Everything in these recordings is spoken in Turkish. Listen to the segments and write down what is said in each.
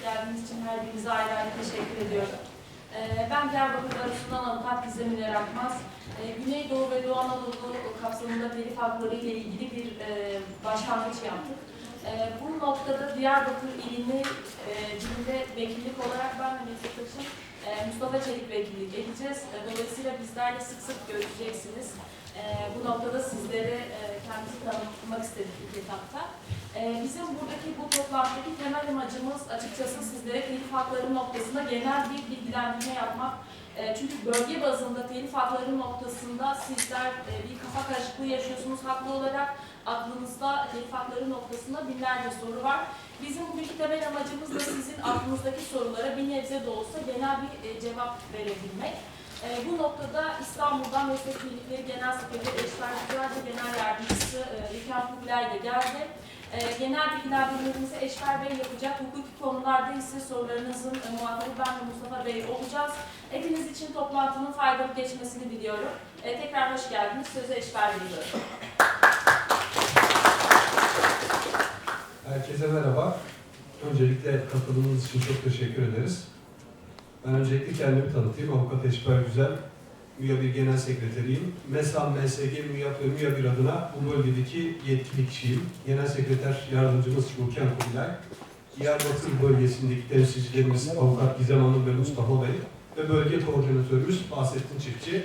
geldiğiniz için her birinize ayrı ayrı teşekkür ediyorum. Ben Diyarbakır Barosu'ndan avukat Gizem Üner Akmaz. Güneydoğu ve Doğu Anadolu kapsamında telif hakları ile ilgili bir başlangıç yaptık. Bu noktada Diyarbakır ilini dilinde vekillik olarak ben ve meslektaşım Mustafa Çelik vekillik edeceğiz. Dolayısıyla bizlerle sık sık görüşeceksiniz. Bu noktada sizlere kendimizi tanıtmak istedik ilk etapta. Bizim buradaki bu toplantıdaki temel amacımız açıkçası sizlere telif hakları noktasında genel bir bilgilendirme yapmak. Çünkü bölge bazında telif hakları noktasında sizler bir kafa karışıklığı yaşıyorsunuz haklı olarak. Aklınızda telif hakları noktasında binlerce soru var. Bizim bugünkü temel amacımız da sizin aklınızdaki sorulara bir nebze de olsa genel bir cevap verebilmek. Bu noktada İstanbul'dan Meslek Birlikleri Genel Sekreteri Eşber Güzel ve Genel Yardımcısı İlker Kubilay da geldi. Genel bilgilendirmelerimizi Eşber Bey yapacak. Hukuki konularda ise sorularınızın muhatabı ben ve Mustafa Bey olacağız. Hepiniz için toplantının faydalı geçmesini diliyorum. Tekrar hoş geldiniz. Sözü Eşber Bey'e veriyorum. Herkese merhaba. Öncelikle katıldığınız için çok teşekkür ederiz. Ben öncelikle kendimi tanıtayım. Avukat Eşber Güzel, MÜYA1 Genel Sekreteriyim. MESAM, MSG, MÜYAP ve MÜYA1 adına bu bölgedeki yetkili kişiyim. Genel Sekreter Yardımcımız Ruken Kubilay. Diyarbakır bölgesindeki temsilcilerimiz Avukat Gizem Hanım ve Mustafa Bey ve bölge koordinatörümüz Bahsettin Çiftçi.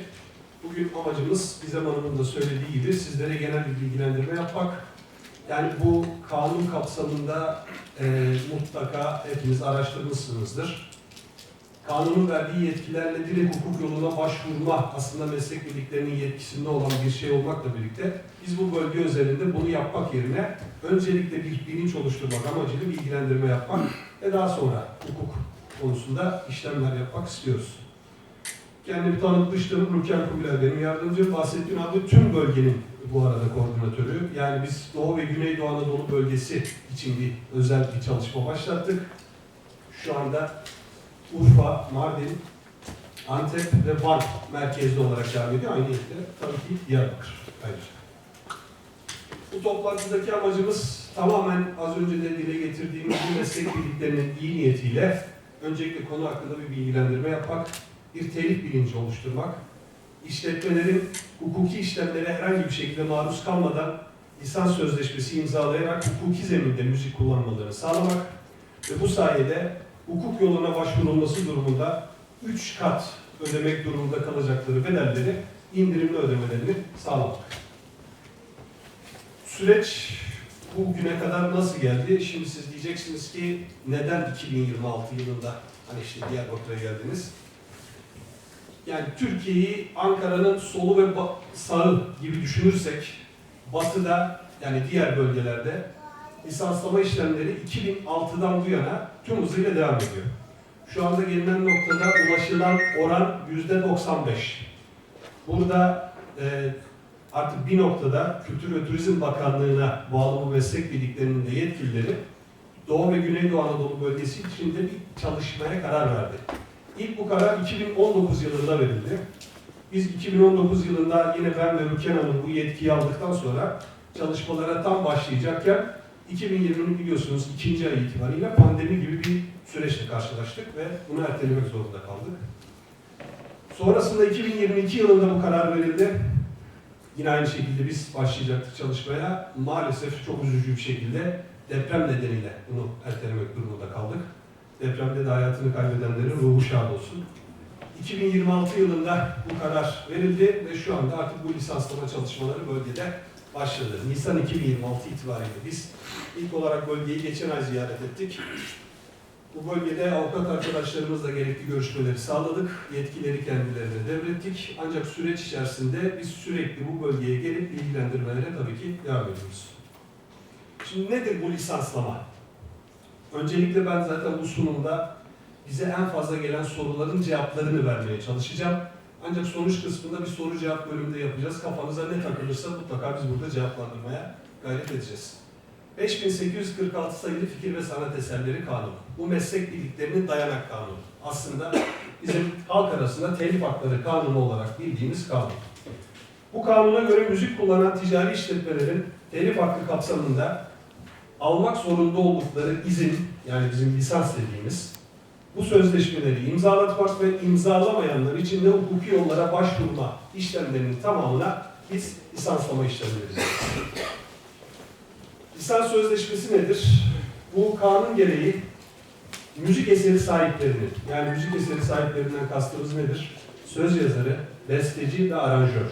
Bugün amacımız Gizem Hanım'ın da söylediği gibi sizlere genel bir bilgilendirme yapmak. Yani bu kanun kapsamında mutlaka hepiniz araştırmışsınızdır. Kanunun verdiği yetkilerle direkt hukuk yoluna başvurma aslında meslek birliklerinin yetkisinde olan bir şey olmakla birlikte biz bu bölge özelinde bunu yapmak yerine öncelikle bir bilinç oluşturmak amacıyla bilgilendirme yapmak ve daha sonra hukuk konusunda işlemler yapmak istiyoruz. Kendimi tanıtmıştım. Ruken Kubilay benim yardımcım. Bahsettiğim adı tüm bölgenin bu arada koordinatörü. Yani biz Doğu ve Güneydoğu Anadolu bölgesi için bir özel bir çalışma başlattık. Şu anda Urfa, Mardin, Antep ve Van merkezli olarak devam ediyor. Aynı yerde tabii ki Diyarbakır ayrıca. Bu toplantıdaki amacımız tamamen az önce de dile getirdiğimiz bu meslek birliklerinin iyi niyetiyle öncelikle konu hakkında bir bilgilendirme yapmak, bir telif bilinci oluşturmak, işletmelerin hukuki işlemlere herhangi bir şekilde maruz kalmadan lisans sözleşmesi imzalayarak hukuki zeminde müzik kullanmalarını sağlamak ve bu sayede hukuk yoluna başvurulması durumunda 3 kat ödemek durumunda kalacakları bedelleri indirimli ödemelerini sağlamak. Süreç bugüne kadar nasıl geldi? Şimdi siz diyeceksiniz ki neden 2026 yılında hani işte Diyarbakır'a geldiniz? Yani Türkiye'yi Ankara'nın solu ve sağı gibi düşünürsek batıda yani diğer bölgelerde lisanslama işlemleri 2006'dan bu yana tüm hızıyla devam ediyor. Şu anda gelinen noktada ulaşılan oran %95. Burada artık bir noktada Kültür ve Turizm Bakanlığı'na bağlı bu meslek birliklerinin de yetkilileri Doğu ve Güneydoğu Anadolu bölgesi içinde bir çalışmaya karar verdi. İlk bu karar 2019 yılında verildi. Biz 2019 yılında yine ben ve Ruken Hanım bu yetkiyi aldıktan sonra çalışmalara tam başlayacakken 2020'nin biliyorsunuz 2. ay itibariyle pandemi gibi bir süreçle karşılaştık ve bunu ertelemek zorunda kaldık. Sonrasında 2022 yılında bu karar verildi. Yine aynı şekilde biz başlayacaktık çalışmaya. Maalesef çok üzücü bir şekilde deprem nedeniyle bunu ertelemek durumunda kaldık. Depremde de hayatını kaybedenlerin ruhu şad olsun. 2026 yılında bu karar verildi ve şu anda artık bu lisanslama çalışmaları bölgede başladı. Nisan 2026 itibariyle biz ilk olarak bölgeyi geçen ay ziyaret ettik. Bu bölgede avukat arkadaşlarımızla gerekli görüşmeleri sağladık. Yetkileri kendilerine devrettik. Ancak süreç içerisinde biz sürekli bu bölgeye gelip bilgilendirmelere tabii ki devam ediyoruz. Şimdi nedir bu lisanslama? Öncelikle ben zaten bu sunumda bize en fazla gelen soruların cevaplarını vermeye çalışacağım. Ancak sonuç kısmında bir soru cevap bölümünde yapacağız. Kafanıza ne takılırsa mutlaka biz burada cevaplandırmaya gayret edeceğiz. 5846 sayılı Fikir ve Sanat Eserleri Kanunu. Bu meslek birliklerinin dayanak kanunu. Aslında bizim halk arasında telif hakları kanunu olarak bildiğimiz kanun. Bu kanuna göre müzik kullanan ticari işletmelerin telif hakkı kapsamında almak zorunda oldukları izin, yani bizim lisans dediğimiz, bu sözleşmeleri imzalatmak ve imzalamayanlar için de hukuki yollara başvurma işlemlerinin tamamına biz lisanslama işlemleri diyoruz. Lisans sözleşmesi nedir? Bu kanun gereği müzik eseri sahiplerinin, yani müzik eseri sahiplerinden kastımız nedir? Söz yazarı, besteci ve aranjör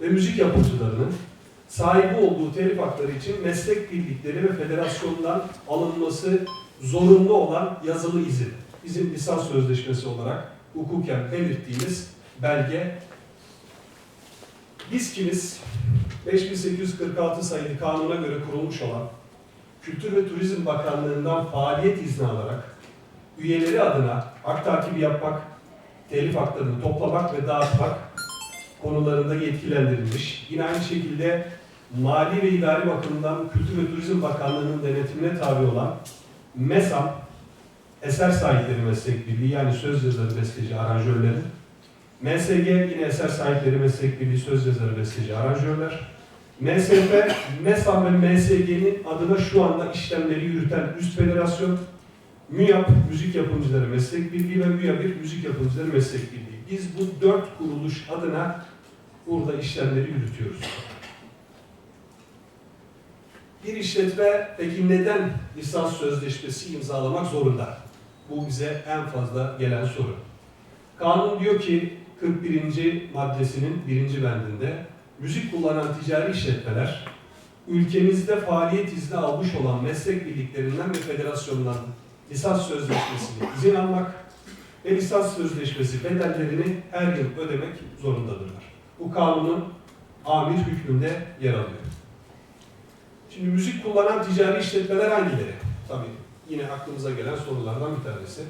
ve müzik yapımcılarının sahibi olduğu telif hakları için meslek birlikleri ve federasyondan alınması zorunlu olan yazılı izin. Bizim lisans sözleşmesi olarak hukuken belirttiğimiz belge. Biz kimiz? 5846 sayılı kanuna göre kurulmuş olan Kültür ve Turizm Bakanlığı'ndan faaliyet izni alarak üyeleri adına hak takibi yapmak, telif haklarını toplamak ve dağıtmak konularında yetkilendirilmiş. Yine aynı şekilde mali ve idari bakımdan Kültür ve Turizm Bakanlığı'nın denetimine tabi olan MESAM, eser sahipleri meslek birliği, yani söz yazarı, besteci, aranjörlerin, MSG yine eser sahipleri meslek birliği, söz yazarı, besteci, aranjörler, MSF, MESAM ve MSG'nin adına şu anda işlemleri yürüten üst federasyon, MÜYAP, Müzik Yapımcıları Meslek Birliği ve MÜYABİR, Müzik Yapımcıları Meslek Birliği. Biz bu 4 kuruluş adına burada işlemleri yürütüyoruz. Bir işletme peki neden lisans sözleşmesi imzalamak zorunda? Bu bize en fazla gelen soru. Kanun diyor ki 41. maddesinin 1. bendinde müzik kullanan ticari işletmeler ülkemizde faaliyet izni almış olan meslek birliklerinden ve federasyondan lisans sözleşmesini izin almak ve lisans sözleşmesi bedellerini her yıl ödemek zorundadırlar. Bu kanunun amir hükmünde yer alıyor. Şimdi müzik kullanan ticari işletmeler hangileri? Tabii yine aklımıza gelen sorulardan bir tanesi.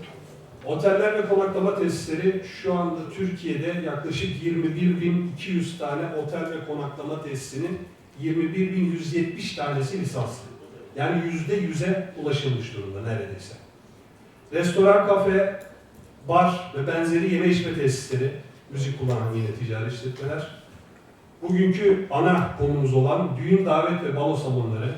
Oteller ve konaklama tesisleri şu anda Türkiye'de yaklaşık 21.200 tane otel ve konaklama tesisinin 21.170 tanesi lisanslı. Yani %100'e ulaşılmış durumda neredeyse. Restoran, kafe, bar ve benzeri yeme içme tesisleri, müzik kullanan yine ticari işletmeler. Bugünkü ana konumuz olan düğün, davet ve balo salonları,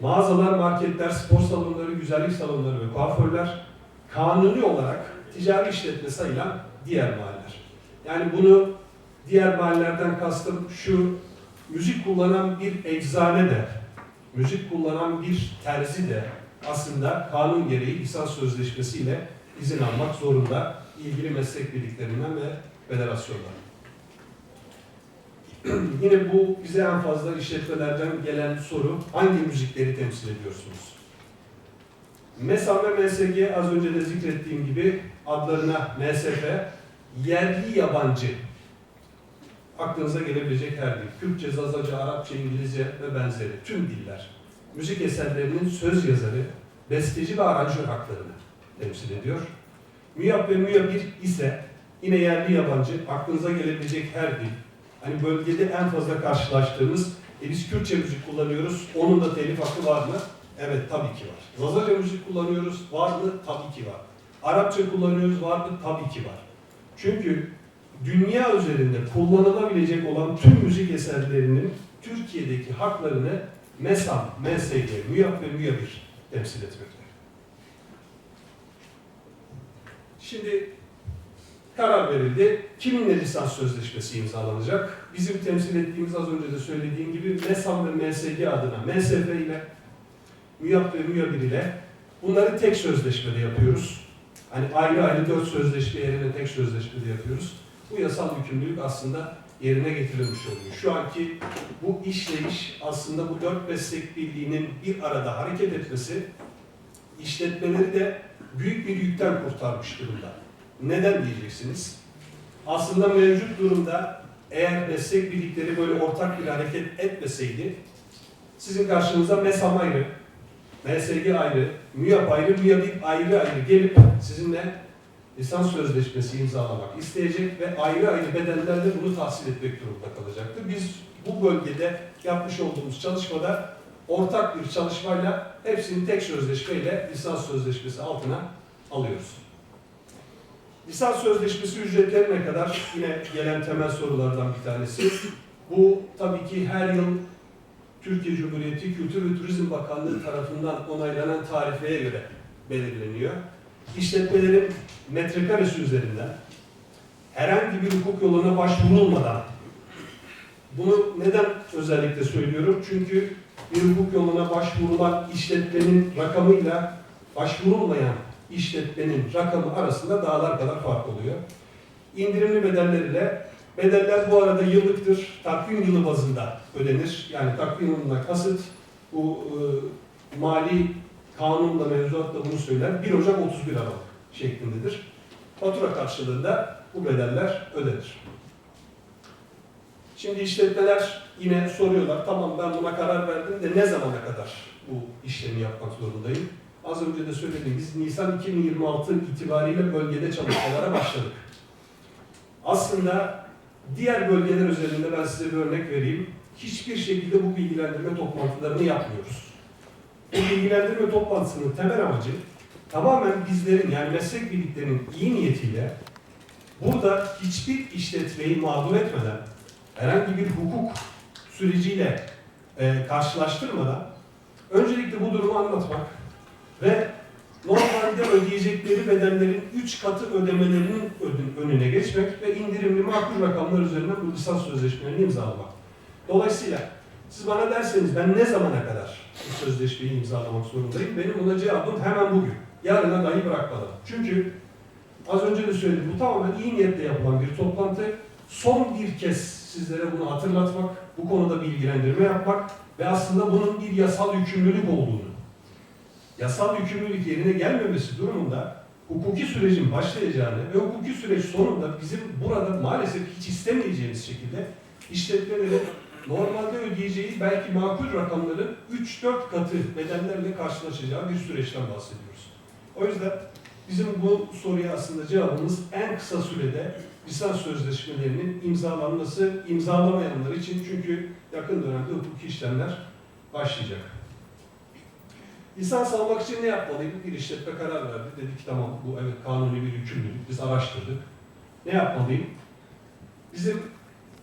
mağazalar, marketler, spor salonları, güzellik salonları ve kuaförler, kanuni olarak ticari işletme sayılan diğer mahalleler. Yani bunu diğer mahallelerden kastım şu: müzik kullanan bir eczane de, müzik kullanan bir terzi de aslında kanun gereği lisans sözleşmesiyle izin almak zorunda ilgili meslek birliklerinden ve federasyonlardan. Yine bu bize en fazla işletmelerden gelen soru: hangi müzikleri temsil ediyorsunuz? MESAM ve MSG az önce de zikrettiğim gibi adlarına MSF, yerli yabancı, aklınıza gelebilecek her dil, Kürtçe, Zazaca, Arapça, İngilizce ve benzeri tüm diller, müzik eserlerinin söz yazarı, besteci ve aranjör haklarını temsil ediyor. MÜYAP ve MÜYABİR ise yine yerli yabancı, aklınıza gelebilecek her dil. Hani bölgede en fazla karşılaştığımız, biz Kürtçe müzik kullanıyoruz, onun da telif hakkı var mı? Evet, tabii ki var. Zazaca müzik kullanıyoruz, var mı? Tabii ki var. Arapça kullanıyoruz, var mı? Tabii ki var. Çünkü dünya üzerinde kullanılabilecek olan tüm müzik eserlerinin Türkiye'deki haklarını MESAM, MSG, MÜYAP ve MÜYABİR temsil etmekte. Şimdi karar verildi. Kiminle lisans sözleşmesi imzalanacak? Bizim temsil ettiğimiz, az önce de söylediğim gibi MESAM ve MSG adına MSF ile, MÜYAP ve MÜYABİR ile bunları tek sözleşmede yapıyoruz. Hani ayrı ayrı 4 sözleşme yerine tek sözleşmede yapıyoruz. Bu yasal yükümlülük aslında yerine getirilmiş oluyor. Şu anki bu işleyiş aslında bu 4 meslek birliğinin bir arada hareket etmesi işletmeleri de büyük bir yükten kurtarmış durumda. Neden diyeceksiniz? Aslında mevcut durumda eğer meslek birlikleri böyle ortak bir hareket etmeseydi, sizin karşınıza MESAM ayrı, MSG ayrı, MÜYAP ayrı, MÜYABİR ayrı ayrı gelip sizinle lisans sözleşmesi imzalamak isteyecek ve ayrı ayrı bedellerle bunu tahsil etmek durumunda kalacaktı. Biz bu bölgede yapmış olduğumuz çalışmada ortak bir çalışmayla hepsini tek sözleşmeyle lisans sözleşmesi altına alıyoruz. Lisans sözleşmesi ücretleri ne kadar? Yine gelen temel sorulardan bir tanesi. Bu tabii ki her yıl Türkiye Cumhuriyeti Kültür ve Turizm Bakanlığı tarafından onaylanan tarifeye göre belirleniyor. İşletmelerin metrekaresi üzerinden herhangi bir hukuk yoluna başvurulmadan, bunu neden özellikle söylüyorum? Çünkü bir hukuk yoluna başvurulan işletmenin rakamıyla başvurulmayan işletmenin rakamı arasında dağlar kadar fark oluyor. İndirimli bedelleriyle, bedeller bu arada yıllıktır, takvim yılı bazında ödenir. Yani takvim yılına kasıt, bu mali kanunla, mevzuatla bunu söyler, 1 Ocak 31 Aralık şeklindedir. Fatura karşılığında bu bedeller ödenir. Şimdi işletmeler yine soruyorlar, tamam ben buna karar verdim de ne zamana kadar bu işlemi yapmak zorundayım? Az önce de söyledim, biz Nisan 2026 itibariyle bölgede çalışmalara başladık. Aslında diğer bölgeler üzerinde ben size bir örnek vereyim. Hiçbir şekilde bu bilgilendirme toplantılarını yapmıyoruz. Bu bilgilendirme toplantısının temel amacı tamamen bizlerin, yani meslek birliklerinin iyi niyetiyle burada hiçbir işletmeyi mağdur etmeden, herhangi bir hukuk süreciyle karşılaştırmadan öncelikle bu durumu anlatmak ve normalde ödeyecekleri bedellerin 3 katı ödemelerinin önüne geçmek ve indirimli makul rakamlar üzerinden bu lisans sözleşmelerini imzalamak. Dolayısıyla siz bana derseniz ben ne zamana kadar bu sözleşmeyi imzalamak zorundayım? Benim buna cevabım hemen bugün. Yarına dahi bırakmadan. Çünkü az önce de söyledim, bu tamamen iyi niyetle yapılan bir toplantı. Son bir kez sizlere bunu hatırlatmak, bu konuda bilgilendirme yapmak ve aslında bunun bir yasal yükümlülük olduğunu, yasal yükümlülük yerine gelmemesi durumunda hukuki sürecin başlayacağını ve hukuki süreç sonunda bizim burada maalesef hiç istemeyeceğimiz şekilde işletmelerin normalde ödeyeceği belki makul rakamların 3-4 katı bedellerle karşılaşacağı bir süreçten bahsediyoruz. O yüzden bizim bu soruya aslında cevabımız en kısa sürede lisans sözleşmelerinin imzalanması, imzalamayanlar için, çünkü yakın dönemde hukuki işlemler başlayacak. Lisans almak için ne yapmalıydık? Bir işletme karar verdi. Dedik ki tamam bu evet kanuni bir yükümlülük. Biz araştırdık. Ne yapmalıyım? Bizim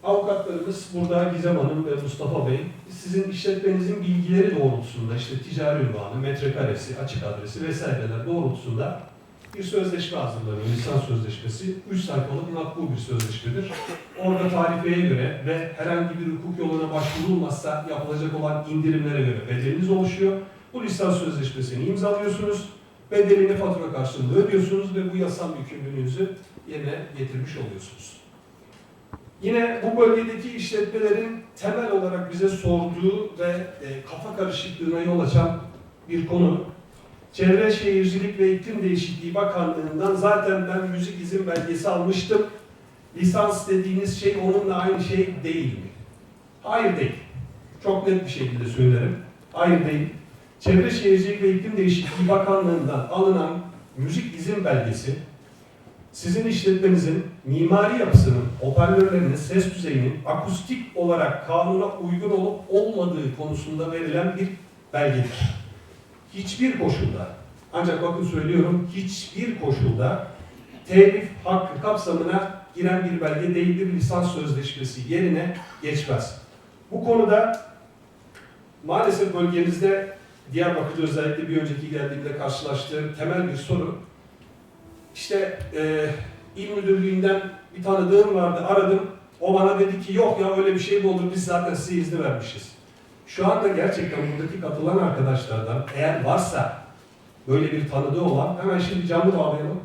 avukatlarımız burada Gizem Hanım ve Mustafa Bey, sizin işletmenizin bilgileri doğrultusunda, işte ticari ünvanı, metrekaresi, açık adresi vesaireler doğrultusunda bir sözleşme hazırlanıyor. Lisans sözleşmesi 3 sayfalık makbul bir sözleşmedir. Orada tarifeye göre ve herhangi bir hukuk yoluna başvurulmazsa yapılacak olan indirimlere göre bedeliniz oluşuyor. Bu lisans sözleşmesini imzalıyorsunuz, bedelini fatura karşılığında ödüyorsunuz ve bu yasal yükümlülüğünüzü yerine getirmiş oluyorsunuz. Yine bu bölgedeki işletmelerin temel olarak bize sorduğu ve kafa karışıklığına yol açan bir konu. Çevre Şehircilik ve İklim Değişikliği Bakanlığı'ndan zaten ben müzik izin belgesi almıştım. Lisans dediğiniz şey onunla aynı şey değil mi? Hayır değil. Çok net bir şekilde söylerim. Hayır değil. Çevre Şehircilik ve İklim Değişikliği Bakanlığı'ndan alınan müzik izin belgesi, sizin işletmenizin mimari yapısının, hoparlörlerinin, ses düzeyinin akustik olarak kanuna uygun olup olmadığı konusunda verilen bir belgedir. Hiçbir koşulda, ancak bakın söylüyorum, hiçbir koşulda telif hakkı kapsamına giren bir belge değildir. Lisans sözleşmesi yerine geçmez. Bu konuda maalesef bölgemizde Diyarbakır'da özellikle bir önceki geldiğimde karşılaştığım temel bir sorun. İşte İl Müdürlüğü'nden bir tanıdığım vardı, aradım. O bana dedi ki yok ya öyle bir şey mi olur, biz zaten size izni vermişiz. Şu anda gerçekten buradaki katılan arkadaşlardan eğer varsa böyle bir tanıdığı olan hemen şimdi canlı bağlayalım.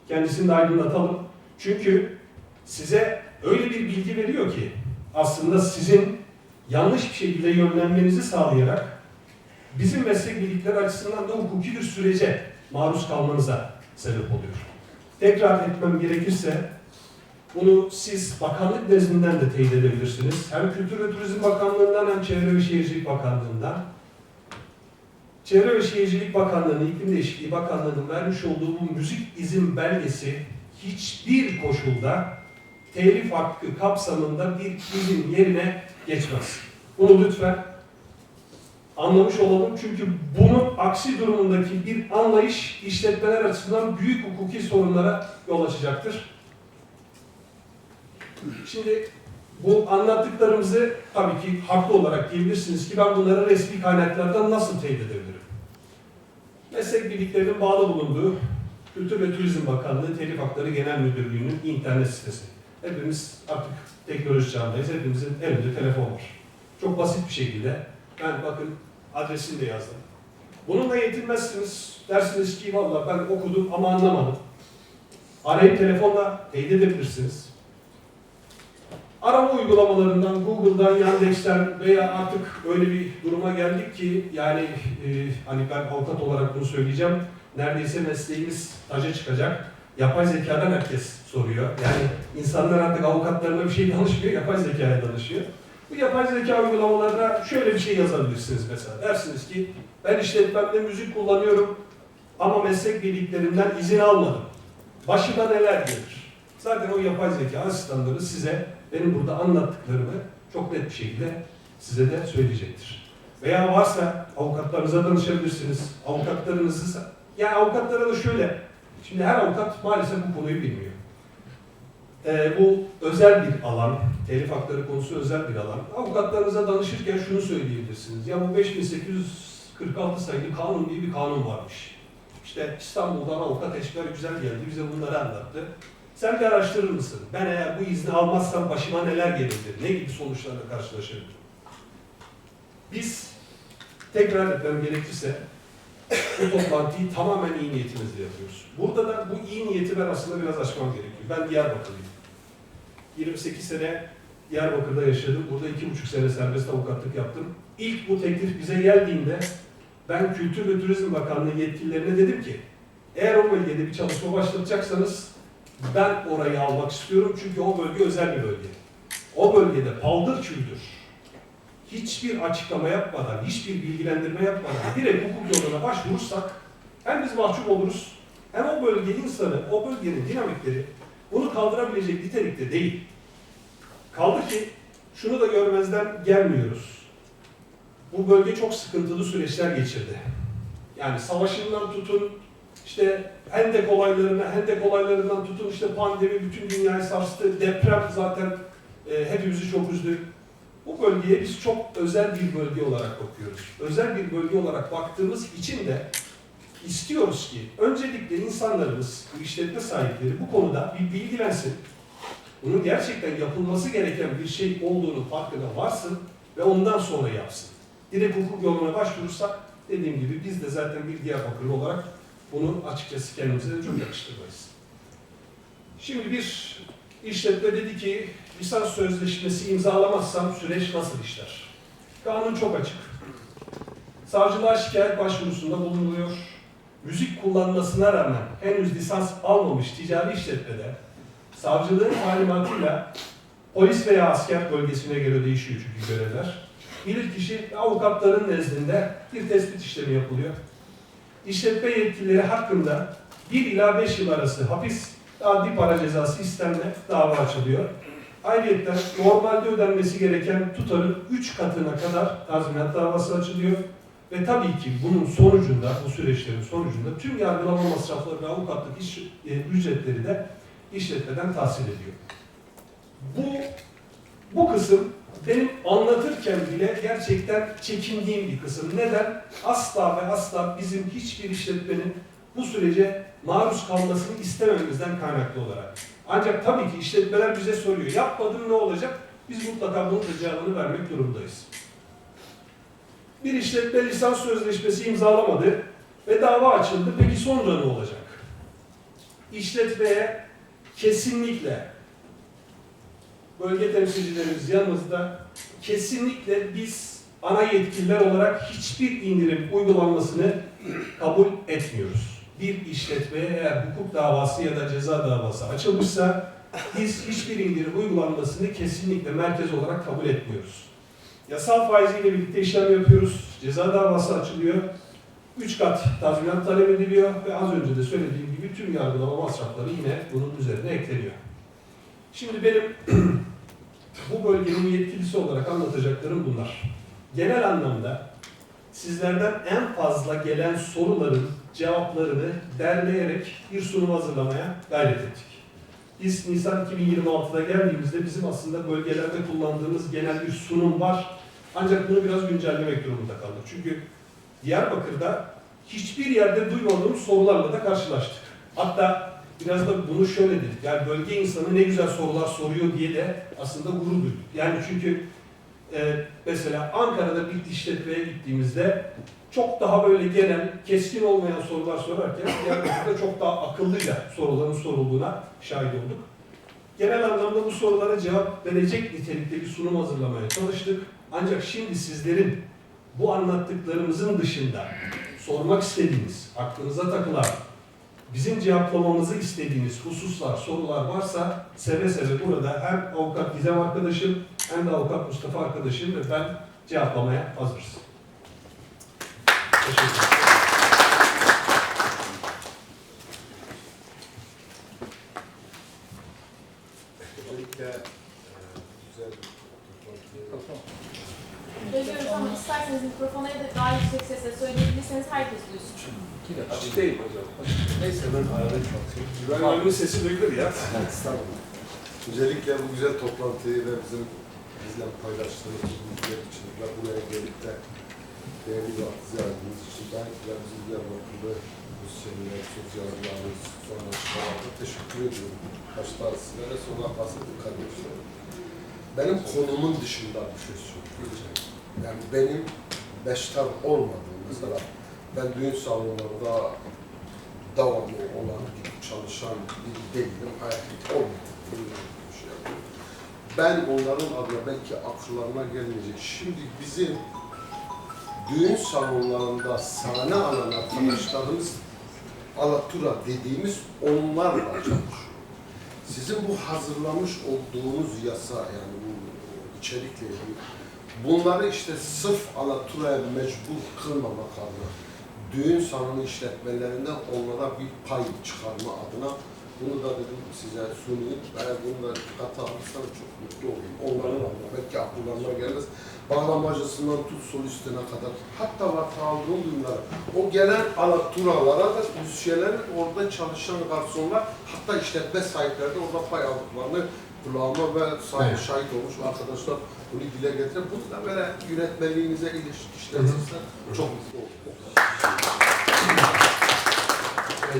Kendisini de aydınlatalım. Çünkü size öyle bir bilgi veriyor ki aslında sizin yanlış bir şekilde yönlenmenizi sağlayarak bizim meslek birlikleri açısından da hukuki bir sürece maruz kalmanıza sebep oluyor. Tekrar etmem gerekirse bunu siz bakanlık nezdinden de teyit edebilirsiniz. Hem Kültür ve Turizm Bakanlığı'ndan hem Çevre ve Şehircilik Bakanlığı'ndan. Çevre ve Şehircilik Bakanlığı'nın, İklim Değişikliği Bakanlığı'nın vermiş olduğu bu müzik izin belgesi hiçbir koşulda telif hakkı kapsamında bir izin yerine geçmez. Bunu lütfen anlamış olalım. Çünkü bunun aksi durumundaki bir anlayış işletmeler açısından büyük hukuki sorunlara yol açacaktır. Şimdi Bu anlattıklarımızı tabii ki haklı olarak diyebilirsiniz ki ben bunları resmi kaynaklardan nasıl teyit edebilirim? Meslek birliklerinin bağlı bulunduğu Kültür ve Turizm Bakanlığı Telif Hakları Genel Müdürlüğü'nün internet sitesi. Hepimiz artık teknoloji çağındayız. Hepimizin elinde telefon var. Çok basit bir şekilde ben bakın adresini de yazdım. Bununla yetinmezsiniz. Dersiniz ki vallahi ben okudum ama anlamadım. Arayıp telefonla teyit edebilirsiniz. Arama uygulamalarından, Google'dan, Yandex'ten veya artık öyle bir duruma geldik ki yani hani ben avukat olarak bunu söyleyeceğim. Neredeyse mesleğimiz taca çıkacak. Yapay zekadan herkes soruyor. Yani insanlar artık avukatlarına bir şey danışmıyor, yapay zekaya danışıyor. Bu yapay zeka uygulamalarına şöyle bir şey yazabilirsiniz mesela. Dersiniz ki ben işletmemde müzik kullanıyorum ama meslek birliklerinden izin almadım. Başıma neler gelir? Zaten o yapay zeka asistanları size benim burada anlattıklarımı çok net bir şekilde size de söyleyecektir. Veya varsa avukatlarınıza danışabilirsiniz. Avukatlarınızı, yani avukatlara da şöyle, şimdi her avukat maalesef bu konuyu bilmiyor. Bu özel bir alan, telif hakları konusu özel bir alan. Avukatlarınıza danışırken şunu söyleyebilirsiniz. Ya bu 5846 sayılı kanun diye bir kanun varmış. İşte İstanbul'dan avukat Eşber Güzel geldi, bize bunları anlattı. Sen bir araştırır mısın? Ben eğer bu izni almazsam başıma neler gelebilir? Ne gibi sonuçlarla karşılaşabilirim? Biz, tekrar etmem gerekirse, bu toplantıyı tamamen iyi niyetimizle yapıyoruz. Burada da bu iyi niyeti ben aslında biraz açmam gerekiyor. Ben Diyarbakırlıyım. 28 sene Diyarbakır'da yaşadım. Burada 2,5 sene serbest avukatlık yaptım. İlk bu teklif bize geldiğinde ben Kültür ve Turizm Bakanlığı yetkililerine dedim ki eğer o bölgede bir çalışma başlatacaksanız ben orayı almak istiyorum çünkü o bölge özel bir bölge. O bölgede paldır küldür hiçbir açıklama yapmadan, hiçbir bilgilendirme yapmadan direkt hukuk yoluna başvurursak hem biz mahcup oluruz hem o bölge insanı, o bölgenin dinamikleri bunu kaldırabilecek nitelikte değil. Kaldı ki şunu da görmezden gelmiyoruz. Bu bölge çok sıkıntılı süreçler geçirdi. Yani savaşından tutun, işte Hendek olaylarından tutun, işte pandemi bütün dünyayı sarstı, deprem zaten hepimizi çok üzdü. Bu bölgeye biz çok özel bir bölge olarak bakıyoruz. Özel bir bölge olarak baktığımız için de istiyoruz ki öncelikle insanlarımız, bu işletme sahipleri bu konuda bir bilgilensin. Bunun gerçekten yapılması gereken bir şey olduğunu farkına varsın ve ondan sonra yapsın. Direkt hukuk yoluna başvurursak dediğim gibi biz de zaten bir Diyarbakırlı olarak bunu açıkçası kendimize de çok yakıştırmayız. Şimdi bir işletme dedi ki lisans sözleşmesi imzalamazsam süreç nasıl işler? Kanun çok açık. Savcılığa şikayet başvurusunda bulunuluyor. Müzik kullanmasına rağmen henüz lisans almamış ticari işletmede savcılığın talimatıyla polis veya asker bölgesine göre değişiyor çünkü görevler. Bilirkişi avukatların nezdinde bir tespit işlemi yapılıyor. İşletme yetkilileri hakkında 1 ila 5 yıl arası hapis adli para cezası istenme dava açılıyor. Ayrıca normalde ödenmesi gereken tutarın 3 katına kadar tazminat davası açılıyor. Ve tabii ki bunun sonucunda, bu süreçlerin sonucunda tüm yargılama masrafları ve avukatlık ücretleri de işletmeden tahsil ediyor. Bu kısım benim anlatırken bile gerçekten çekindiğim bir kısım. Neden? Asla ve asla bizim hiçbir işletmenin bu sürece maruz kalmasını istemememizden kaynaklı olarak. Ancak tabii ki işletmeler bize soruyor. Yapmadım ne olacak? Biz mutlaka bunun cevabını vermek durumundayız. Bir işletme lisans sözleşmesi imzalamadı ve dava açıldı. Peki sonra ne olacak? İşletmeye kesinlikle bölge temsilcilerimiz yanımızda kesinlikle biz ana yetkililer olarak hiçbir indirim uygulanmasını kabul etmiyoruz. Bir işletmeye eğer hukuk davası ya da ceza davası açılmışsa biz hiçbir indirim uygulanmasını kesinlikle merkez olarak kabul etmiyoruz. Yasal faiziyle birlikte işlem yapıyoruz. Ceza davası açılıyor. 3 kat tazminat talep ediliyor ve az önce de söylediğim gibi tüm yargılama masrafları yine bunun üzerine ekleniyor. Şimdi benim bu bölgenin yetkilisi olarak anlatacaklarım bunlar. Genel anlamda sizlerden en fazla gelen soruların cevaplarını derleyerek bir sunum hazırlamaya gayret ettik. Biz Nisan 2026'da geldiğimizde bizim aslında bölgelerde kullandığımız genel bir sunum var. Ancak bunu biraz güncellemek durumunda kaldık. Çünkü Diyarbakır'da hiçbir yerde duymadığımız sorularla da karşılaştık. Hatta biraz da bunu şöyle dedik. Yani bölge insanı ne güzel sorular soruyor diye de aslında gurur duyduk. Yani çünkü mesela Ankara'da bir işletmeye gittiğimizde çok daha böyle genel, keskin olmayan sorular sorarken Diyarbakır'da çok daha akıllıca soruların sorulduğuna şahit olduk. Genel anlamda bu sorulara cevap verecek nitelikte bir sunum hazırlamaya çalıştık. Ancak şimdi sizlerin bu anlattıklarımızın dışında sormak istediğiniz, aklınıza takılan, bizim cevaplamamızı istediğiniz hususlar, sorular varsa seve seve burada hem avukat Gizem arkadaşım hem de avukat Mustafa arkadaşım ve ben cevaplamaya hazırız. Teşekkür ederim. Özellikle güzel Duyuyoruz ama isterseniz mikrofona ya da daha yüksek sesle söyleyebilirseniz herkes duysun. açık değil hocam. Neyse ben arada kalkayım. Ben önemli sesi duyulur ya. Estağfurullah. Özellikle bu güzel toplantıyı ve bizle paylaştığınız bu bilgiler için ve buraya gelip de değerli vaktinizi ayırdığınız için ben ve bizim Diyarbakır'da bu seneler, sosyallarımız, sonrasında teşekkür ediyorum. Başta size ve sonra bahsettim kardeşlerim. Benim konumun dışında bir şey söyleyeceğim. Yani benim beştar olmadığım mesela ben düğün salonlarında devamlı olan çalışan biri değilim. Hayatım olmadı. Ben onların adına belki akıllarına gelmeyecek. Şimdi bizim düğün salonlarında sahne alan arkadaşlarımız alatura dediğimiz onlarla çalışıyor. Sizin bu hazırlamış olduğunuz yasa yani bu içerikle ilgili bunları işte sırf alaturaya mecbur kılmamak adına düğün salonu işletmelerinden onlara bir pay çıkarma adına bunu da dedim size sunayım. Eğer bunu da dikkate alırsanız çok mutlu olayım. Onların adına belki akıllarına gelmez. Bağlamacısından tut solistine kadar hatta vata aldığım düğünler o gelen alaturalara da müzisyenlerin orada çalışan garsonlar hatta işletme sahipleri de orada pay aldıklarını kulağıma ve şahit olmuş arkadaşlar bunu dile getirir. Bunu da böyle yönetmeliğinize ilişkilenirse çok mutlu olurum.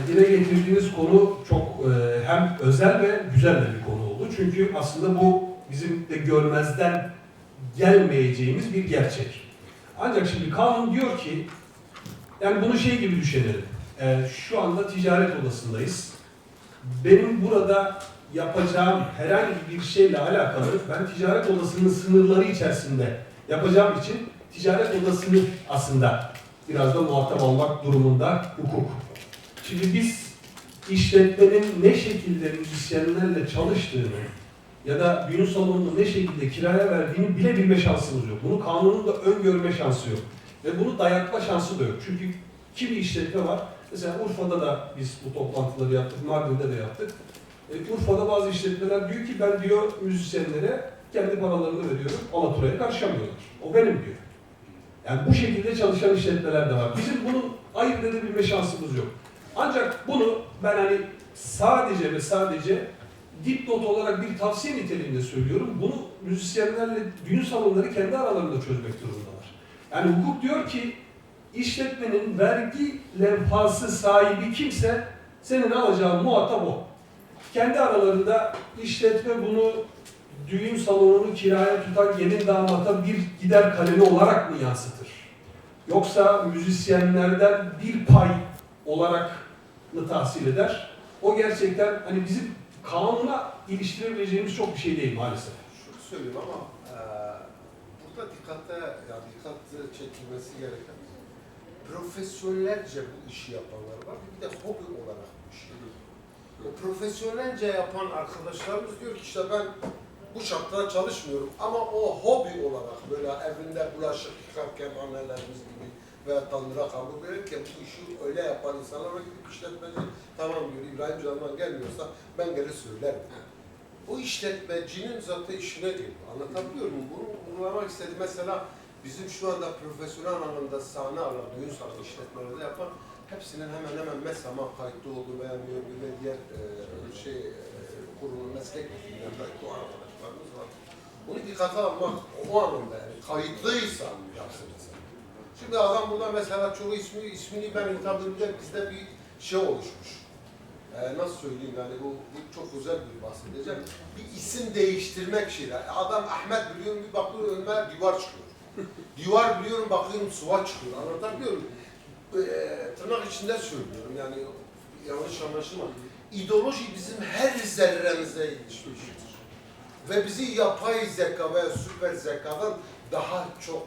Dile getirdiğiniz konu çok hem özel ve güzel de bir konu oldu. Çünkü aslında bu bizim de görmezden gelmeyeceğimiz bir gerçek. Ancak şimdi kanun diyor ki, yani bunu şey gibi düşünelim. Şu anda ticaret odasındayız. Benim burada yapacağım herhangi bir şeyle alakalı, ben ticaret odasının sınırları içerisinde yapacağım için ticaret odasını aslında biraz da muhatap almak durumunda hukuk. Şimdi biz işletmenin ne şekilde müzisyenlerle çalıştığını ya da düğün salonunu ne şekilde kiraya verdiğini bilebilme şansımız yok. Bunu kanunun da öngörme şansı yok. Ve bunu dayatma şansı da yok. Çünkü kimi işletme var. Mesela Urfa'da da biz bu toplantıları yaptık, Mardin'de de yaptık. Urfa'da bazı işletmeler diyor ki ben diyor müzisyenlere kendi paralarını veriyorum, alaturaya karışamıyorlar. O benim diyor. Yani bu şekilde çalışan işletmeler de var. Bizim bunu ayırt edebilme şansımız yok. Ancak bunu ben hani sadece ve sadece dipnot olarak bir tavsiye niteliğinde söylüyorum. Bunu müzisyenlerle düğün salonları kendi aralarında çözmek durumundalar. Yani hukuk diyor ki işletmenin vergi levhası sahibi kimse senin alacağın muhatap o. Kendi aralarında işletme bunu düğün salonunu kiraya tutan gelin damata bir gider kalemi olarak mı yansıtır? Yoksa müzisyenlerden bir pay olarak mı tahsil eder? O gerçekten hani bizim kanuna iliştirebileceğimiz çok bir şey değil maalesef. Şunu söyleyeyim ama burada dikkat çekilmesi gereken profesyonelce bu işi yapanlar var. Bir de hobi olarak bu işi. O profesyonelce yapan arkadaşlarımız diyor ki işte ben bu şartlarda çalışmıyorum ama o hobi olarak böyle evinde bulaşık yıkarken annelerimiz gibi veya tanrıra kabul verirken bu işi öyle yapan insanlar var gidip işletmeci tamam diyor İbrahim Can'dan gelmiyorsa ben gelir söylerim. O işletmecinin zaten işine geliyor. Anlatabiliyor muyum? Bunu vurgulamak istedim. Mesela bizim şu anda profesyonel anlamda sahne alan, düğün salonu işletmeleri yapan hepsinin hemen MESAM'a kayıtlı olduğu veya diğer meslek bilgilerindeki o arkadaşlarımız var. Bunu dikkate almak o anlamda yani kayıtlıysa yapsınız. Şimdi adam burada mesela çoğu ismini ben hitap edince bizde bir şey oluşmuş. Nasıl söyleyeyim yani bu çok özel bir bahsedeceğim. Bir isim değiştirmek şeyler. Adam Ahmet biliyorum bir bakıyorum önüme divar çıkıyor. Divar biliyorum bakıyorum suva çıkıyor. Anlatabiliyor muyum? Tırnak içinde söylüyorum yani yanlış anlaşılma. İdeoloji bizim her zerremize ilişmiştir. Ve bizi yapay zeka ve süper zekadan daha çok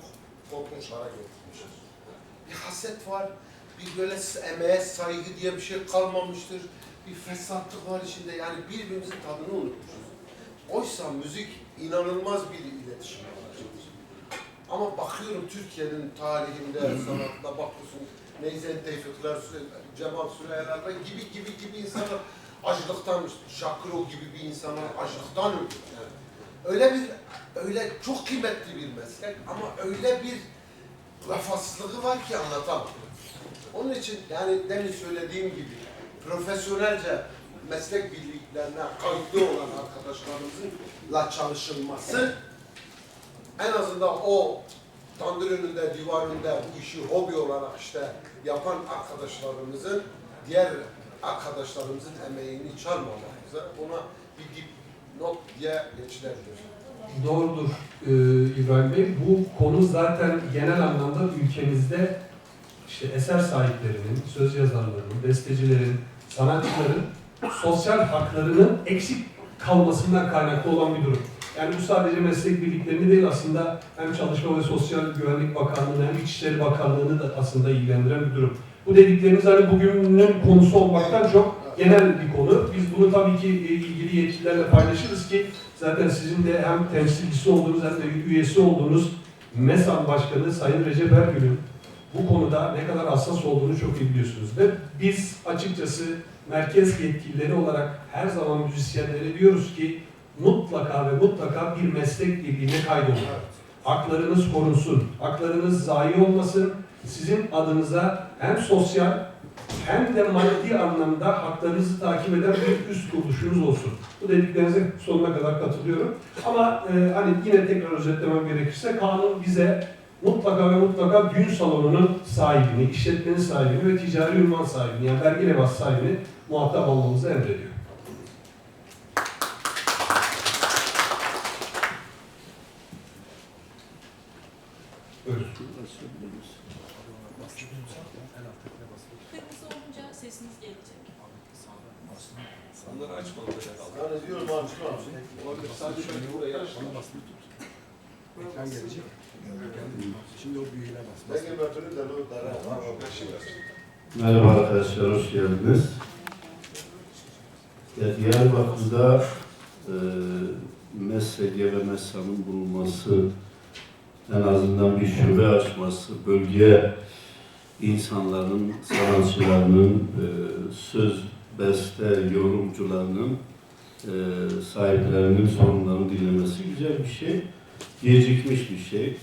korkunç hale getirmiştir. Bir haset var, bir böyle emeğe saygı diye bir şey kalmamıştır. Bir fesatlık var içinde yani birbirimizin tadını unutmuşuz. Oysa müzik inanılmaz bir iletişim aracıdır. Ama bakıyorum Türkiye'nin tarihinde, sanatında bakıyorsun Neyzen Tevfikler, Cemal Süreyyalar'da gibi insanlar açlıktan, Şakiro gibi bir insanlar açlıktan öldü. Yani. Öyle çok kıymetli bir meslek ama öyle bir vefasızlığı var ki anlatamam. Onun için yani demin söylediğim gibi profesyonelce meslek birliklerine kayıtlı olan arkadaşlarımızınla çalışılması en azından o tandır önünde, divar önünde bu işi hobi olarak işte yapan arkadaşlarımızın diğer arkadaşlarımızın emeğini çalmamamıza ona bir dipnot diye geçilebilir. Doğrudur İbrahim Bey. Bu konu zaten genel anlamda ülkemizde işte eser sahiplerinin, söz yazarlarının, bestecilerin, sanatçıların sosyal haklarının eksik kalmasından kaynaklı olan bir durum. Yani bu sadece meslek birliklerini değil aslında hem Çalışma ve Sosyal Güvenlik Bakanlığı'nı hem İçişleri Bakanlığı'nı da aslında ilgilendiren bir durum. Bu dedikleriniz hani bugünün konusu olmaktan çok genel bir konu. Biz bunu tabii ki ilgili yetkililerle paylaşırız ki zaten sizin de hem temsilcisi olduğunuz hem de üyesi olduğunuz MESAN Başkanı Sayın Recep Ergün'ün bu konuda ne kadar hassas olduğunu çok iyi biliyorsunuz. Ve biz açıkçası merkez yetkilileri olarak her zaman müzisyenlere diyoruz ki mutlaka ve mutlaka bir meslek birliğine kaydolun. Haklarınız korunsun, haklarınız zayi olmasın. Sizin adınıza hem sosyal hem de maddi anlamda haklarınızı takip eden bir üst kuruluşunuz olsun. Bu dediklerinize sonuna kadar katılıyorum. Ama hani yine tekrar özetlemem gerekirse kanun bize mutlaka ve mutlaka düğün salonunun sahibini, işletmenin sahibini ve ticari ünvan sahibini yani vergi levhası sahibini muhatap almamızı emrediyor. Kırmızı olunca sesiniz gelecek. Sanları açmalı Yani diyorum açma. olabilir. Sadece şöyle buraya açmalı. Ekran gelecek. Şimdi o büyüğüne basmaz. Peki öpünü de bu dara. Merhaba arkadaşlar, hoş geldiniz. Diyarbakır'da MESSEGE ve MESSA'nın bulunması, en azından bir şube açması, bölge insanların, sanatçılarının, söz, beste, yorumcularının, sahiplerinin sorunlarını dinlemesi güzel bir şey, gecikmiş bir şey.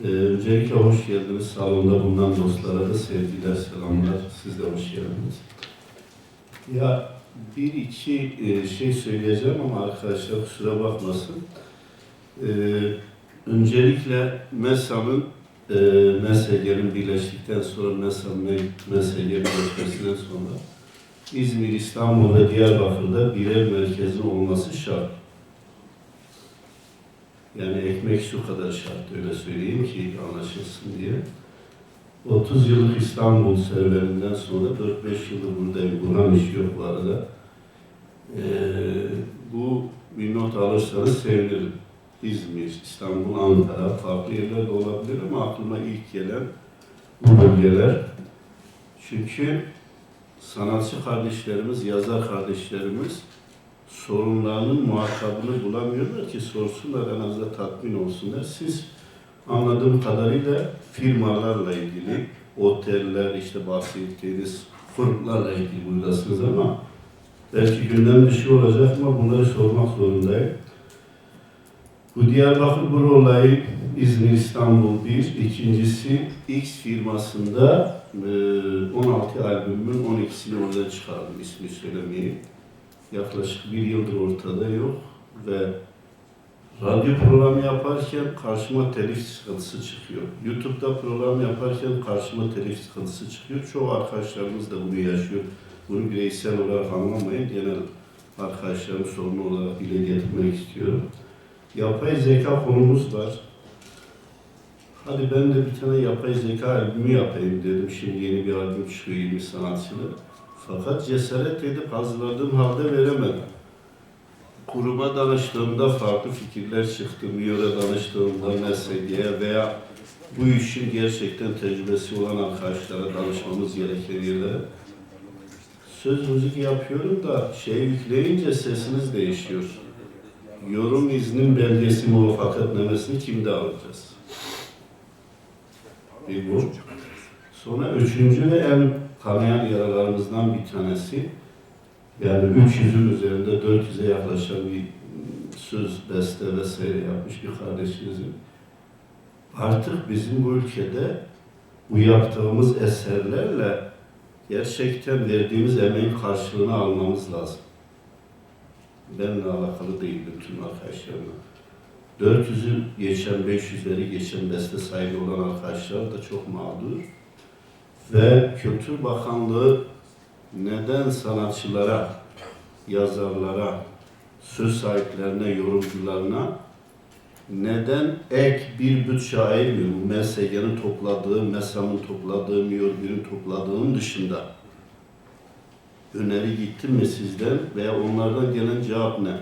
Öncelikle hoş geldiniz. Salonda bulunan dostlara da sevgiler, selamlar. Siz de hoş geldiniz. Ya bir iki şey söyleyeceğim ama arkadaşlar kusura bakmasın. Öncelikle MESA'nın MESSEGE'nin birleştikten sonra MESSEGE birleşmesinden sonra İzmir, İstanbul ve Diyarbakır'da birer merkezin olması şart. Yani ekmek şu kadar şart, öyle söyleyeyim ki anlaşılsın diye. 30 yıllık İstanbul serüveninden sonra 4-5 yıldır buradayım. Buran işi yok bu arada. Bu bir not alırsanız sevinirim. İzmir, İstanbul, Ankara, farklı yerler de olabilir ama aklıma ilk gelen bu bölgeler. Çünkü sanatçı kardeşlerimiz, yazar kardeşlerimiz sorunlarının muhatabını bulamıyorlar ki sorsunlar, en azından tatmin olsunlar. Siz anladığım kadarıyla firmalarla ilgili, oteller, işte bahsettiğiniz kurumlarla ilgili buradasınız ama belki gündem dışı olacak ama bunları sormak zorundayım. Bu Diyarbakır Buru olayı İzmir, İstanbul bir. İkincisi X firmasında 16 albümün 12'sini orada çıkardım, ismi söylemeyeyim. yaklaşık 1 yıldır ortada yok ve radyo programı yaparken karşıma telif sıkıntısı çıkıyor. YouTube'da program yaparken karşıma telif sıkıntısı çıkıyor. Çoğu arkadaşlarımız da bunu yaşıyor. Bunu bireysel olarak anlamayın, genel arkadaşlarım sorunu olarak dile getirmek istiyorum. Yapay zeka konumuz var. Hadi ben de bir tane yapay zeka albümü yapayım dedim. Şimdi yeni bir albüm çıkıyor 20 sanatçılı. Fakat cesaret edip hazırladığım halde veremedim. Kuruma danıştığımda farklı fikirler çıktı. Müyor'a danıştığımda meslediye veya bu işin gerçekten tecrübesi olan arkadaşlara danışmamız gereken yerlere söz müzik yapıyorum da yükleyince sesiniz değişiyor. Yorum iznin belgesi muvaffakatnamesini kimde alacağız? Bir bu. Sonra üçüncü ve en kanayan yaralarımızdan bir tanesi, yani 300'ün üzerinde 400'e yaklaşan bir söz, beste vesaire yapmış bir kardeşimizin artık bizim bu ülkede bu yaptığımız eserlerle gerçekten verdiğimiz emeğin karşılığını almamız lazım. Benimle alakalı değil bütün arkadaşlarımla. 400'ü geçen, 500'leri geçen beste sahibi olan arkadaşlar da çok mağdur. Ve Kültür Bakanlığı neden sanatçılara, yazarlara, söz sahiplerine, yorumcularına neden ek bir bütçe ayırmıyor? Bu MSG'nin topladığı, MESAM'ın topladığı, MİOR1'in topladığının dışında öneri gitti mi sizden veya onlardan gelen cevap ne?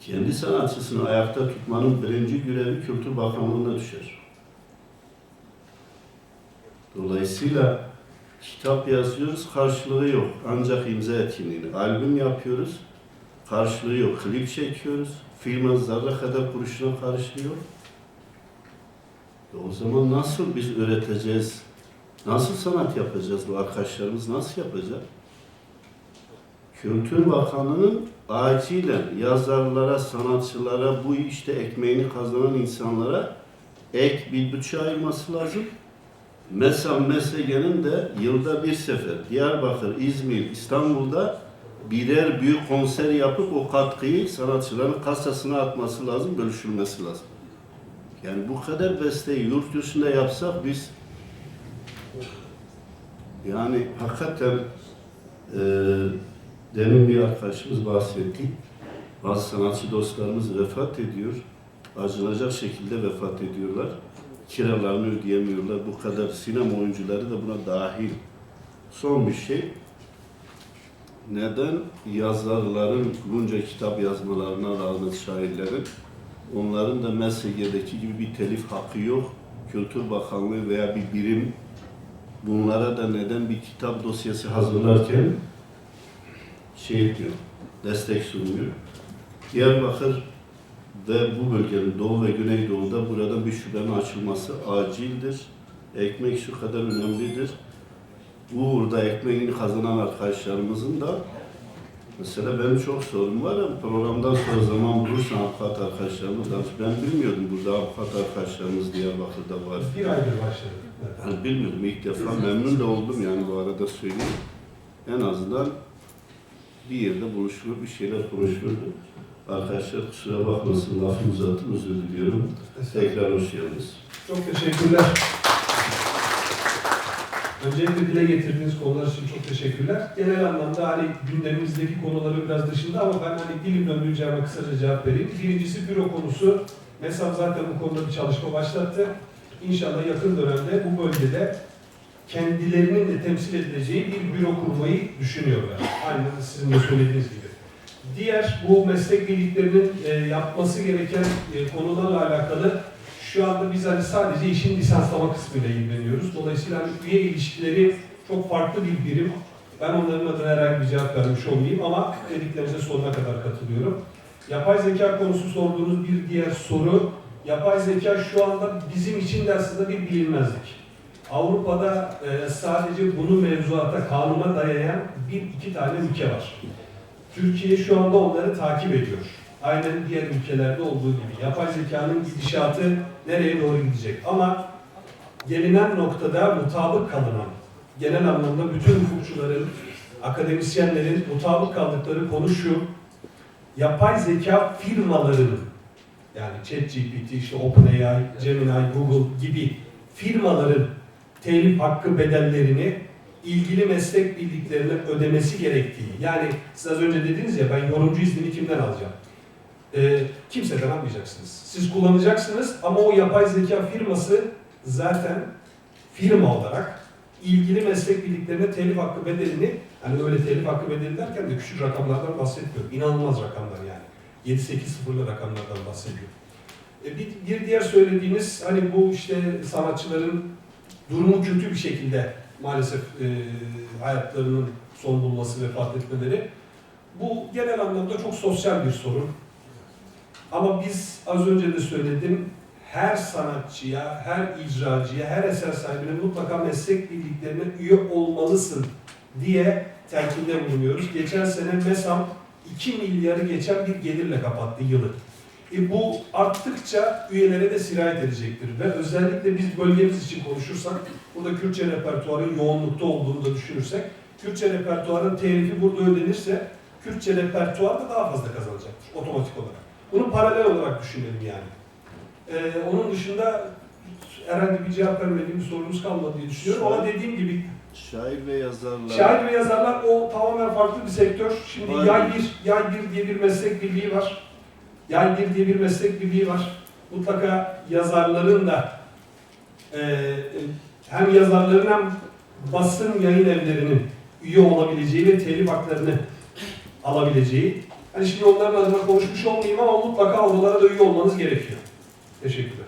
Kendi sanatçısını ayakta tutmanın birinci görevi Kültür Bakanlığı'na düşer. Dolayısıyla kitap yazıyoruz, karşılığı yok. Ancak imza etkinliğini. Albüm yapıyoruz, karşılığı yok. Klip çekiyoruz, filmin zarra kadar kuruşuna karşılığı yok. O zaman nasıl biz üreteceğiz? Nasıl sanat yapacağız? Bu arkadaşlarımız nasıl yapacak? Kültür Bakanlığı'nın acilen yazarlara, sanatçılara, bu işte ekmeğini kazanan insanlara ek bir bütçe ayırması lazım. MESG'nin de yılda bir sefer Diyarbakır, İzmir, İstanbul'da birer büyük konser yapıp o katkıyı sanatçıların kasasına atması lazım, bölüşülmesi lazım. Yani bu kadar besteyi yurt dışında yapsak biz yani hakikaten demin bir arkadaşımız bahsetti. Bazı sanatçı dostlarımız vefat ediyor. Acınacak şekilde vefat ediyorlar. Kiralarını ödeyemiyorlar. Bu kadar sinema oyuncuları da buna dahil. Son bir şey. Neden yazarların bunca kitap yazmalarına rağmen şairlerin onların da MSG'deki gibi bir telif hakkı yok. Kültür Bakanlığı veya bir birim bunlara da neden bir kitap dosyası hazırlarken diyor, destek sunuyor. Diyarbakır ve bu bölgenin Doğu ve Güneydoğu'da burada bir şubenin açılması acildir. Ekmek şu kadar önemlidir. Bu uğurda ekmeğini kazanan arkadaşlarımızın da mesela benim çok sorum var ama programdan sonra zaman bulursan avukat arkadaşlarımız danış. Ben bilmiyordum burada avukat arkadaşlarımız Diyarbakır'da var. Bir aydır başladı. Evet. Yani bilmiyordum ilk defa memnun da oldum yani bu arada söyleyeyim. En azından bir yerde buluşulur, bir şeyler konuşulur. Arkadaşlar kusura bakmasın, lafı uzattım, özür diliyorum. Tekrar hoş geldiniz. Çok teşekkürler. Öncelikle dile getirdiğiniz konular için çok teşekkürler. Genel anlamda hani gündemimizdeki konuları biraz dışında ama ben hani dilim döndüğünce ama kısaca cevap vereyim. Birincisi büro konusu. MESAM zaten bu konuda bir çalışma başlattı. İnşallah yakın dönemde bu bölgede kendilerinin de temsil edileceği bir büro kurmayı düşünüyorlar. Aynen sizin de söylediğiniz gibi. Diğer bu meslek birliklerinin yapması gereken konularla alakalı şu anda biz hani sadece işin lisanslama kısmıyla ilgileniyoruz. Dolayısıyla hani üye ilişkileri çok farklı bir birim. Ben onların adına herhangi bir cevap vermiş olmayayım ama dediklerinize sonuna kadar katılıyorum. Yapay zeka konusu sorduğunuz bir diğer soru. Yapay zeka şu anda bizim için de aslında bir bilinmezlik. Avrupa'da sadece bunu mevzuata, kanuna dayayan iki tane ülke var. Türkiye şu anda onları takip ediyor. Aynen diğer ülkelerde olduğu gibi. Yapay zekanın gidişatı nereye doğru gidecek? Ama gelinen noktada mutabık kalınan, genel anlamda bütün hukukçuların, akademisyenlerin mutabık kaldıkları konu şu, yapay zeka firmalarının, yani ChatGPT, işte OpenAI, Gemini, Google gibi firmaların telif hakkı bedellerini ilgili meslek birliklerine ödemesi gerektiği. Yani siz az önce dediniz ya, ben yorumcu iznini kimden alacağım? Kimseden almayacaksınız. Siz kullanacaksınız ama o yapay zeka firması zaten firma olarak ilgili meslek birliklerine telif hakkı bedelini, hani öyle telif hakkı bedeli derken de küçük rakamlardan bahsetmiyorum. İnanılmaz rakamlar yani. 7-8 sıfırlı rakamlardan bahsediyorum. Bir diğer söylediğiniz, hani bu işte sanatçıların durumu kötü bir şekilde maalesef hayatlarının son bulması, vefat etmeleri. Bu genel anlamda çok sosyal bir sorun. Ama biz az önce de söyledim, her sanatçıya, her icracıya, her eser sahibine mutlaka meslek birliklerine üye olmalısın diye telkinde bulunuyoruz. Geçen sene MESAM 2 milyarı geçen bir gelirle kapattı yılı. Bu arttıkça üyelere de sirayet edecektir ve özellikle biz bölgemiz için konuşursak, burada Kürtçe repertuarın yoğunlukta olduğunu da düşünürsek, Kürtçe repertuarın telifi burada ödenirse, Kürtçe repertuar da daha fazla kazanacaktır otomatik olarak. Bunu paralel olarak düşünelim yani. Onun dışında herhangi bir cevap vermediğim bir sorunuz kalmadı diye düşünüyorum ama dediğim gibi Şair ve yazarlar. şair ve yazarlar o tamamen farklı bir sektör. Şimdi Yay 1 diye bir meslek birliği var. Yay 1 diye bir meslek birliği var. Mutlaka yazarların da hem yazarların hem basın yayın evlerinin üye olabileceği ve telif haklarını alabileceği. Hani şimdi onların adına konuşmuş olmayayım ama mutlaka oralara da üye olmanız gerekiyor. Teşekkürler.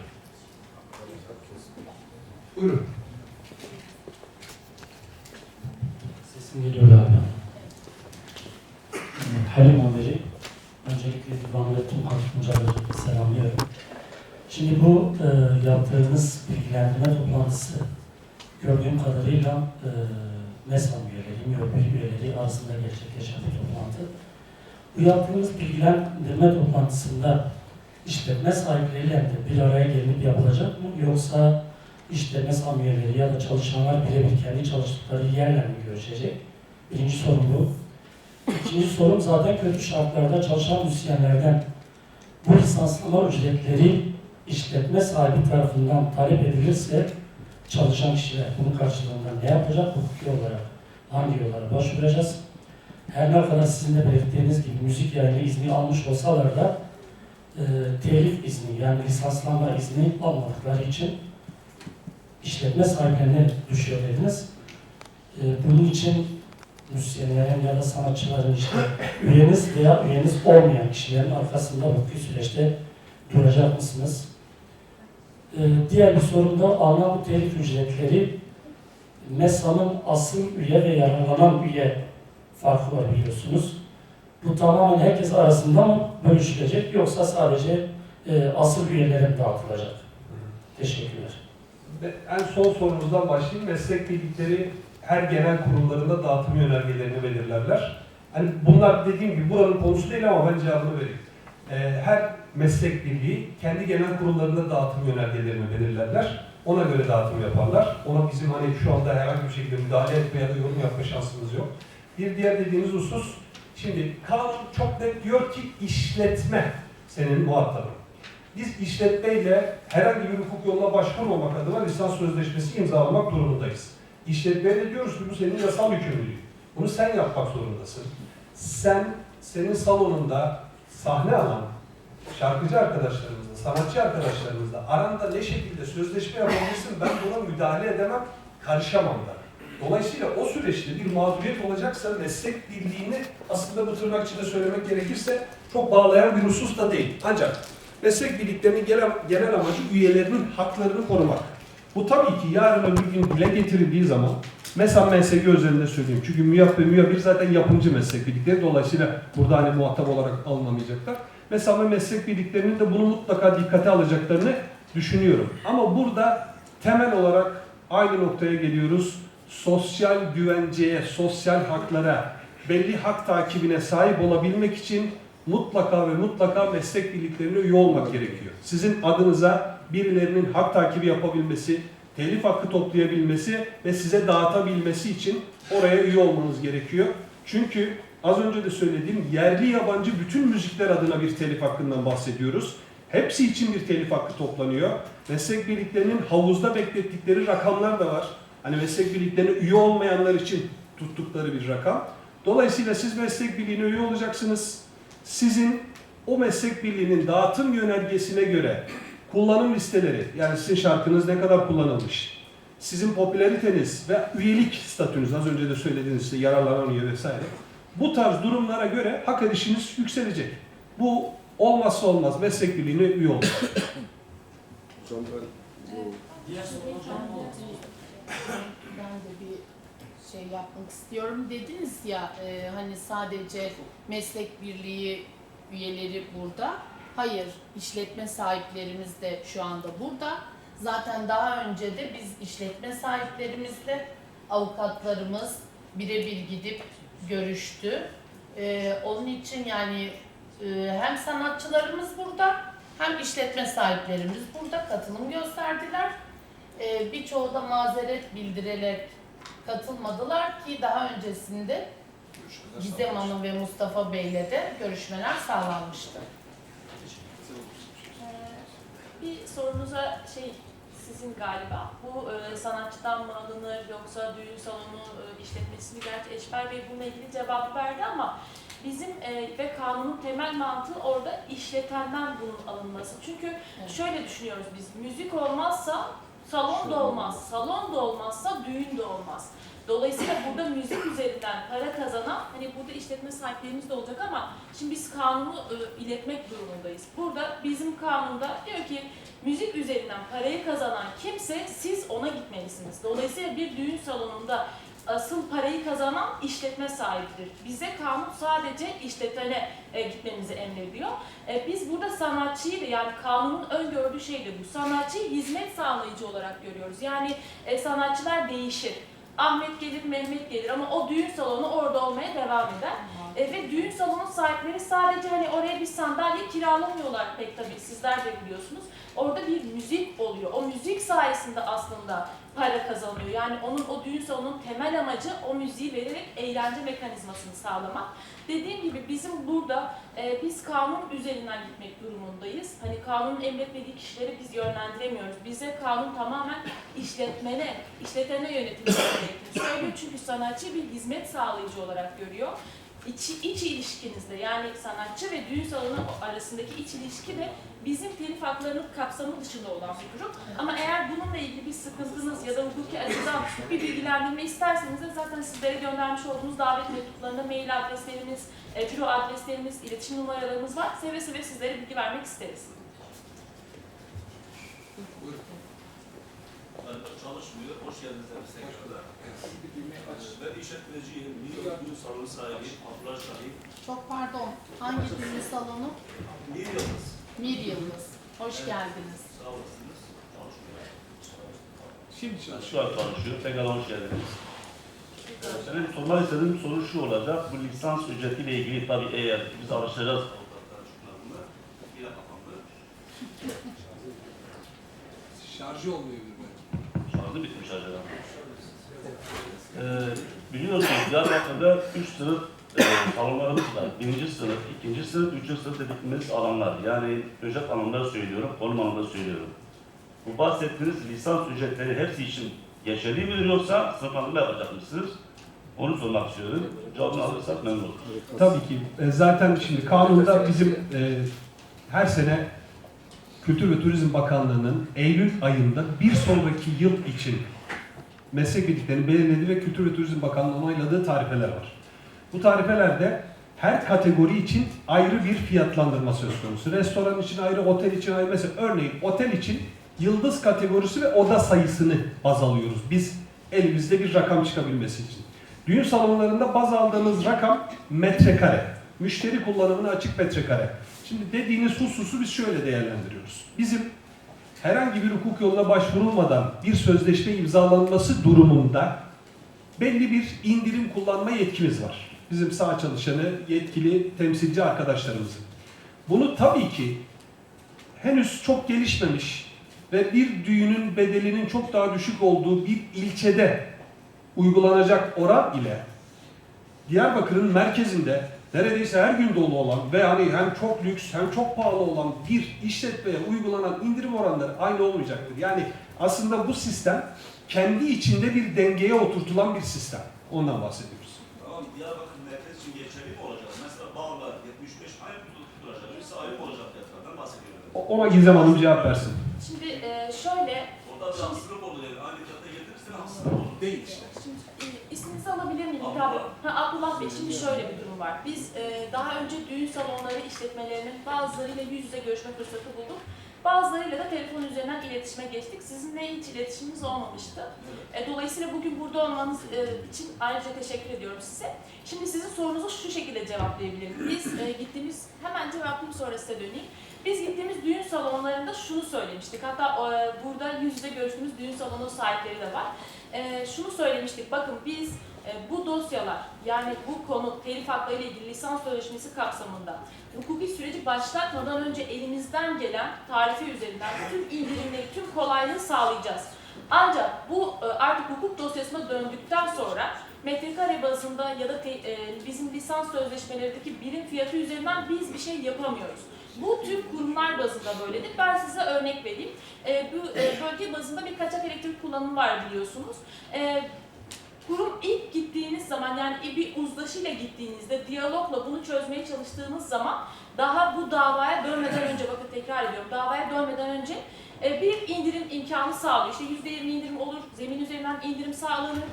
Buyurun. Sesim geliyor abi. Halim Amiri. Öncelikle Divanlı tüm katılımcıları selamlıyorum. Şimdi bu yaptığınız bilgilendirme toplantısı gördüğüm kadarıyla MESAM üyeleri, MİOP üyeleri arasında gerçekleşen bir toplantı. Bu yaptığımız bilgilendirme toplantısında işletme sahipleriyle de bir araya gelinip yapılacak mı? Yoksa işletme üyeleri ya da çalışanlar birebir kendi çalıştıkları yerle mi görüşecek? Birinci sorum bu. İkinci sorum, zaten kötü şartlarda çalışan müzisyenlerden bu lisanslama ücretleri işletme sahibi tarafından talep edilirse çalışan kişiler bunun karşılığında ne yapacak? Hukuki olarak hangi yollara başvuracağız? Her ne kadar sizin de belirttiğiniz gibi müzik yayını izni almış olsalar da telif izni, yani lisanslama izni almadıkları için işletme sahiplerine düşüyor dediniz. Bunun için müzisyenlerin ya da sanatçıların işte üyeniz veya üyeniz olmayan kişilerin arkasında hukuki süreçte duracak mısınız? Diğer bir sorum da alınan bu telif ücretleri MESA'nın asıl üye ve yararlanan üye farkı var biliyorsunuz. Bu tamamen herkes arasında mı bölüşülecek yoksa sadece asıl üyelere dağıtılacak? Teşekkürler. En son sorumuzdan başlayayım. Meslek birlikleri her genel kurullarında dağıtım yönergelerini belirlerler. Hani bunlar dediğim gibi buranın konusu değil ama ben cevabını vereyim. Her meslek birliği kendi genel kurullarında dağıtım yönergelerini belirlerler. Ona göre dağıtım yaparlar. Ona bizim hani şu anda herhangi bir şekilde müdahale etme ya da yorum yapma şansımız yok. Bir diğer dediğiniz husus, şimdi kanun çok net diyor ki işletme senin muhatabın. Biz işletmeyle herhangi bir hukuk yoluna başvurmamak adına lisans sözleşmesi imzalamak durumundayız. İşletmeye de diyoruz ki bu senin yasal yükümlülüğün. Bunu sen yapmak zorundasın. Senin salonunda sahne alan şarkıcı arkadaşlarımızla, sanatçı arkadaşlarımızla aranda ne şekilde sözleşme yapabilirsin, ben buna müdahale edemem, karışamam da. Dolayısıyla o süreçte bir mağduriyet olacaksa meslek birliğini aslında bu tırnak içinde söylemek gerekirse çok bağlayan bir husus da değil. Ancak meslek birliklerinin genel amacı üyelerinin haklarını korumak. Bu tabii ki yarın öbür gün dile getirildiği zaman, mesela MSG özelinde söyleyeyim. Çünkü MÜYAP ve MÜYA1 zaten yapımcı meslek birlikleri. Dolayısıyla burada hani muhatap olarak alınamayacaklar. Mesela meslek birliklerinin de bunu mutlaka dikkate alacaklarını düşünüyorum. Ama burada temel olarak aynı noktaya geliyoruz. Sosyal güvenceye, sosyal haklara, belli hak takibine sahip olabilmek için mutlaka ve mutlaka meslek birliklerine üye olmak gerekiyor. Sizin adınıza birilerinin hak takibi yapabilmesi, telif hakkı toplayabilmesi ve size dağıtabilmesi için oraya üye olmanız gerekiyor. Çünkü az önce de söylediğim yerli yabancı bütün müzikler adına bir telif hakkından bahsediyoruz. Hepsi için bir telif hakkı toplanıyor. Meslek birliklerinin havuzda beklettikleri rakamlar da var. Hani meslek birliklerine üye olmayanlar için tuttukları bir rakam. Dolayısıyla siz meslek birliğine üye olacaksınız. Sizin o meslek birliğinin dağıtım yönergesine göre kullanım listeleri, yani sizin şarkınız ne kadar kullanılmış, sizin popülariteniz ve üyelik statünüz, az önce de söylediğiniz işte yararlanan üye vesaire, bu tarz durumlara göre hak edişiniz yükselecek. Bu olmazsa olmaz meslek birliğine üye olmak. Hocam Ben de bir şey yapmak istiyorum. Dediniz ya hani sadece meslek birliği üyeleri burada. Hayır, işletme sahiplerimiz de şu anda burada. Zaten daha önce de biz işletme sahiplerimizle avukatlarımız birebir gidip görüştü. Onun için yani hem sanatçılarımız burada hem işletme sahiplerimiz burada katılım gösterdiler. Birçoğu da mazeret bildirerek katılmadılar ki daha öncesinde Gizem Hanım ve Mustafa Bey'le de görüşmeler sağlanmıştı. Bir sorunuza sizin galiba, bu sanatçıdan mı alınır yoksa düğün salonu işletmesi mi? Gerçi Eşber Bey bununla ilgili cevap verdi ama bizim ve kanunun temel mantığı orada işletenden bunun alınması. Çünkü şöyle düşünüyoruz biz, müzik olmazsa salon da olmaz, salon da olmazsa düğün de olmaz. Dolayısıyla burada müzik üzerinden para kazanan, hani burada işletme sahiplerimiz de olacak ama şimdi biz kanunu iletmek durumundayız. Burada bizim kanunda diyor ki müzik üzerinden parayı kazanan kimse siz ona gitmelisiniz. Dolayısıyla bir düğün salonunda asıl parayı kazanan işletme sahibidir. Bize kanun sadece işletene gitmemizi emrediyor. Biz burada sanatçıyı da, yani kanunun öngördüğü şey de bu. Sanatçıyı hizmet sağlayıcı olarak görüyoruz. Yani sanatçılar değişir. Ahmet gelir, Mehmet gelir ama o düğün salonu orada olmaya devam eder. Ve düğün salonu sahipleri sadece hani oraya bir sandalye kiralamıyorlar pek tabii, sizler de biliyorsunuz. Orada bir müzik oluyor. O müzik sayesinde aslında para kazanıyor. Yani onun, o düğün salonunun temel amacı o müziği vererek eğlence mekanizmasını sağlamak. Dediğim gibi bizim burada biz kanun üzerinden gitmek durumundayız. Hani kanunun emretmediği kişileri biz yönlendiremiyoruz. Bize kanun tamamen işletene yönetilmesi gerektiğini söylüyor. Çünkü sanatçı bir hizmet sağlayıcı olarak görüyor. İç ilişkinizde, yani sanatçı ve düğün salonu arasındaki iç ilişki de bizim telif haklarının kapsamı dışında olan bir durum. Ama eğer bununla ilgili bir sıkıntınız ya da hukuki açıdan bir bilgilendirme isterseniz de zaten sizlere göndermiş olduğumuz davet mektuplarında mail adreslerimiz, büro adreslerimiz, iletişim numaralarımız var. Seve seve sizlere bilgi vermek isteriz. Çalışmıyor. Hoş geldiniz tekrardan. Ben işletmeciyim. Düğün salonu sahibi, Abdullah Şahip. Çok pardon, hangi düğün salonu? Bir yıldız. Mir Yıldız. Hoş geldiniz. Sağ olasınız. Çalışmıyor. Şimdi Şu an çalışıyor. Tekrar hoş geldiniz. Senin sormak istediğim soru şu olacak. Bu lisans ücretiyle ilgili tabii eğer biz araştıracağız. Yine kapandı. Şarjı olmayabilir belki. Şarjı bitmiş acaba. Biliyorsunuz Diyarbakır'da 3 sınıf salonlarımız var. 1. sınıf, 2. sınıf, 3. sınıf dediğimiz alanlar. Yani ücret anlamında söylüyorum, konum anlamında söylüyorum. Bu bahsettiğiniz lisans ücretleri hepsi için geçerli midir yoksa sınıflandırma yapacak mısınız? Onu sormak istiyorum. Cevabını alırsak memnun olurum. tabii ki zaten şimdi kanunda bizim her sene Kültür ve Turizm Bakanlığı'nın Eylül ayında bir sonraki yıl için meslek birliklerinin belirlediği ve Kültür ve Turizm Bakanlığı'nın onayladığı tarifeler var. Bu tarifelerde her kategori için ayrı bir fiyatlandırma söz konusu. Restoran için ayrı, otel için ayrı. Mesela örneğin otel için yıldız kategorisi ve oda sayısını baz alıyoruz. Biz elimizde bir rakam çıkabilmesi için. Düğün salonlarında baz aldığımız rakam metrekare. Müşteri kullanımına açık metrekare. Şimdi dediğiniz hususu biz şöyle değerlendiriyoruz. Bizim herhangi bir hukuk yoluna başvurulmadan bir sözleşme imzalanması durumunda belli bir indirim kullanma yetkimiz var. Bizim saha çalışanı, yetkili temsilci arkadaşlarımızın. Bunu tabii ki henüz çok gelişmemiş, ve bir düğünün bedelinin çok daha düşük olduğu bir ilçede uygulanacak oran ile Diyarbakır'ın merkezinde neredeyse her gün dolu olan ve hani hem çok lüks hem çok pahalı olan bir işletmeye uygulanan indirim oranları aynı olmayacaktır. Yani aslında bu sistem kendi içinde bir dengeye oturtulan bir sistem. Ondan bahsediyoruz. Tamam, Diyarbakır merkez için geçerli mi olacak? Mesela Bağlar 75 ay tutulacak, birisi ayrı mı olacak fiyatlardan bahsediyorum. Ona Gizem Hanım cevap versin. Şimdi şöyle, Orada bir haksızlık oldu yani. Aynı fiyata getirirsen haksızlık olur. Değil işte. şimdi isminizi alabilir miyim? Abdullah. Abdullah Bey, şimdi şöyle bir durum var. Biz daha önce düğün salonları işletmelerinin bazılarıyla yüz yüze görüşme fırsatı bulduk. Bazılarıyla da telefon üzerinden iletişime geçtik. Sizinle hiç iletişimimiz olmamıştı. Dolayısıyla bugün burada olmanız için ayrıca teşekkür ediyorum size. Şimdi sizin sorunuzu şu şekilde cevaplayabilirim. Biz gittiğimiz, hemen cevaplayayım sonra size döneyim. Biz gittiğimiz düğün salonlarında şunu söylemiştik. Hatta burada yüz yüze görüştüğümüz düğün salonu sahipleri de var. Şunu söylemiştik. Bakın biz bu dosyalar, yani bu konu telif hakları ile ilgili lisans sözleşmesi kapsamında hukuki süreci başlatmadan önce elimizden gelen tarife üzerinden tüm indirimleri, tüm kolaylığı sağlayacağız. Ancak bu artık hukuk dosyasına döndükten sonra metrekare bazında ya da bizim lisans sözleşmelerindeki birim fiyatı üzerinden biz bir şey yapamıyoruz. Bu tüm kurumlar bazında böyledir. Ben size örnek vereyim. Bu bölge bazında bir kaçak elektrik kullanımı var biliyorsunuz. Kurum ilk gittiğiniz zaman, yani bir uzlaşıyla gittiğinizde, diyalogla bunu çözmeye çalıştığınız zaman daha bu davaya dönmeden önce, bakın tekrar ediyorum, davaya dönmeden önce bir indirim imkanı sağlıyor. İşte %20 indirim olur, zemin üzerinden indirim sağlanır,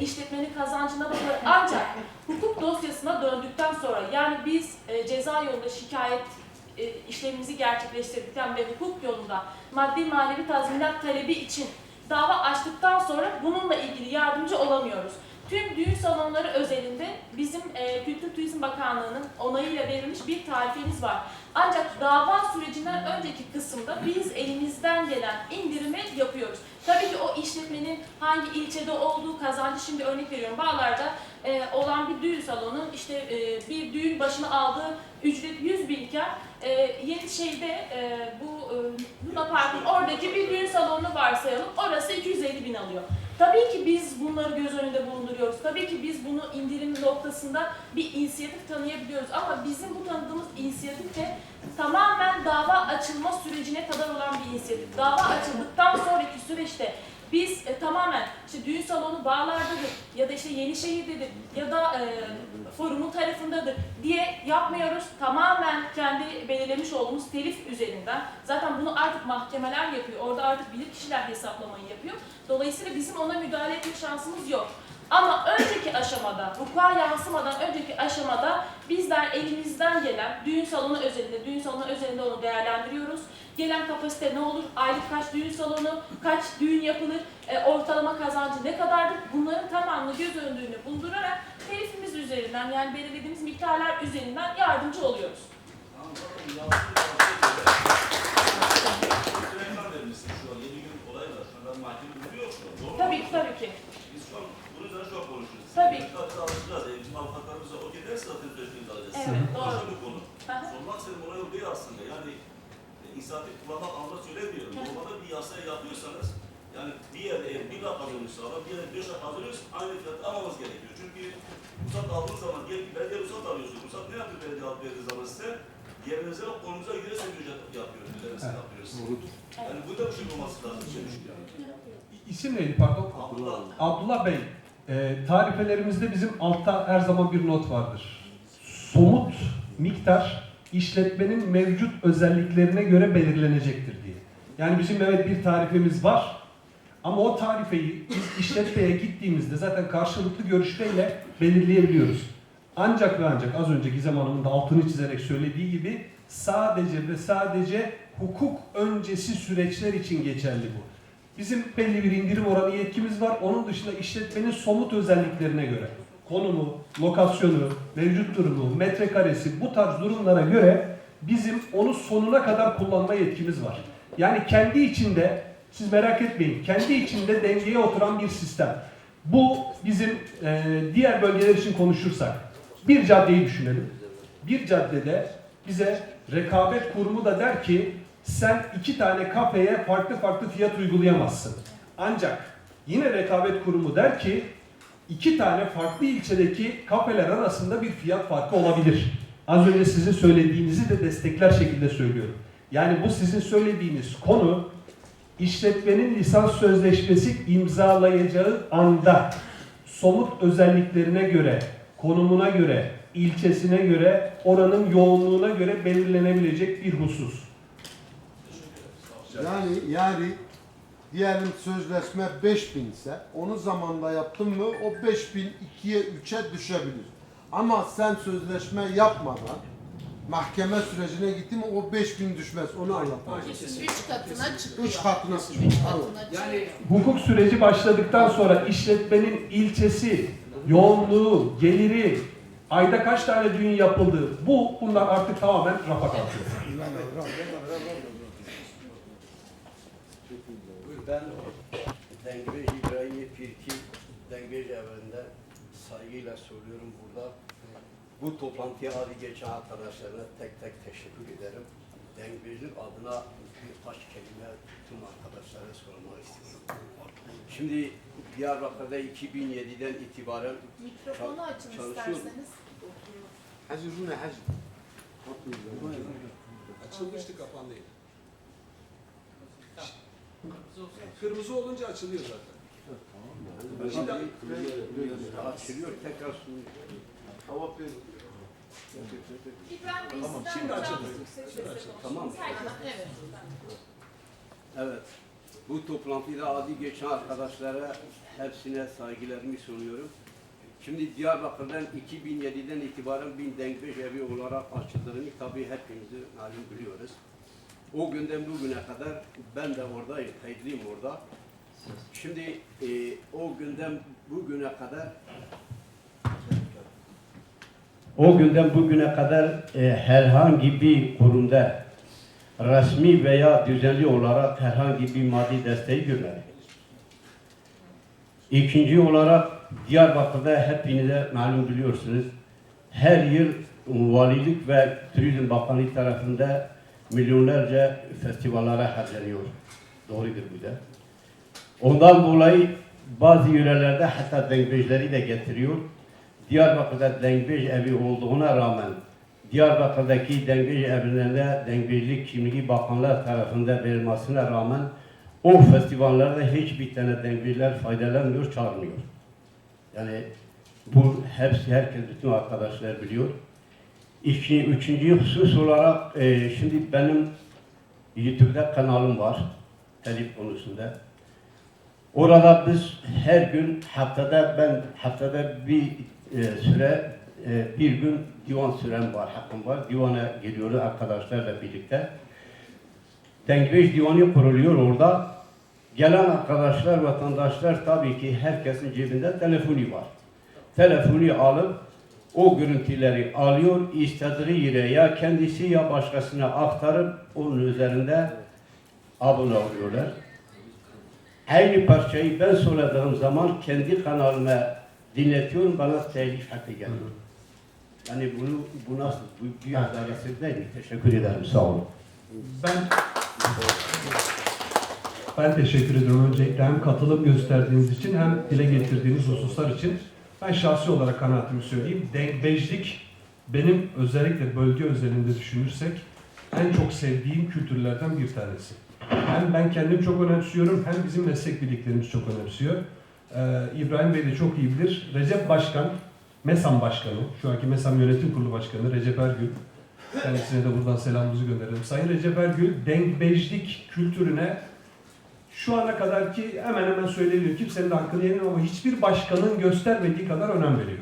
işletmenin kazancına bakılır. Ancak hukuk dosyasına döndükten sonra, yani biz ceza yolunda şikayet işlemimizi gerçekleştirdikten ve hukuk yolunda maddi manevi tazminat talebi için dava açtıktan sonra bununla ilgili yardımcı olamıyoruz. Tüm düğün salonları özelinde bizim Kültür Turizm Bakanlığı'nın onayıyla verilmiş bir tarifemiz var. Ancak dava sürecinden önceki kısımda biz elimizden gelen indirimi yapıyoruz. Tabii ki o işletmenin hangi ilçede olduğu kazancı, şimdi örnek veriyorum, Bağlar'da olan bir düğün salonu işte bir düğün başına aldığı ücret 100 bin iken Yenişehir'de bu Luna Park'ın oradaki bir düğün salonu varsayalım, orası 250 bin alıyor. Tabii ki biz bunları göz önünde bulunduruyoruz. Tabii ki biz bunu indirim noktasında bir inisiyatif tanıyabiliyoruz. Ama bizim bu tanıdığımız inisiyatif de tamamen dava açılma sürecine kadar olan bir inisiyatif. Dava açıldıktan sonraki süreçte biz tamamen işte düğün salonu Bağlar'dadır ya da işte Yenişehir'dedir ya da forumun tarafındadır diye yapmıyoruz. Tamamen kendi belirlemiş olduğumuz telif üzerinden. Zaten bunu artık mahkemeler yapıyor. Orada artık bilirkişiler hesaplamayı yapıyor. Dolayısıyla bizim ona müdahale etme şansımız yok. Ama önceki aşamada, hukuka yansımadan önceki aşamada bizler elimizden gelen düğün salonu özelinde onu değerlendiriyoruz. Gelen kapasite ne olur, aylık kaç düğün salonu, kaç düğün yapılır, ortalama kazancı ne kadardır, bunların tamamını göz önünde bulundurarak telifimiz üzerinden, yani belirlediğimiz miktarlar üzerinden yardımcı oluyoruz. Tamam, bakın vermişsin şu an 7 gün olay var. Şu an mahkeme duruyor şu an. Doğru mu? Tabii ki. Biz şu an bunun üzerine çok konuşuyoruz. Tabii. Biz alışacağız. Bizim avukatlarımıza o giderse zaten süreçimizi alacağız. Evet, doğru. Başka bir konu. Hı hı. Sormak senin olay o değil aslında. Yani inisiyatif kullanmak anlamda söylemiyorum. Normalde bir yasaya yapıyorsanız, yani bir yerde eğer bir laf kazanıyorsa ama bir yerde 5 laf kazanıyorsa aynı fiyatı almamız gerekiyor. Çünkü ruhsat aldığınız zaman, diyelim ki belediye ruhsat alıyorsunuz. Ruhsat ne yapıyor belediye alıp verdiği zaman size? Yerinize ve konunuza göre size ücret yapıyoruz. Üzerinize yapıyoruz. Yani bu da bir şey olması lazım. İsim neydi pardon? Abdullah. Abdullah Bey, tarifelerimizde bizim altta her zaman bir not vardır. Somut miktar işletmenin mevcut özelliklerine göre belirlenecektir diye. Yani bizim evet bir tarifemiz var ama o tarifeyi biz işletmeye gittiğimizde zaten karşılıklı görüşmeyle belirleyebiliyoruz. Ancak ve ancak az önce Gizem Hanım'ın da altını çizerek söylediği gibi sadece ve sadece hukuk öncesi süreçler için geçerli bu. Bizim belli bir indirim oranı yetkimiz var. Onun dışında işletmenin somut özelliklerine göre konumu, lokasyonu, mevcut durumu, metrekaresi bu tarz durumlara göre bizim onu sonuna kadar kullanma yetkimiz var. Yani kendi içinde, siz merak etmeyin, kendi içinde dengeye oturan bir sistem. Bu bizim diğer bölgeler için konuşursak bir caddeyi düşünelim. Bir caddede bize rekabet kurumu da der ki sen 2 tane kafeye farklı farklı fiyat uygulayamazsın. Ancak yine rekabet kurumu der ki 2 tane farklı ilçedeki kafeler arasında bir fiyat farkı olabilir. Az önce sizin söylediğinizi de destekler şekilde söylüyorum. Yani bu sizin söylediğiniz konu işletmenin lisans sözleşmesi imzalayacağı anda somut özelliklerine göre, konumuna göre, ilçesine göre, oranın yoğunluğuna göre belirlenebilecek bir husus. Yani diyelim sözleşme 5000 ise onu zamanla yaptın mı o 5000 2'ye 3'e düşebilir. Ama sen sözleşme yapmadan mahkeme sürecine gittin mi o 5000 düşmez. Onu anlatmak. 3 katına çıkıyor. 3 katına 3 çıkıyor. katına çıkıyor. Yani Hukuk süreci başladıktan sonra işletmenin ilçesi, yoğunluğu, geliri, ayda kaç tane düğün yapıldı, bunlar artık tamamen rafa kalkıyor. Ben Dengbeş İbrahim Pirki Dengbeş evinde saygıyla söylüyorum burada. Bu toplantıya adı geçen arkadaşlarına tek tek teşekkür ederim. Dengbeş'in adına birkaç kelime tüm arkadaşlara sormak istiyorum. Şimdi Diyarbakır'da 2007'den itibaren Mikrofonu açın çalışıyorum. isterseniz. açılmıştı kapandı. Kırmızı olunca açılıyor zaten. Şimdi açılıyor tekrar sunuyor. İbrahim Bey, Tamam, sizden şimdi biraz açıldı. yüksek Şimdi sesle açıldı. konuşun. Tamam. Evet. Evet. Bu toplantıda adı geçen arkadaşlara hepsine saygılarımı sunuyorum. Şimdi Diyarbakır'dan 2007'den itibaren 1000 Dengbeş evi olarak açıldığını tabii hepimiz malum biliyoruz. O günden bugüne kadar ben de oradayım, kayıtlıyım orada. Şimdi o günden bugüne kadar herhangi bir kurumda resmi veya düzenli olarak herhangi bir maddi desteği görmedik. İkinci olarak Diyarbakır'da hepinize malum biliyorsunuz. Her yıl Valilik ve Turizm Bakanlığı tarafından milyonlarca festivallere harcanıyor. Doğrudur bu da. Ondan dolayı bazı yörelerde hatta Dengbeşleri de getiriyor. Diyarbakır'da Dengbeş evi olduğuna rağmen Diyarbakır'daki Dengbeş evlerinde Dengbeşlik kimliği bakanlar tarafından verilmesine rağmen o festivallerde hiçbir tane Dengbeşler faydalanmıyor, çağırmıyor. Yani bu hepsi herkes, bütün arkadaşlar biliyor. Üçüncü husus olarak şimdi benim YouTube'da kanalım var, telif konusunda. Orada biz her gün haftada bir süre bir gün divan sürem var, hakkım var. Divana geliyoruz arkadaşlarla birlikte. Dengbeş divanı kuruluyor orada. Gelen arkadaşlar, vatandaşlar tabii ki herkesin cebinde telefonu var. Telefonu alıp o görüntüleri alıyor, istediği yere ya kendisi ya başkasına aktarıp onun üzerinde abone oluyorlar. Aynı parçayı ben söylediğim zaman kendi kanalıma dinletiyorum, bana telif hakkı geliyor. Yani bu nasıl? Bu bir adaletsiz değil mi? Teşekkür ederim, sağ olun. Ben teşekkür ediyorum öncelikle hem katılım gösterdiğiniz için hem dile getirdiğiniz hususlar için. Ben şahsi olarak kanaatimi söyleyeyim. Dengbeşlik benim özellikle bölge özelinde düşünürsek en çok sevdiğim kültürlerden bir tanesi. Hem ben kendim çok önemsiyorum hem bizim meslek birliklerimiz çok önemsiyor. İbrahim Bey de çok iyi bilir. Recep Başkan, MESAM Başkanı, şu anki MESAM Yönetim Kurulu Başkanı Recep Ergül. Kendisine de buradan selamımızı gönderelim. Sayın Recep Ergül, Dengbeşlik kültürüne şu ana kadar ki hemen hemen söyleniyor, kimsenin de hakkını yemem ama hiçbir başkanın göstermediği kadar önem veriyor.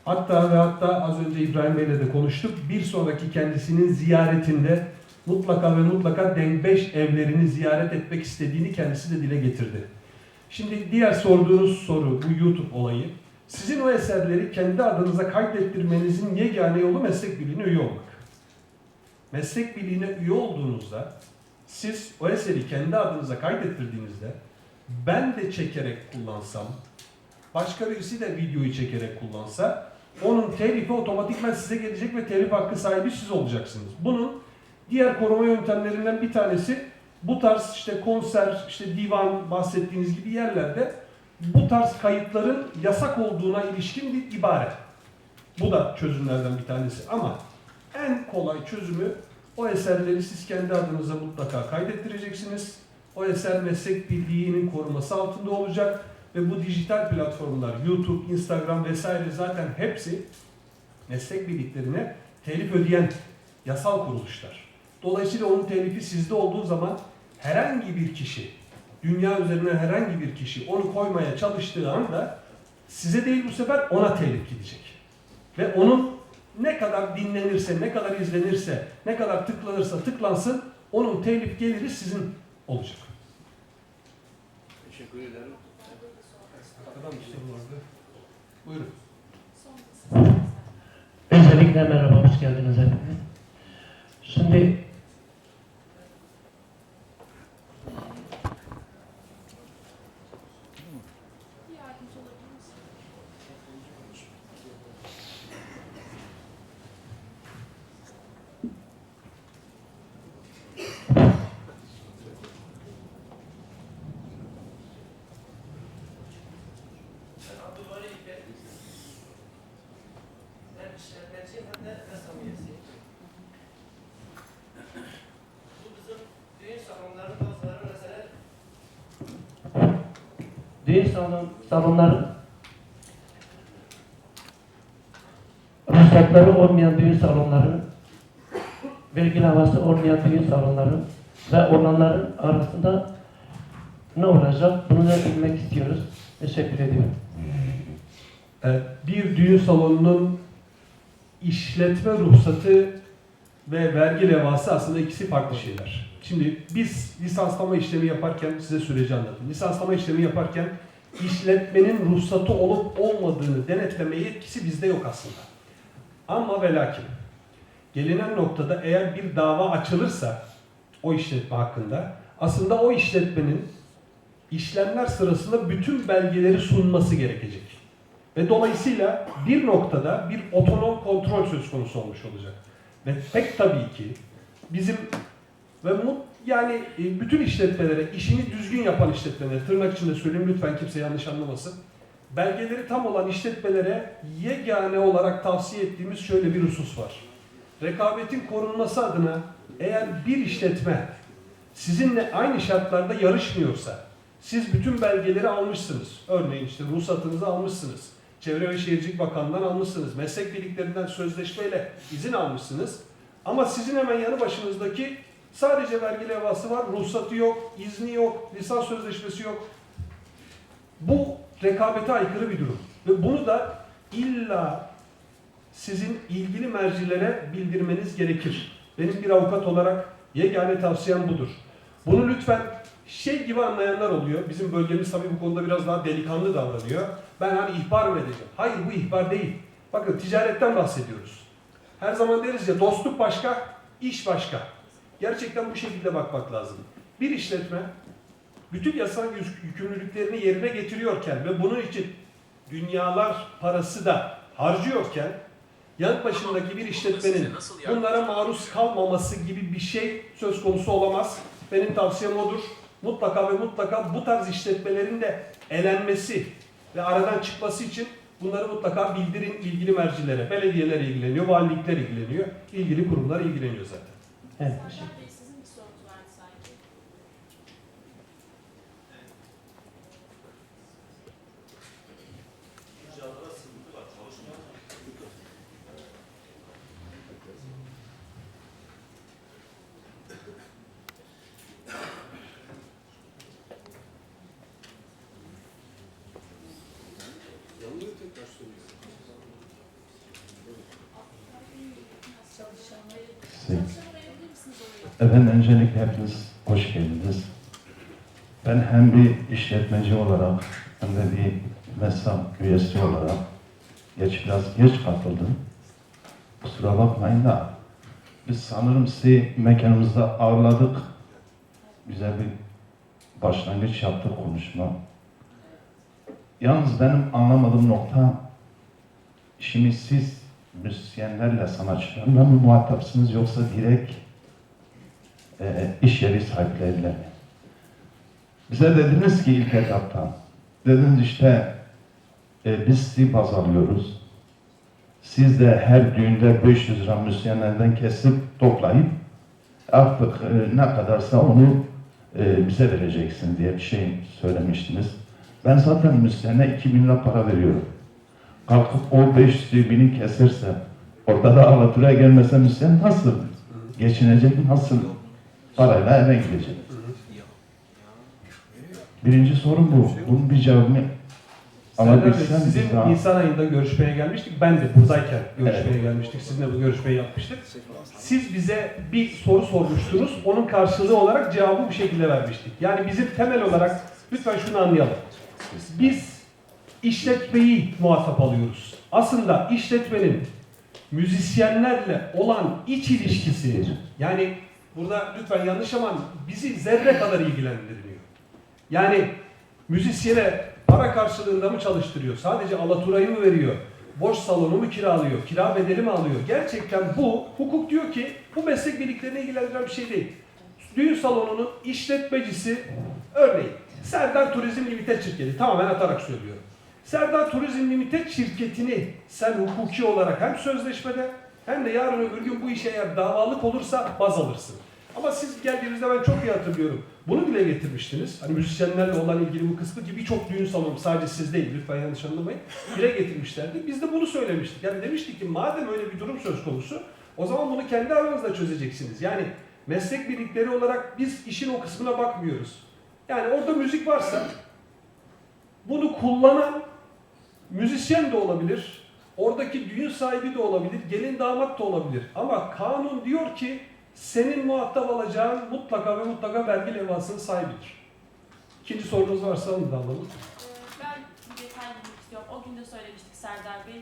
Hatta az önce İbrahim Bey'le de konuştuk, bir sonraki kendisinin ziyaretinde mutlaka Dengbeş evlerini ziyaret etmek istediğini kendisi de dile getirdi. Şimdi diğer sorduğunuz soru, bu YouTube olayı. Sizin o eserleri kendi adınıza kaydettirmenizin yegane yolu meslek birliğine üye olmak. Meslek birliğine üye olduğunuzda siz o eseri kendi adınıza kaydettirdiğinizde ben de çekerek kullansam, başka birisi de videoyu çekerek kullansa onun telifi otomatikman size gelecek ve telif hakkı sahibi siz olacaksınız. Bunun Diğer koruma yöntemlerinden bir tanesi bu tarz işte konser, işte divan bahsettiğiniz gibi yerlerde bu tarz kayıtların yasak olduğuna ilişkin bir ibare. Bu da çözümlerden bir tanesi ama en kolay çözümü o eserleri siz kendi adınıza mutlaka kaydettireceksiniz. O eser meslek birliğinin koruması altında olacak ve bu dijital platformlar, YouTube, Instagram vesaire zaten hepsi meslek birliklerine telif ödeyen yasal kuruluşlar. Dolayısıyla onun telifi sizde olduğu zaman herhangi bir kişi, dünya üzerine herhangi bir kişi onu koymaya çalıştığı anda size değil bu sefer ona telif gidecek. Ve onun ne kadar dinlenirse, ne kadar izlenirse, ne kadar tıklanırsa tıklansın onun telif geliri sizin olacak. Teşekkür ederim. Adam işte vardı. Buyurun. Öncelikle merhaba, hoş geldiniz hepiniz. Şimdi düğün salonları ruhsatları olmayan düğün salonları, vergi havası olmayan düğün salonları ve olanların arasında ne olacak? Bunu da bilmek istiyoruz. Teşekkür ediyorum. Bir düğün salonunun işletme ruhsatı ve vergi levhası aslında ikisi farklı şeyler. Şimdi biz lisanslama işlemi yaparken, size süreci anlatayım. Lisanslama işlemi yaparken işletmenin ruhsatı olup olmadığını denetleme yetkisi bizde yok aslında. Ama ve lakin gelinen noktada eğer bir dava açılırsa o işletme hakkında aslında o işletmenin işlemler sırasında bütün belgeleri sunması gerekecek. Ve dolayısıyla bir noktada bir otonom kontrol söz konusu olmuş olacak. Ve pek tabii ki bizim ve yani bütün işletmelere, işini düzgün yapan işletmelere, tırnak içinde söyleyeyim lütfen kimse yanlış anlamasın. Belgeleri tam olan işletmelere yegane olarak tavsiye ettiğimiz şöyle bir husus var. Rekabetin korunması adına eğer bir işletme sizinle aynı şartlarda yarışmıyorsa, siz bütün belgeleri almışsınız. Örneğin işte ruhsatınızı almışsınız. Çevre ve Şehircilik Bakanlığı'ndan almışsınız. Meslek birliklerinden sözleşmeyle izin almışsınız. Ama sizin hemen yanı başınızdaki sadece vergi levhası var, ruhsatı yok, izni yok, lisans sözleşmesi yok. Bu rekabete aykırı bir durum. Ve bunu da illa sizin ilgili mercilere bildirmeniz gerekir. Benim bir avukat olarak yegane tavsiyem budur. Bunu lütfen şey gibi anlayanlar oluyor. Bizim bölgemiz tabii bu konuda biraz daha delikanlı davranıyor. Ben hani ihbar mı edeceğim? Hayır, bu ihbar değil. Bakın ticaretten bahsediyoruz. Her zaman deriz ya dostluk başka, iş başka. Gerçekten bu şekilde bakmak lazım. Bir işletme bütün yasal yükümlülüklerini yerine getiriyorken ve bunun için dünyalar parası da harcıyorken yan başındaki bir işletmenin bunlara maruz kalmaması gibi bir şey söz konusu olamaz. Benim tavsiyem odur. Mutlaka ve mutlaka bu tarz işletmelerin de elenmesi ve aradan çıkması için bunları mutlaka bildirin ilgili mercilere. Belediyeler ilgileniyor, valilikler ilgileniyor, ilgili kurumlar ilgileniyor zaten. Evet. Serdar Bey, sizin bir sorunuz vardı sanki. İcraatlara sıkıntı var, çalışmıyor. Yanılıyor tekrar söylüyor. Çalışanı verebilir misiniz oraya? Efendim öncelikle hepiniz hoş geldiniz. Ben hem bir işletmeci olarak hem de bir MESAM üyesi olarak biraz geç katıldım. Kusura bakmayın da biz sanırım sizi mekanımızda ağırladık. Güzel bir başlangıç yaptık konuşma. Yalnız benim anlamadığım nokta, şimdi siz müzisyenlerle, sanatçılarla mı muhatapsınız yoksa direkt iş yeri sahipleriyle. Bize dediniz ki ilk etapta, dediniz işte biz sizi baz alıyoruz. Siz de her düğünde 500 lira müzisyenlerden kesip toplayıp artık ne kadarsa onu bize vereceksin diye bir şey söylemiştiniz. Ben zaten müzisyene 2000 lira para veriyorum. Kalkıp o 500 bini keserse, orada da alaturaya gelmese müzisyen nasıl geçinecek, nasıl parayla eve gidecek? Birinci sorun bu. Bunun bir cevabını alabilsem Sizin biz daha... Nisan ayında görüşmeye gelmiştik. Ben de buradayken görüşmeye gelmiştik. Sizinle bu görüşmeyi yapmıştık. Siz bize bir soru sormuştunuz. Onun karşılığı olarak cevabı bu şekilde vermiştik. Yani bizim temel olarak lütfen şunu anlayalım. Biz işletmeyi muhatap alıyoruz. Aslında işletmenin müzisyenlerle olan iç ilişkisi, yani burada lütfen yanlış ama bizi zerre kadar ilgilendirmiyor. Yani müzisyene para karşılığında mı çalıştırıyor? Sadece alaturayı mı veriyor? Boş salonu mu kiralıyor? Kira bedeli mi alıyor? Gerçekten bu, hukuk diyor ki bu meslek birliklerini ilgilendiren bir şey değil. Düğün salonunun işletmecisi, örneğin Serdar Turizm Limited şirketi, tamamen atarak söylüyorum. Serdar Turizm Limited şirketini sen hukuki olarak hem sözleşmede hem de yarın öbür gün bu işe eğer davalık olursa baz alırsın. Ama siz geldiğinizde ben çok iyi hatırlıyorum. Bunu dile getirmiştiniz. Hani müzisyenlerle olan ilgili bu kısmı ki birçok düğün salonu, sadece siz değil, lütfen yanlış anlamayın, dile getirmişlerdi. Biz de bunu söylemiştik. Yani demiştik ki madem öyle bir durum söz konusu, o zaman bunu kendi aranızda çözeceksiniz. Yani meslek birlikleri olarak biz işin o kısmına bakmıyoruz. Yani orada müzik varsa bunu kullanan müzisyen de olabilir, oradaki düğün sahibi de olabilir, gelin damat da olabilir. Ama kanun diyor ki senin muhatap alacağın mutlaka ve mutlaka vergi levhasının sahibidir. İkinci sorunuz varsa onu da alalım. Ben bir detay bilmek istiyorum. O gün de söylemiştik Serdar Bey.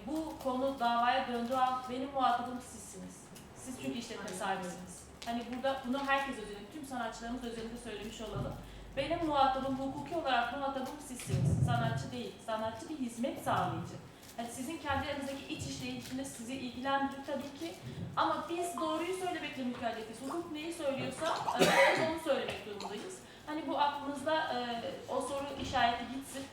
Bu konu davaya döndüğü an benim muhatabım sizsiniz. Siz çünkü işletme sahibisiniz. Hani burada bunu herkes özelinde, tüm sanatçılarımız özelinde söylemiş olalım. Benim muhatabım, hukuki olarak muhatabım sizsiniz. Sanatçı değil. Sanatçı bir hizmet sağlayıcı. Hani sizin kendi aranızdaki iç işleyişiniz sizi ilgilendirir tabii ki. Ama biz doğruyu söylemekle mükellefiz. Hukuk neyi söylüyorsa biz onu söylemek durumundayız. Hani bu aklınızda o soru işareti gitsin.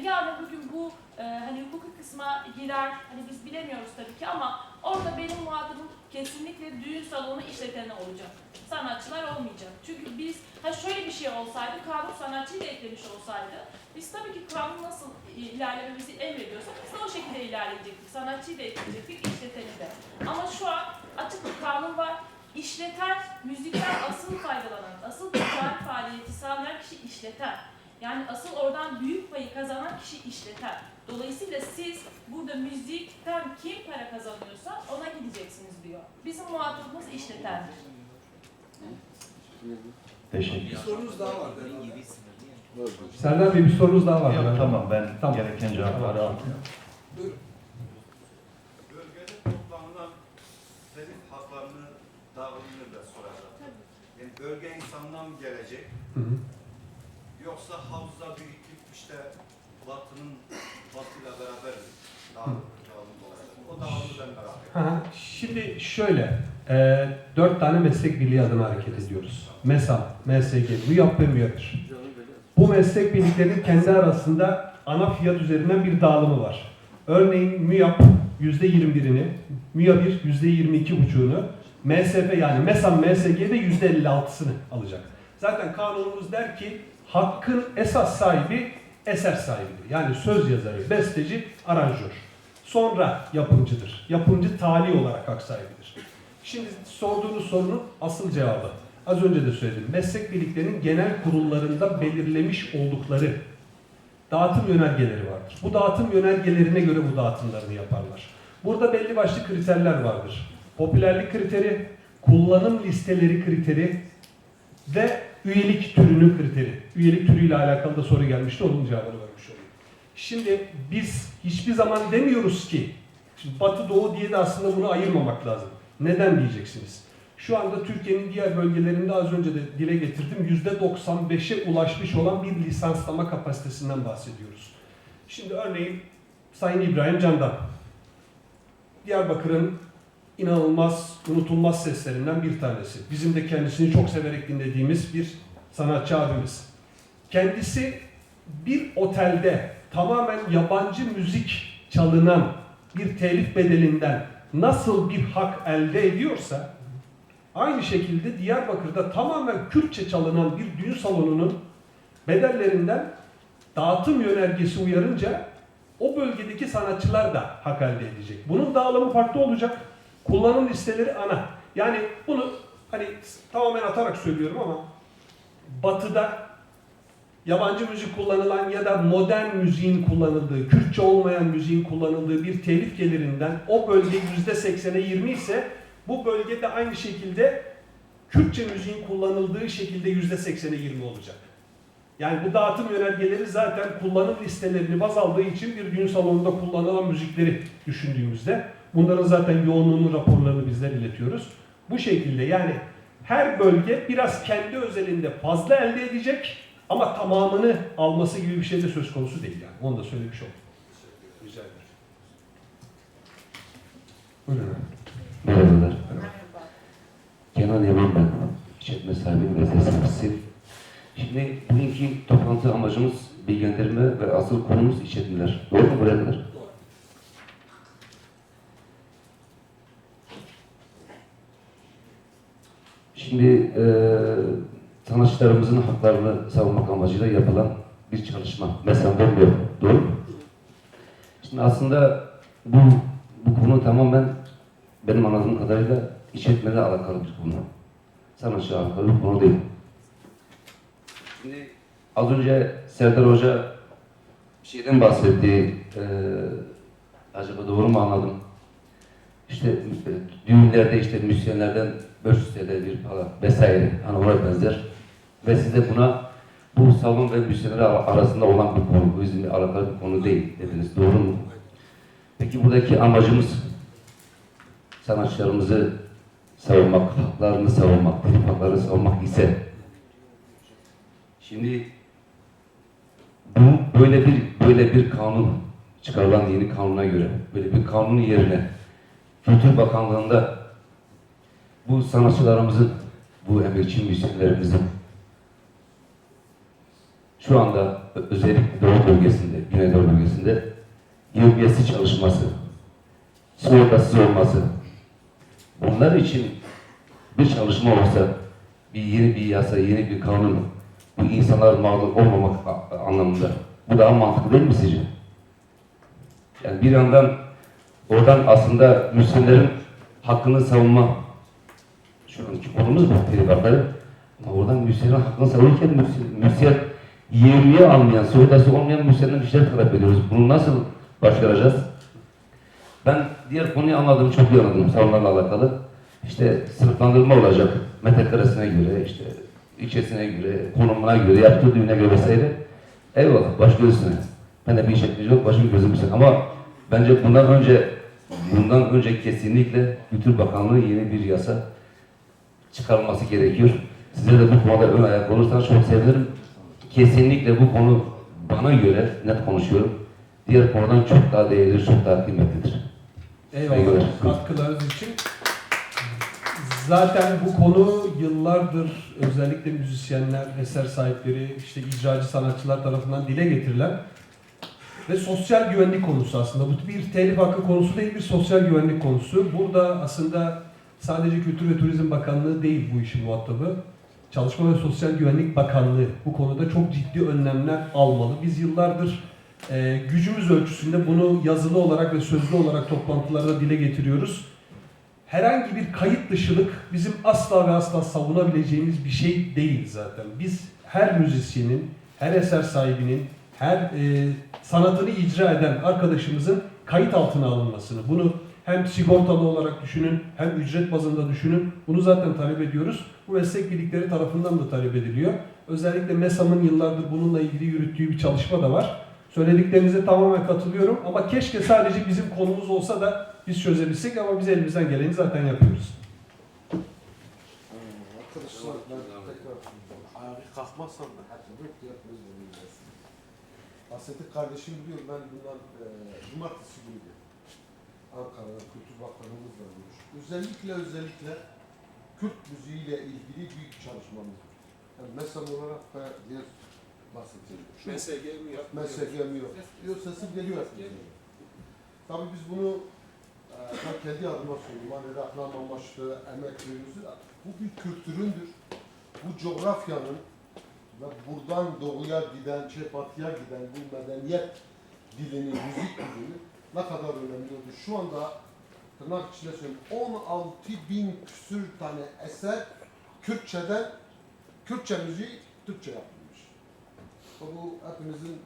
Yarın bugün bu hani hukuki kısma girer, hani biz bilemiyoruz tabii ki ama orada benim muhatabım kesinlikle düğün salonu işleteni olacak. Sanatçılar olmayacak. Çünkü biz şöyle bir şey olsaydı, kanun sanatçıyı da eklemiş olsaydı, biz tabii ki kanun nasıl ilerlememizi emrediyorsak biz de o şekilde ilerleyecektik. Sanatçıyı da ekleyecektik, işleteni de. Ama şu an açık bir kanun var. İşleten, müzikten asıl faydalanan, asıl ticari faaliyeti sağlayan kişi işleten. Yani asıl oradan büyük payı kazanan kişi işleten. Dolayısıyla siz burada müzikten kim para kazanıyorsa ona gideceksiniz diyor. Bizim muhatabımız işletendir. Teşekkür Bir sorunuz daha var. Serdar Bey bir sorunuz daha var. Yok, tamam ben Tamam. gereken cevapları aldım. Buyurun. Bölgede toplanılan telif haklarını dağılımını da soracağım. Yani bölge insandan mı gelecek? Hı hı. Yoksa havuzda birikip işte Batı'nın Batı'yla beraber dağılım olacak. O dağılımı ben merak ediyorum. Şimdi şöyle, 4 tane meslek birliği adına hareket ediyoruz. MESAM, MSG, MÜYAP ve MÜYAPİR. Bu meslek birliklerinin kendi arasında ana fiyat üzerinden bir dağılımı var. Örneğin MÜYAP %21'ini, MÜYAPİR %22,5'unu, MSP yani MESAM, MSG de %56'sını alacak. Zaten kanunumuz der ki hakkın esas sahibi eser sahibidir. Yani söz yazarı, besteci, aranjör. Sonra yapımcıdır. Yapımcı tali olarak hak sahibidir. Şimdi sorduğunuz sorunun asıl cevabı. Az önce de söyledim. Meslek birliklerinin genel kurullarında belirlemiş oldukları dağıtım yönergeleri vardır. Bu dağıtım yönergelerine göre bu dağıtımlarını yaparlar. Burada belli başlı kriterler vardır. Popülerlik kriteri, kullanım listeleri kriteri ve üyelik türünün kriteri. Üyelik türüyle alakalı da soru gelmişti. Onun cevabını vermiş olayım. Şimdi biz hiçbir zaman demiyoruz ki, şimdi Batı Doğu diye de aslında bunu ayırmamak lazım. Neden diyeceksiniz? Şu anda Türkiye'nin diğer bölgelerinde az önce de dile getirdim, %95'e ulaşmış olan bir lisanslama kapasitesinden bahsediyoruz. Şimdi örneğin Sayın İbrahim Candan, Diyarbakır'ın inanılmaz, unutulmaz seslerinden bir tanesi. Bizim de kendisini çok severek dinlediğimiz bir sanatçı abimiz. Kendisi bir otelde tamamen yabancı müzik çalınan bir telif bedelinden nasıl bir hak elde ediyorsa, aynı şekilde Diyarbakır'da tamamen Kürtçe çalınan bir düğün salonunun bedellerinden dağıtım yönergesi uyarınca o bölgedeki sanatçılar da hak elde edecek. Bunun dağılımı farklı olacak. Kullanım listeleri ana. Yani bunu hani tamamen atarak söylüyorum ama Batı'da yabancı müzik kullanılan ya da modern müziğin kullanıldığı, Kürtçe olmayan müziğin kullanıldığı bir telif gelirinden o bölge %80'e 20 ise bu bölgede aynı şekilde Kürtçe müziğin kullanıldığı şekilde %80'e 20 olacak. Yani bu dağıtım yönergeleri zaten kullanım listelerini baz aldığı için bir düğün salonunda kullanılan müzikleri düşündüğümüzde bunların zaten yoğunluğunun raporlarını bizler iletiyoruz. Bu şekilde yani her bölge biraz kendi özelinde fazla elde edecek ama tamamını alması gibi bir şey de söz konusu değil yani. Onu da söylemiş oldum. Rica ederim. Buyurun. Merhabalar. Kenan Yaman ben. İşletme sahibi ve seslenmesi. Şimdi bugünkü toplantı amacımız bilgilendirme ve asıl konumuz işletmeler. Doğru mu buraya kadar? Şimdi sanatçılarımızın haklarını savunmak amacıyla yapılan bir çalışma. Mesela vermiyor. Doğru mu? Şimdi aslında bu konu tamamen benim anladığım kadarıyla işletmeyle alakalı bir konu. Sanatçıyla alakalı bir konu değil. Şimdi az önce Serdar Hoca bir şeyden bahsetti. Acaba doğru mu anladım? İşte düğünlerde işte müzisyenlerden 500 TL bir para vesaire hani ona benzer. Ve siz de buna bu salon ve müzisyenler arasında olan bir konu, bu bizimle alakalı bir konu değil dediniz. Doğru mu? Peki buradaki amacımız sanatçılarımızı savunmak, haklarını savunmak, telif haklarını savunmak ise şimdi bu böyle bir kanun çıkarılan yeni kanuna göre böyle bir kanunun yerine Kültür Bakanlığı'nda bu sanatçılarımızın, bu emekçi müzisyenlerimizin şu anda özellikle Doğu bölgesinde, Güneydoğu bölgesinde yevmiyesi çalışması, sigortasız olması, bunlar için bir çalışma olsa, yeni bir yasa, yeni bir kanun, bu insanlar mağdur olmamak anlamında. Bu daha mantıklı değil mi sizce? Yani bir yandan oradan aslında müzisyenlerin hakkını savunma, şu anki konumuz bu, telif hakları. Ama oradan müzisyenin hakkını savunurken müzisyen yevmiye almayan, sigortası olmayan müzisyenlerin işler talep ediyoruz. Bunu nasıl başaracağız? Ben diğer konuyu anladım, çok iyi anladım savunmalarla alakalı. İşte sınıflandırma olacak, metrekaresine göre, işte ilçesine göre, konumuna göre, yaptığı düğüne göre vesaire. Eyvallah, baş gözüne. Ben de bir işletmeci yok, başım gözüm üstüne. Ama bence bundan önce kesinlikle Kültür Bakanlığı yeni bir yasa çıkarılması gerekiyor. Size de bu konuda ön ayak olursanız çok sevinirim. Kesinlikle bu konu bana göre, net konuşuyorum, diğer konudan çok daha değerli, çok daha kıymetlidir. Eyvallah katkılarınız için. Zaten bu konu yıllardır özellikle müzisyenler, eser sahipleri, işte icracı sanatçılar tarafından dile getirilen ve sosyal güvenlik konusu aslında. Bu bir telif hakkı konusu değil, bir sosyal güvenlik konusu. Burada aslında sadece Kültür ve Turizm Bakanlığı değil bu işin muhatabı. Çalışma ve Sosyal Güvenlik Bakanlığı bu konuda çok ciddi önlemler almalı. Biz yıllardır gücümüz ölçüsünde bunu yazılı olarak ve sözlü olarak toplantılarda dile getiriyoruz. Herhangi bir kayıt dışılık bizim asla ve asla savunabileceğimiz bir şey değil zaten. Biz her müzisyenin, her eser sahibinin, her sanatını icra eden arkadaşımızın kayıt altına alınmasını, bunu hem sigortalı olarak düşünün, hem ücret bazında düşünün, bunu zaten talep ediyoruz. Bu meslek birlikleri tarafından da talep ediliyor. Özellikle MESAM'ın yıllardır bununla ilgili yürüttüğü bir çalışma da var. Söylediklerinize tamamen katılıyorum ama keşke sadece bizim konumuz olsa da biz çözebilsek ama biz elimizden geleni zaten yapıyoruz. Arkadaşlar ben tekrar Ayağa kalkmazsan da. Hasret'in kardeşim diyor ben bundan cumartesi günü diyor. Ankara'da Kültür Bakanımızla görüştük. Özellikle Kürt müziğiyle ilgili büyük çalışmamız var. Yani MESAM olarak ve diğer bahsedeceğim. MSG mi yok? MSG mi yok? Diyor, sesim geliyor hepimize. Tabii biz bunu ben kendi adıma söylüyorum. Hani reklam amaçlı, emek veriyoruz da bu bir kültüründür. Bu coğrafyanın ve buradan doğuya giden, batıya giden bu medeniyet dilini, müzik dilini ne kadar önemli oldu. Şu anda tırnak içinde söyleyeyim 16.000 küsür tane eser Kürtçe müziği Türkçe yapılmış. Bu hepimizin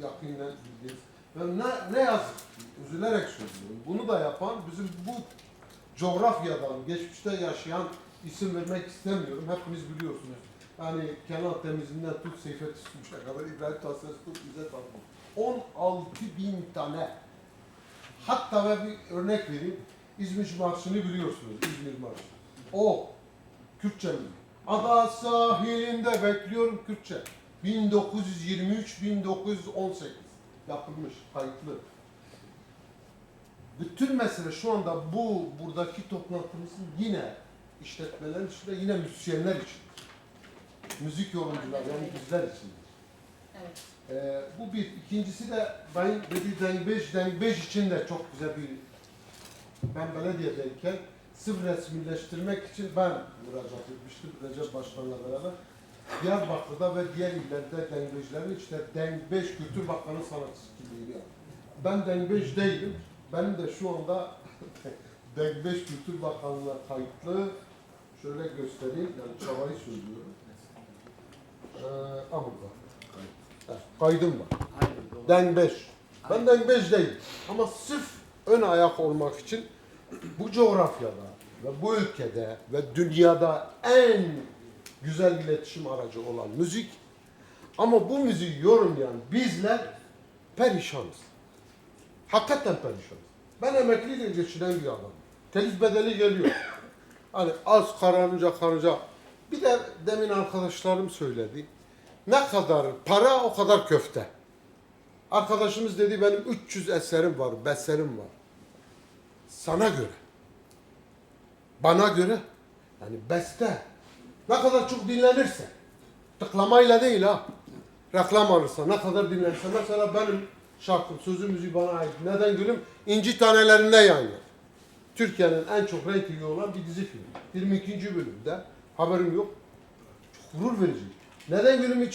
yakinen bildiğiniz. Ve ne yazık ki, üzülerek söylüyorum, bunu da yapan bizim bu coğrafyadan, geçmişte yaşayan isim vermek istemiyorum. Hepiniz biliyorsunuz. Yani Kenan Temizli'nden tut Seyfet Üstümüş'e kadar İbrahim Tatlıses'e tut İzzet Akbulut. 16.000 tane. Hatta ve bir örnek vereyim. İzmir Marşı'nı biliyorsunuz. İzmir Marşı. O Kürtçe mi? Ada sahilinde bekliyorum Kürtçe. 1923-1918 yapılmış, kayıtlı. Bütün mesele şu anda buradaki toplantımızın yine işletmeler içinde, yine müzisyenler için. Müzik yorumcular yani bizler için. Evet. Bu bir. İkincisi de ben Dengbej için de çok güzel bir, ben belediyedeyken sırf resmileştirmek için ben müracaat etmiştim Recep Başkan'la beraber. Diyarbakır'da ve diğer illerde Dengbejlerin işte Dengbej Kültür Bakanı sanatçısı kimliğini yaptım. Ben Dengbej değilim. Benim de şu anda Dengbej Kültür Bakanlığı'na kayıtlı. Şöyle göstereyim, yani çabayı söylüyorum. Burada. Kaydım var. Dengbej. Ben Dengbej değilim. Ama sırf ön ayak olmak için bu coğrafyada ve bu ülkede ve dünyada en güzel iletişim aracı olan müzik. Ama bu müziği yorumlayan bizler perişanız. Hakikaten perişanız. Ben emekliyle geçinen bir adamım. Telif bedeli geliyor. Hani az kararınca. Bir de demin arkadaşlarım söyledi. Ne kadar para o kadar köfte. Arkadaşımız dedi benim 300 eserim var, besterim var. Sana göre. Bana göre. Yani beste. Ne kadar çok dinlenirse. Tıklamayla değil ha. Reklam alırsa, ne kadar dinlenirse. Mesela benim şarkım, sözü müziği bana ait. Neden gülüm? İnci tanelerinde yayınlar. Türkiye'nin en çok reytingi olan bir dizi film. 22. bölümde. Haberim yok. Çok gurur verici. Neden gülümü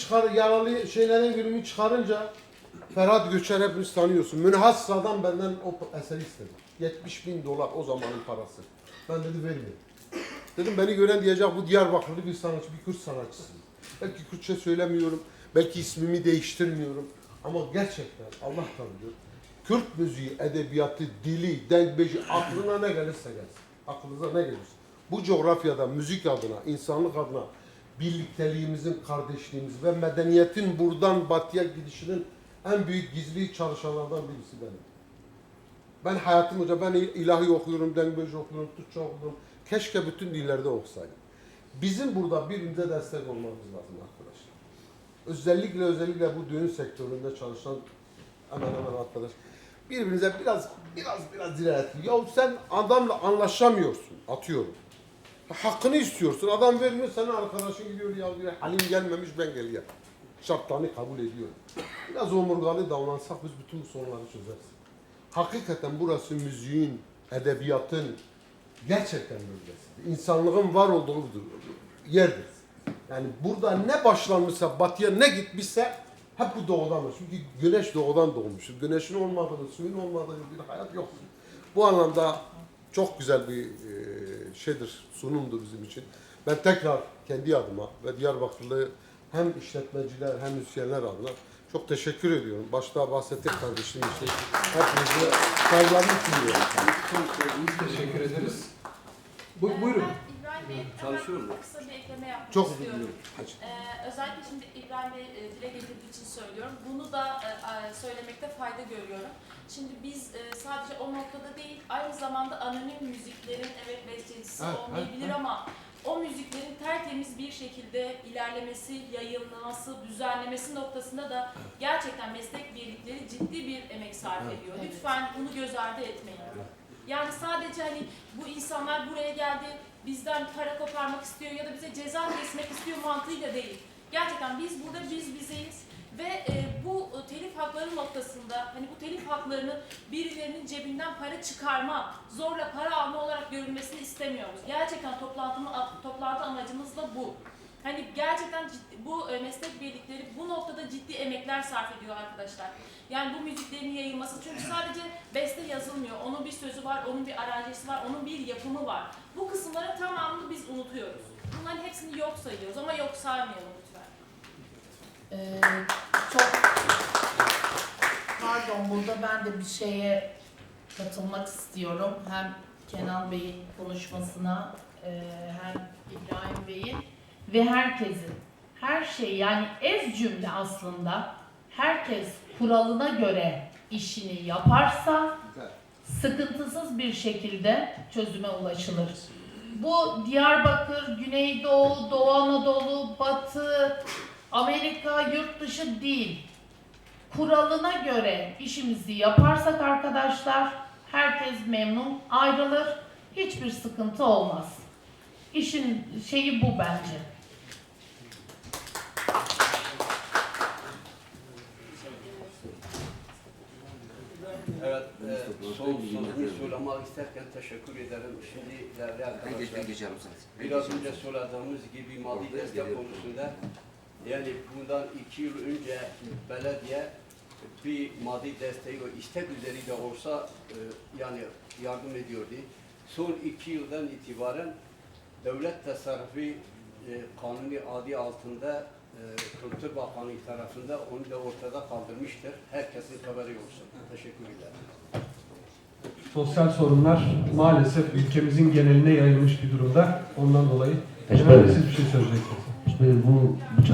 neden gülümü çıkarınca Ferhat Göçer hepiniz tanıyorsun. Münhassa'dan benden o eseri istedi. $70.000 o zamanın parası. Ben dedi vermiyorum. Dedim beni gören diyecek bu Diyarbakırlı bir sanatçı, bir Kürt sanatçısı. Belki Kürtçe söylemiyorum, belki ismimi değiştirmiyorum. Ama gerçekten Allah tanıyor. Kürt müziği, edebiyatı, dili, Dengbej'i aklına ne gelirse gelsin. Aklınıza ne gelirse. Bu coğrafyada müzik adına, insanlık adına birlikteliğimizin, kardeşliğimiz ve medeniyetin buradan batıya gidişinin en büyük gizli çalışanlardan birisi benim. Ben hayatım boyunca ben ilahi okuyorum, Dengbej okuyorum, Türkçe okuyorum. Keşke bütün dillerde okusaydım. Bizim burada birbirimize destek olmamız lazım arkadaşlar. Özellikle bu düğün sektöründe çalışan hemen arkadaş. Birbirinize biraz direntin. Ya sen adamla anlaşamıyorsun, atıyorum. Hakkını istiyorsun, adam vermiyor, senin arkadaşın gidiyor ya diyor, halim gelmemiş ben geliyorum. Şartlarını kabul ediyorum. Biraz omurgalı davransak biz bütün bu sorunları çözeriz. Hakikaten burası müziğin, edebiyatın gerçekten bölgesidir. İnsanlığın var olduğu yerdir. Yani burada ne başlanmışsa, batıya ne gitmişse hep bu doğudandır. Çünkü güneş doğudan doğmuştur. Güneşin olmadığı, suyun olmadığı bir hayat yok. Bu anlamda çok güzel bir sunumdur bizim için. Ben tekrar kendi adıma ve Diyarbakırlı hem işletmeciler hem müzisyenler adına çok teşekkür ediyorum. Başta bahsettik kardeşim için. Hepinize saygılarımı sunuyorum. Çok teşekkür ederiz. Buyurun. Ben İbrahim Bey'e hemen kısa bir ekleme yapmak Çok istiyorum. üzülüyorum. Özellikle şimdi İbrahim Bey dile getirdiği için söylüyorum. Bunu da söylemekte fayda görüyorum. Şimdi biz sadece o noktada değil, aynı zamanda anonim müziklerin evet bestecisi olmayabilir ama o müziklerin tertemiz bir şekilde ilerlemesi, yayılması, düzenlemesi noktasında da gerçekten meslek birlikleri ciddi bir emek sarf ediyor. Lütfen bunu göz ardı etmeyin. Yani sadece hani bu insanlar buraya geldi, bizden para koparmak istiyor ya da bize ceza kesmek istiyor mantığıyla değil. Gerçekten biz burada bizeyiz ve bu telif hakları noktasında hani bu telif haklarını birilerinin cebinden para çıkarma, zorla para alma olarak görülmesini istemiyoruz. Gerçekten toplantı amacımız da bu. Hani gerçekten bu meslek birlikleri bu noktada ciddi emekler sarf ediyor arkadaşlar. Yani bu müziklerin yayılması, çünkü sadece beste yazılmıyor. Onun bir sözü var, onun bir aranjesi var, onun bir yapımı var. Bu kısımların tamamını biz unutuyoruz. Bunların hepsini yok sayıyoruz ama yok saymayalım lütfen. Çok pardon, burada ben de bir şeye katılmak istiyorum. Hem Kenan Bey'in konuşmasına hem İbrahim Bey'in ve herkesin. Her şey, yani ez cümle aslında herkes kuralına göre işini yaparsa sıkıntısız bir şekilde çözüme ulaşılır. Bu Diyarbakır, Güneydoğu, Doğu Anadolu, Batı, Amerika, yurt dışı değil. Kuralına göre işimizi yaparsak arkadaşlar herkes memnun ayrılır. Hiçbir sıkıntı olmaz. İşin şeyi bu bence. Evet, son sözümü söylemek isterken teşekkür ederim. Şimdi değerli arkadaşlar, biraz önce söylediğimiz gibi maddi destek konusunda, yani bundan 2 yıl önce belediye bir maddi desteği ve istek üzeri de olsa yani yardım ediyordu. Son 2 yıldan itibaren devlet tasarrufu kanuni adı altında Kültür Bakanlığı tarafında onu da ortada kaldırmıştır. Herkesin haberi olsun. Teşekkür ederim. Sosyal sorunlar maalesef ülkemizin geneline yayılmış bir durumda. Ondan dolayı siz bir şey söyleyeceksiniz. Bu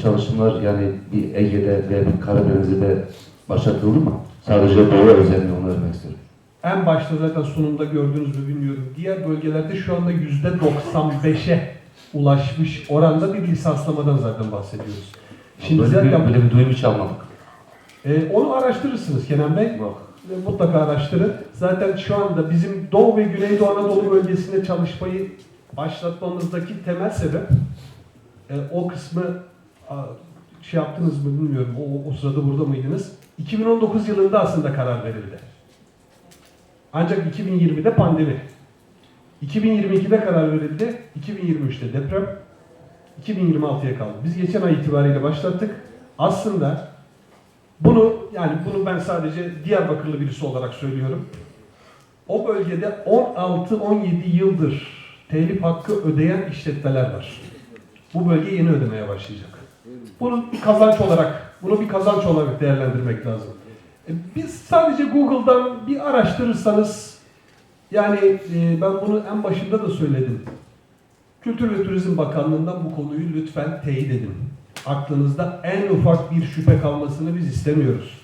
çalışmalar yani bir Ege'de ve bir Karadeniz'de başlatıldı mı? Sadece Doğu özelliği onu vermek istiyorum. En başta zaten sunumda gördüğünüz mü bilmiyorum. Diğer bölgelerde şu anda %95'e ulaşmış oranda bir lisanslamadan zaten bahsediyoruz. Şimdi böyle bir duyum hiç almadık. Onu araştırırsınız Kenan Bey. Mutlaka araştırın. Zaten şu anda bizim Doğu ve Güneydoğu Anadolu bölgesinde çalışmayı başlatmamızdaki temel sebep o kısmı şey yaptınız mı bilmiyorum. O sırada burada mıydınız? 2019 yılında aslında karar verildi. Ancak 2020'de pandemi. 2022'de karar verildi. 2023'te deprem. 2026'ya kaldı. Biz geçen ay itibariyle başlattık. Aslında bunu ben sadece Diyarbakırlı birisi olarak söylüyorum. O bölgede 16-17 yıldır telif hakkı ödeyen işletmeler var. Bu bölge yeni ödemeye başlayacak. Bunu bir kazanç olarak değerlendirmek lazım. Biz sadece Google'dan bir araştırırsanız, yani ben bunu en başında da söyledim. Kültür ve Turizm Bakanlığı'ndan bu konuyu lütfen teyit edin. Aklınızda en ufak bir şüphe kalmasını biz istemiyoruz.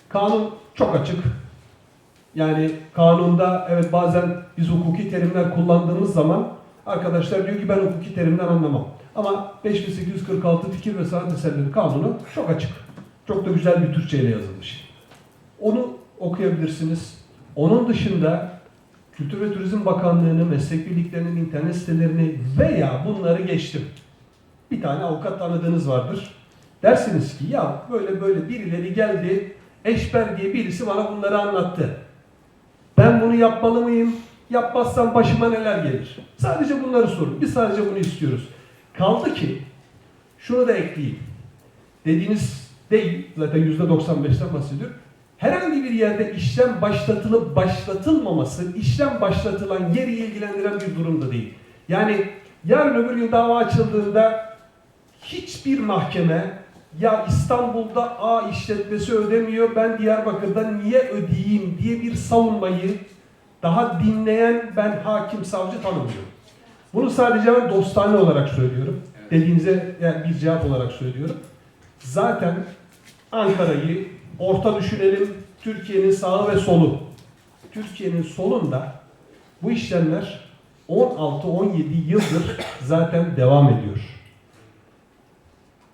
Kanun çok açık. Yani kanunda evet bazen biz hukuki terimler kullandığımız zaman arkadaşlar diyor ki ben hukuki terimden anlamam. Ama 5846 Fikir ve Sanat Eserleri Kanunu çok açık. Çok da güzel bir Türkçe ile yazılmış. Onu okuyabilirsiniz. Onun dışında Kültür ve Turizm Bakanlığı'nın, meslek birliklerinin internet sitelerini veya bunları geçtim. Bir tane avukat tanıdığınız vardır. Dersiniz ki ya böyle birileri geldi, Eşber diye birisi bana bunları anlattı. Ben bunu yapmalı mıyım? Yapmazsam başıma neler gelir? Sadece bunları sorun. Biz sadece bunu istiyoruz. Kaldı ki şunu da ekleyeyim. Dediğiniz değil, zaten %95'ten bahsediyorum. Herhangi bir yerde işlem başlatılıp başlatılmaması, işlem başlatılan yeri ilgilendiren bir durum da değil. Yani yarın öbür gün dava açıldığında hiçbir mahkeme ya İstanbul'da A işletmesi ödemiyor, ben Diyarbakır'da niye ödeyeyim diye bir savunmayı daha dinleyen ben hakim, savcı tanımıyorum. Bunu sadece ben dostane olarak söylüyorum. Dediğinize yani bir cevap olarak söylüyorum. Zaten Ankara'yı orta düşünelim, Türkiye'nin sağı ve solu. Türkiye'nin solunda bu işlemler 16-17 yıldır zaten devam ediyor.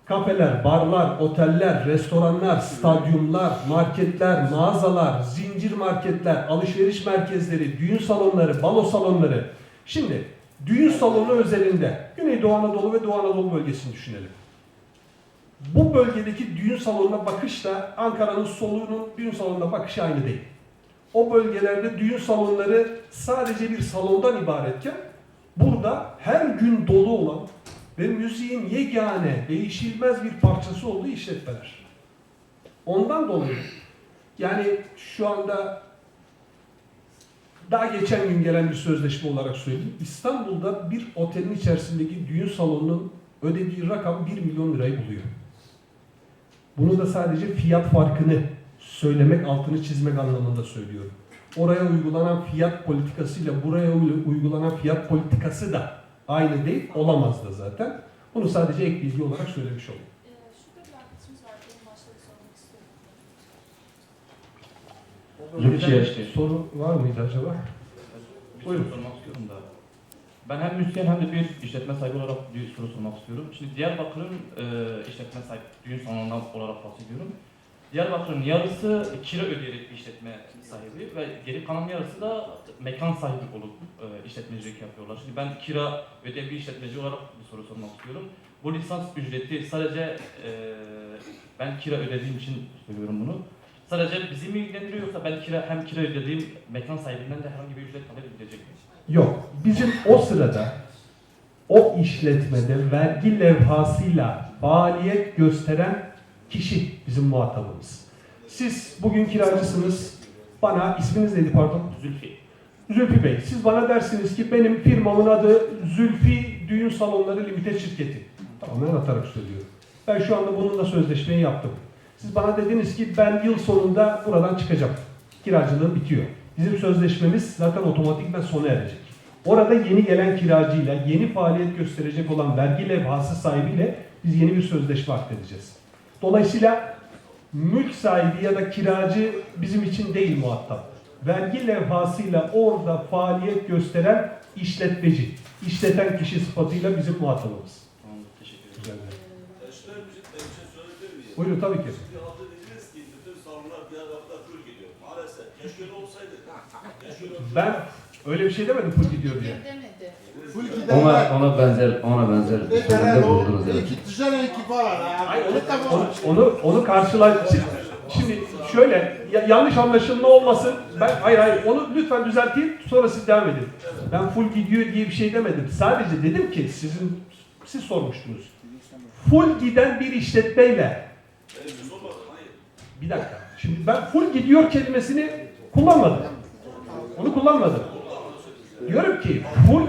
Kafeler, barlar, oteller, restoranlar, stadyumlar, marketler, mağazalar, zincir marketler, alışveriş merkezleri, düğün salonları, balo salonları. Şimdi düğün salonu özelinde Güneydoğu Anadolu ve Doğu Anadolu bölgesini düşünelim. Bu bölgedeki düğün salonuna bakışla Ankara'nın soluğunun düğün salonuna bakışı aynı değil. O bölgelerde düğün salonları sadece bir salondan ibaretken burada her gün dolu olan ve müziğin yegane, değişilmez bir parçası olduğu işletmeler. Ondan dolayı yani şu anda daha geçen gün gelen bir sözleşme olarak söyleyeyim. İstanbul'da bir otelin içerisindeki düğün salonunun ödediği rakam 1 milyon lirayı buluyor. Bunu da sadece fiyat farkını söylemek, altını çizmek anlamında söylüyorum. Oraya uygulanan fiyat politikasıyla buraya uygulanan fiyat politikası da aynı değil, olamaz da zaten. Bunu sadece ek bilgi olarak söylemiş oldum. Şurada bir arkadaşımız var, benim başta sormak istiyorum. Soru var mıydı acaba? Buyurun. Sormak istiyorum da. Ben hem müzisyen hem de bir işletme sahibi olarak bir soru sormak istiyorum. Şimdi Diyarbakır'ın işletme sahibi, düğün salonundan olarak bahsediyorum. Diyarbakır'ın yarısı kira ödeyerek bir işletme sahibi ve geri kalan yarısı da mekan sahibi olup işletmecilik yapıyorlar. Şimdi ben kira ödeyen bir işletmeci olarak bir soru sormak istiyorum. Bu lisans ücreti sadece ben kira ödediğim için söylüyorum bunu. Sadece bizi mi ilgilendiriyor yoksa ben hem kira ödediğim mekan sahibinden de herhangi bir ücret talep edilecek mi? Yok. Bizim o sırada o işletmede vergi levhasıyla faaliyet gösteren kişi bizim muhatabımız. Siz bugün kiracısınız. Bana isminiz neydi pardon? Zülfü. Zülfü Bey, siz bana dersiniz ki benim firmamın adı Zülfü Düğün Salonları Limited Şirketi. Tamamen atarak söylüyorum. Ben şu anda bununla sözleşmeyi yaptım. Siz bana dediniz ki ben yıl sonunda buradan çıkacağım. Kiracılığım bitiyor. Bizim sözleşmemiz zaten otomatikman sona erecek. Orada yeni gelen kiracıyla, yeni faaliyet gösterecek olan vergi levhası sahibiyle biz yeni bir sözleşme akdedeceğiz. Dolayısıyla mülk sahibi ya da kiracı bizim için değil muhatap. Vergi levhasıyla orada faaliyet gösteren işletmeci, işleten kişi sıfatıyla bizim muhatabımız. Tamam, teşekkür ederim. Şöyle bir şey söyleyebilir miyim? Buyurun tabii ki. Şimdi hazır dediniz ki bütün salonlar Diyarbakır'da full gidiyor. Maalesef. Keşke öyle olsaydı. Keşke öyle olsaydı. Ben öyle bir şey demedim full gidiyor diye. Demedi. Ona benzer bir sorunda bulundunuz. Hayır, onu karşıla... Şimdi şöyle, yanlış anlaşılma olmasın. Hayır, onu lütfen düzelteyim, sonra siz devam edin. Ben full gidiyor diye bir şey demedim. Sadece dedim ki, siz sormuştunuz. Full giden bir işletmeyle... Bir dakika, şimdi ben full gidiyor kelimesini kullanmadım. Onu kullanmadım. Diyorum ki, full...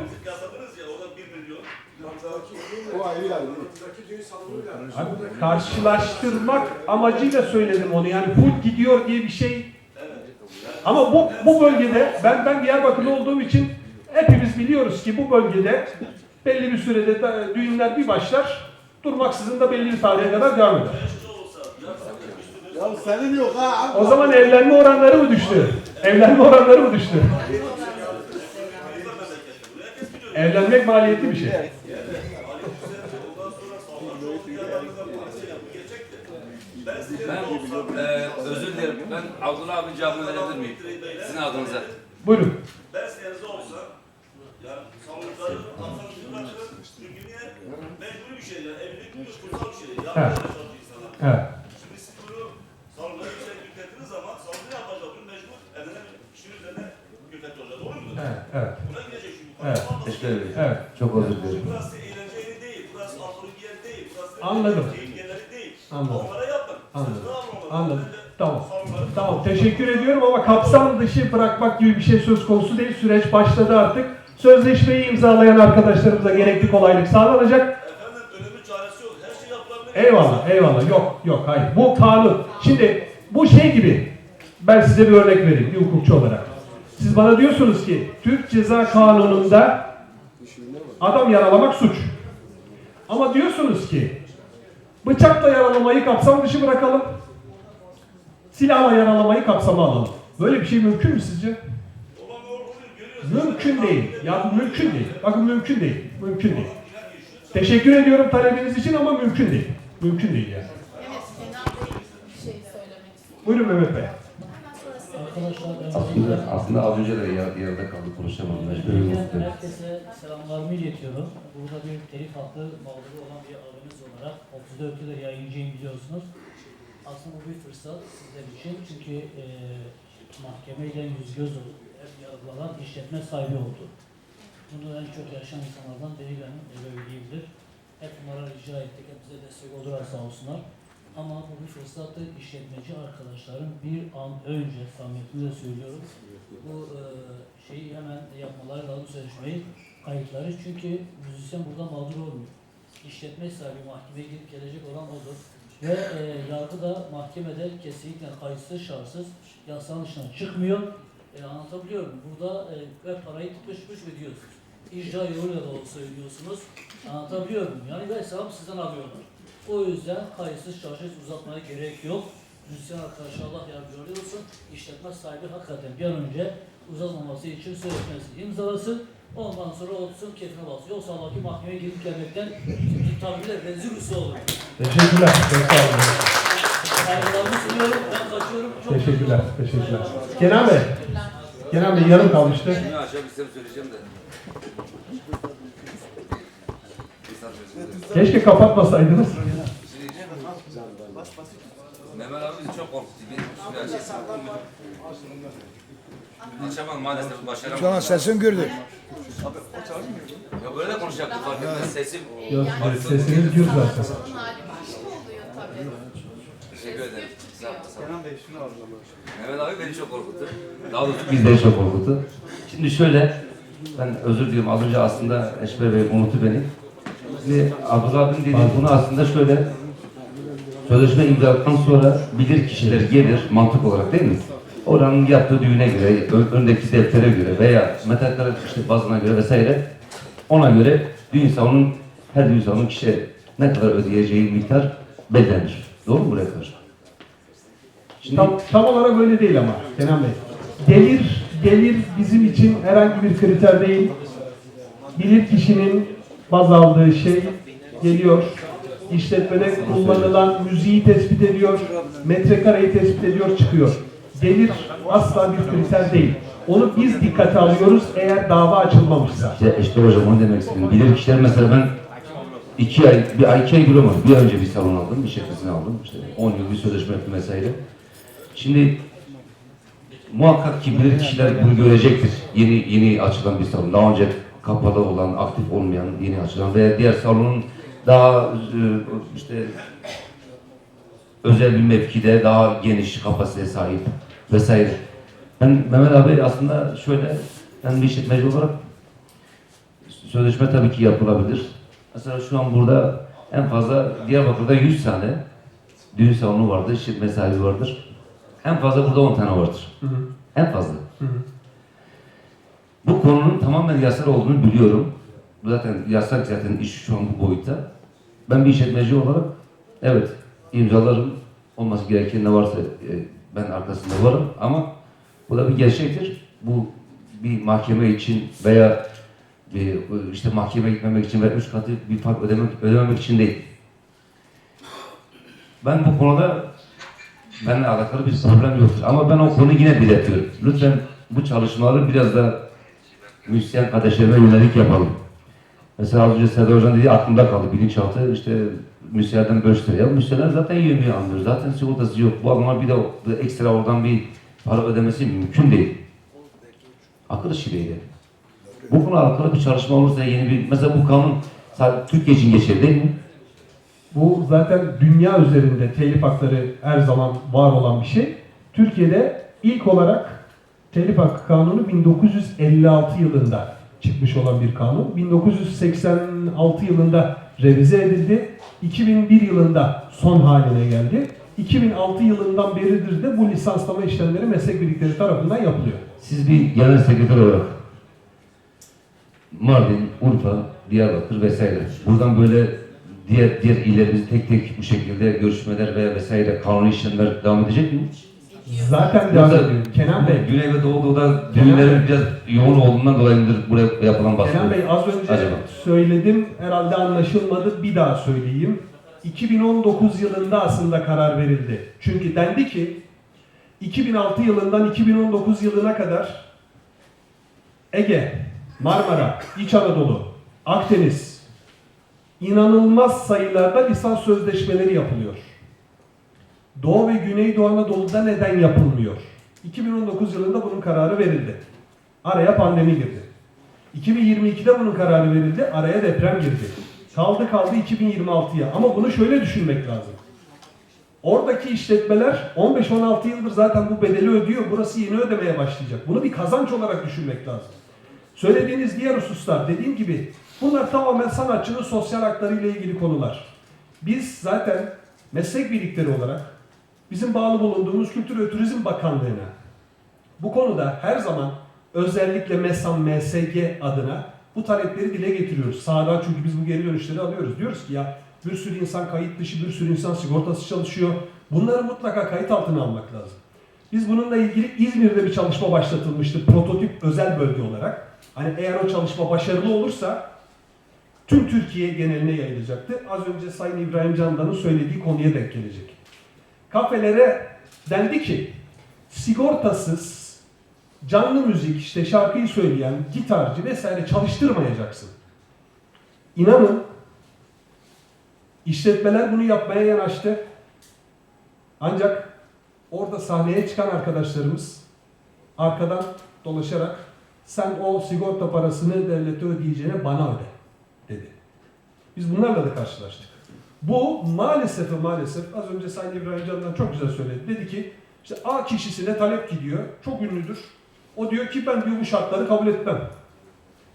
Abi, karşılaştırmak amacıyla söyledim onu. Yani full gidiyor diye bir şey. Ama bu bölgede ben Diyarbakırlı olduğum için hepimiz biliyoruz ki bu bölgede belli bir sürede düğünler bir başlar, durmaksızın da belli bir tarihe kadar devam eder. Ya senin yok ha. O zaman evlenme oranları mı düştü? Evlenme oranları mı düştü? Evlenmek maliyetli bir şey. Ben özür dilerim. Ben Abdullah abi cevabını verebilir miyim? Sizin adınıza. Buyurun. Ben yerinizde olsam, yani savunukları atsanızı bırakırım. Çünkü niye? Mecburi bir şey yani. Evlilik bir kutsal bir şey. Evet. Evet. Şimdi siz bunu savunukları bir şey yüklettiğiniz zaman savunuk ne yapacak? Bunu mecbur eline işin üzerine yükletti olacak. Doğru mu? Evet. Evet. Buna gidecek çünkü. Evet. Teşekkür ederim. Evet. Çok özür dilerim. Burası eğlence yeri değil. Burası alkolik yer değil. Burası Anladım. keyif yerleri değil. Anladım. Onlara yapın. Anladım. Siz ne yapın? Anladım. Tamam. Tamam. Teşekkür ediyorum ama kapsam dışı bırakmak gibi bir şey söz konusu değil. Süreç başladı artık. Sözleşmeyi imzalayan arkadaşlarımıza gerekli kolaylık sağlanacak. Efendim ölümün çaresi yok. Her şey yapılabilir. Eyvallah, eyvallah. Yok, hayır. Bu kanun. Şimdi bu şey gibi. Ben size bir örnek vereyim bir hukukçu olarak. Siz bana diyorsunuz ki Türk Ceza Kanunu'nda adam yaralamak suç. Ama diyorsunuz ki bıçakla yaralamayı kapsam dışı bırakalım. Silahla yaralamayı kapsama alalım. Böyle bir şey mümkün mü sizce? Mümkün değil. Ya mümkün değil. Bakın mümkün değil. Mümkün değil. Teşekkür ediyorum talebiniz için ama mümkün değil. Mümkün değil yani. Evet, Kenan Bey bir şey söylemek istiyor. Buyurun Mehmet Bey. Aslında az önce de yarıda kaldı, konuşamadım. Herkese selamlarımı iletiyorum. Burada bir telif hakkı mağduru olan bir abimiz olarak 34 yıldır yayıncıyım biliyorsunuz. Aslında bu bir fırsat sizler için çünkü mahkemeyle yüz göz olup hep yargılanan işletme sahibi oldu. Bunu en çok yaşayan insanlardan biri benim, diyebilir. Hep bunlara rica ettik, hep bize destek oldular sağ olsunlar. Ama bu bir fırsattı, işletmeci arkadaşların bir an önce, samimiyetimle söylüyorum, bu şeyi hemen yapmaları lazım, sözleşmeyi, kayıtları. Çünkü müzisyen burada mağdur olmuyor. İşletme sahibi mahkemeye gidip gelecek olan odur. Ve yargı da mahkemede kesinlikle kayıtsız, şartsız, yasanın dışına çıkmıyor. Anlatabiliyor muyum? Burada ve parayı tıpış ödüyorsunuz. İcra yoluyla da olsa ödüyorsunuz. Anlatabiliyor muyum? Yani ve hesabı sizden alıyorlar. O yüzden kayıtsız, şartsız uzatmaya gerek yok. Müzisyen arkadaşlar Allah yardımcı olsun. İşletme sahibi hakikaten bir an önce uzatmaması için sözleşmesi imzalasın. Ondan sonra olsun keyfine basın. Yoksa Allah'ki mahkemeye gidip gelmekten tabirle rezil rüsva olur. Teşekkürler. Çok sağ olun. Saygılarımı sunuyorum. Ben kaçıyorum. Çok Teşekkürler. Teşekkürler. Kenan Bey. Kenan Bey yarım kalmıştı. Şunu aşağı bir şey söyleyeceğim de. Keşke kapatmasaydınız. Mehmet abi bizi çok korkuttu. Açamam maalesef, başaramadım. Şu an sesim gördük. Ya böyle de konuşacaktım fark etmez. Sesim... Yok, sesiniz gür zaten. Onun hali başka oluyor tabii. Teşekkür ederim. Sağ ol. Kenan Bey şunu alın. Mehmet abi beni çok korkuttu. Daha doğrusu Bizleri çok korkuttu. Şimdi şöyle, ben özür diliyorum, az önce aslında Eşber Bey unuttu beni. Şimdi Abdullah abim dediği bunu aslında şöyle, sözleşme imzaladıktan sonra bilir kişiler gelir mantık olarak değil mi? Oranın yaptığı düğüne göre, öndeki deftere göre veya metrekare işte bazına göre vesaire, ona göre düğün salonunun, her düğün salonunun kişiye ne kadar ödeyeceği miktar belirlenir. Doğru mu buraya kadar? Şimdi, Tam olarak öyle değil ama Kenan Bey. Gelir bizim için herhangi bir kriter değil. Bilir kişinin baz aldığı şey geliyor. İşletmede kullanılan müziği tespit ediyor. Metrekareyi tespit ediyor, çıkıyor. Gelir asla bir kriter değil. Onu biz dikkate alıyoruz eğer dava açılmamışsa. işte hocam onu demek istedim. Bilir kişiler mesela ben 2 ay bulamadım. Bir önce bir salon aldım, bir şirketini aldım. İşte 10 yıl bir sözleşme yaptım vesaire. Şimdi muhakkak ki bilir kişiler bunu görecektir. Yeni açılan bir salon. Daha önce kapalı olan, aktif olmayan, yeni açılan veya diğer salonun daha işte özel bir mevkide, daha geniş kapasiteye sahip vesaire. Ben Mehmet abi aslında şöyle, ben bir işletmeci olarak sözleşme tabii ki yapılabilir. Mesela şu an burada en fazla Diyarbakır'da 100 tane düğün salonu vardır, işletme sahibi vardır. En fazla burada 10 tane vardır. Hı hı. En fazla. Hı hı. Bu konunun tamamen yasal olduğunu biliyorum. Zaten yasak iş şu an bu boyutta. Ben bir işletmeci olarak evet imzalarım. Olması gereken ne varsa ben arkasında varım ama bu da bir gerçektir. Bu bir mahkeme için veya işte mahkemeye gitmemek için ve 3 katı bir fark ödememek için değil. Ben bu konuda benimle alakalı bir problem yoktur. Ama ben o konuyu yine belirtiyorum. Lütfen bu çalışmaları biraz da müzisyen kardeşlerime yönelik yapalım. Mesela az önce Serdar Hocam dediği aklımda kaldı. Bilinçaltı işte müzisyenlerden bölüştür. Ya müzisyenler zaten yemeği almıyor. Zaten sigortası yok. Bu adamlar bir de ekstra oradan bir para ödemesi mümkün değil. Akıl işi değil. Bu konu alakalı bir çalışma olursa yeni bir... Mesela bu kanun sadece Türkiye için geçerli değil mi? Bu zaten dünya üzerinde telif hakları her zaman var olan bir şey. Türkiye'de ilk olarak telif hakkı kanunu 1956 yılında çıkmış olan bir kanun. 1986 yılında revize edildi. 2001 yılında son haline geldi. 2006 yılından beridir de bu lisanslama işlemleri meslek birlikleri tarafından yapılıyor. Siz bir genel sekreter olarak Mardin, Urfa, Diyarbakır vesaire buradan böyle diğer illerimizi tek tek bu şekilde görüşmeler veya vesaire kanuni işlemler devam edecek mi? Zaten devam ediyorum. Kenan Bey. Güney ve Doğu'da düğünlerin biraz yoğun olduğundan dolayı mıdır buraya yapılan baskı? Kenan Bey az önce acaba söyledim, herhalde anlaşılmadı, bir daha söyleyeyim. 2019 yılında aslında karar verildi. Çünkü dendi ki 2006 yılından 2019 yılına kadar Ege, Marmara, İç Anadolu, Akdeniz inanılmaz sayılarda lisans sözleşmeleri yapılıyor. Doğu ve Güneydoğu Anadolu'da neden yapılmıyor? 2019 yılında bunun kararı verildi. Araya pandemi girdi. 2022'de bunun kararı verildi, araya deprem girdi. Kaldı 2026'ya. Ama bunu şöyle düşünmek lazım. Oradaki işletmeler 15-16 yıldır zaten bu bedeli ödüyor. Burası yeni ödemeye başlayacak. Bunu bir kazanç olarak düşünmek lazım. Söylediğiniz diğer hususlar, dediğim gibi bunlar tamamen sanatçının sosyal hakları ile ilgili konular. Biz zaten meslek birlikleri olarak bizim bağlı bulunduğumuz Kültür ve Turizm Bakanlığı'na bu konuda her zaman özellikle MESAM, MSG adına bu talepleri dile getiriyoruz. Sağdan, çünkü biz bu geri dönüşleri alıyoruz. Diyoruz ki ya bir sürü insan kayıt dışı, bir sürü insan sigortası çalışıyor. Bunları mutlaka kayıt altına almak lazım. Biz bununla ilgili İzmir'de bir çalışma başlatılmıştı. Prototip özel bölge olarak. Hani eğer o çalışma başarılı olursa tüm Türkiye geneline yayılacaktı. Az önce Sayın İbrahim Candan'ın söylediği konuya denk gelecek. Kafelere dendi ki sigortasız canlı müzik, işte şarkıyı söyleyen, gitarcı vesaire çalıştırmayacaksın. İnanın işletmeler bunu yapmaya yanaştı. Ancak orada sahneye çıkan arkadaşlarımız arkadan dolaşarak sen o sigorta parasını devlete ödeyeceğine bana öde dedi. Biz bunlarla da karşılaştık. Bu maalesef ve maalesef az önce Sayın İbrahim Can'dan çok güzel söyledi. Dedi ki işte A kişisine talep gidiyor. Çok ünlüdür. O diyor ki ben diyor bu şartları kabul etmem.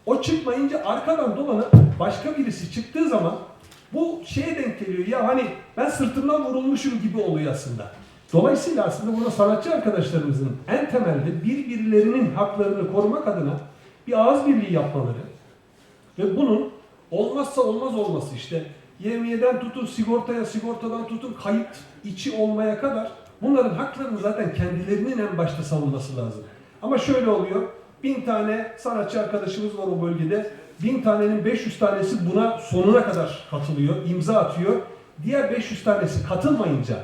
O çıkmayınca arkadan dolanıp başka birisi çıktığı zaman bu şeye denk geliyor. Ya hani ben sırtımdan vurulmuşum gibi oluyor aslında. Dolayısıyla aslında burada sanatçı arkadaşlarımızın en temelde birbirlerinin haklarını korumak adına bir ağız birliği yapmaları ve bunun olmazsa olmaz olması işte yevmiyeden tutun sigortaya, sigortadan tutun kayıt içi olmaya kadar bunların haklarını zaten kendilerinin en başta savunması lazım. Ama şöyle oluyor, 1000 tane sanatçı arkadaşımız var o bölgede, 1000 tanenin 500 tanesi buna sonuna kadar katılıyor, imza atıyor. Diğer 500 tanesi katılmayınca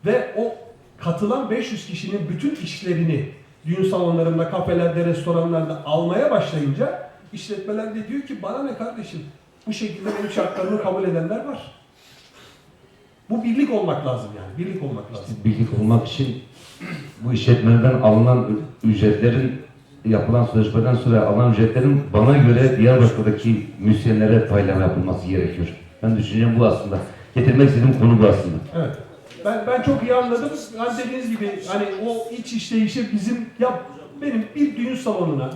ve o katılan 500 kişinin bütün işlerini düğün salonlarında, kafelerde, restoranlarda almaya başlayınca işletmeler de diyor ki bana ne kardeşim, bu şekilde benim şartlarımı kabul edenler var. Bu birlik olmak lazım yani, birlik olmak lazım. Birlik olmak için bu işletmelerden alınan ücretlerin, yapılan sözleşmeden sonra alınan ücretlerin bana göre Diyarbakır'daki müzisyenlere paylama yapılması gerekiyor. Ben düşüncem bu aslında. Getirmek istediğim konu bu aslında. Evet. Ben çok iyi anladım. Hani dediğiniz gibi hani o iç işleyişi bizim benim bir düğün salonuna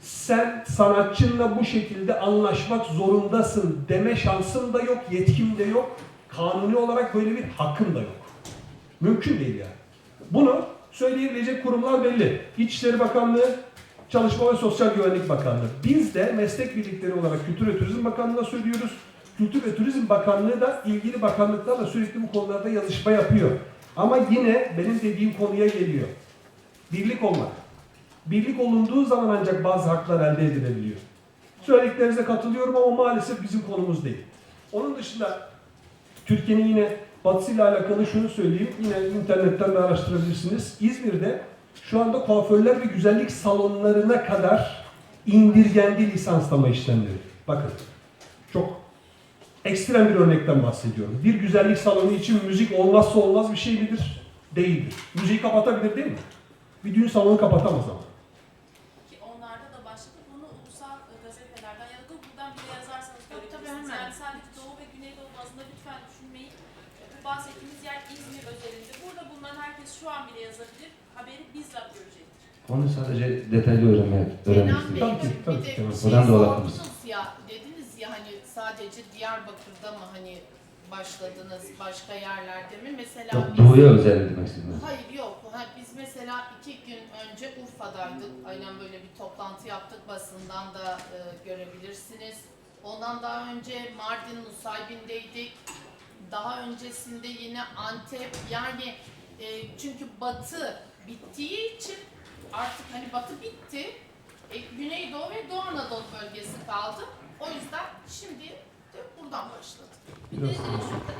sen sanatçınla bu şekilde anlaşmak zorundasın deme şansım da yok, yetkim de yok. Kanuni olarak böyle bir hakkım da yok. Mümkün değil yani. Bunu söyleyebilecek kurumlar belli. İçişleri Bakanlığı, Çalışma ve Sosyal Güvenlik Bakanlığı. Biz de meslek birlikleri olarak Kültür ve Turizm Bakanlığı'na söylüyoruz. Kültür ve Turizm Bakanlığı da ilgili bakanlıklarla sürekli bu konularda yazışma yapıyor. Ama yine benim dediğim konuya geliyor. Birlik olmak. Birlik olunduğu zaman ancak bazı haklar elde edilebiliyor. Söylediklerinize katılıyorum ama maalesef bizim konumuz değil. Onun dışında Türkiye'nin yine batısıyla alakalı şunu söyleyeyim. Yine internetten de araştırabilirsiniz. İzmir'de şu anda kuaförler ve güzellik salonlarına kadar indirgendi lisanslama işlemleri. Bakın çok ekstrem bir örnekten bahsediyorum. Bir güzellik salonu için müzik olmazsa olmaz bir şey midir? Değildir. Müziği kapatabilir değil mi? Bir düğün salonu kapatamaz ama. Ki onlarda da başladı. Bunu ulusal gazetelerden ya da Google'dan bile yazarsanız görebilirsiniz. Yani sadece Doğu ve Güneydoğu bazında lütfen düşünmeyin. Bu bahsettiğimiz yer İzmir özelinde. Burada bulunan herkes şu an bile yazabilir. Haberi bizzat görecektir. Onu sadece detaylı öğrenmek istiyorum. Tabii ki. Buradan da olabilir. Ya dediniz ya hani sadece Diyarbakır'da mı hani başladınız, başka yerlerde mi? Mesela Yok, Doğu'ya özel demek istedim. Hayır yok. Biz mesela 2 gün önce Urfa'daydık. Aynen böyle bir toplantı yaptık. Basından da görebilirsiniz. Ondan daha önce Mardin Nusaybin'deydik. Daha öncesinde yine Antep. Yani çünkü Batı bittiği için artık hani Batı bitti. Güneydoğu ve Doğu Anadolu bölgesi kaldı. O yüzden şimdi de buradan başladık. Bir de şurada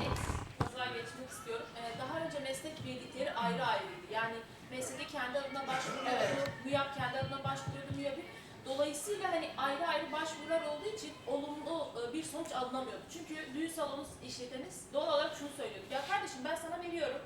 ekstra geçmek istiyorum. Daha önce meslek birlikleri ayrı ayrıydı. Yani mesleki kendi adına başvuruyordu, MÜYAP kendi adına başvuruyordu, MÜYAP'ı. Dolayısıyla hani ayrı ayrı başvurular olduğu için olumlu bir sonuç alınamıyordu. Çünkü düğün salonu işleteniz doğal olarak şunu söylüyordu. Ya kardeşim ben sana veriyorum.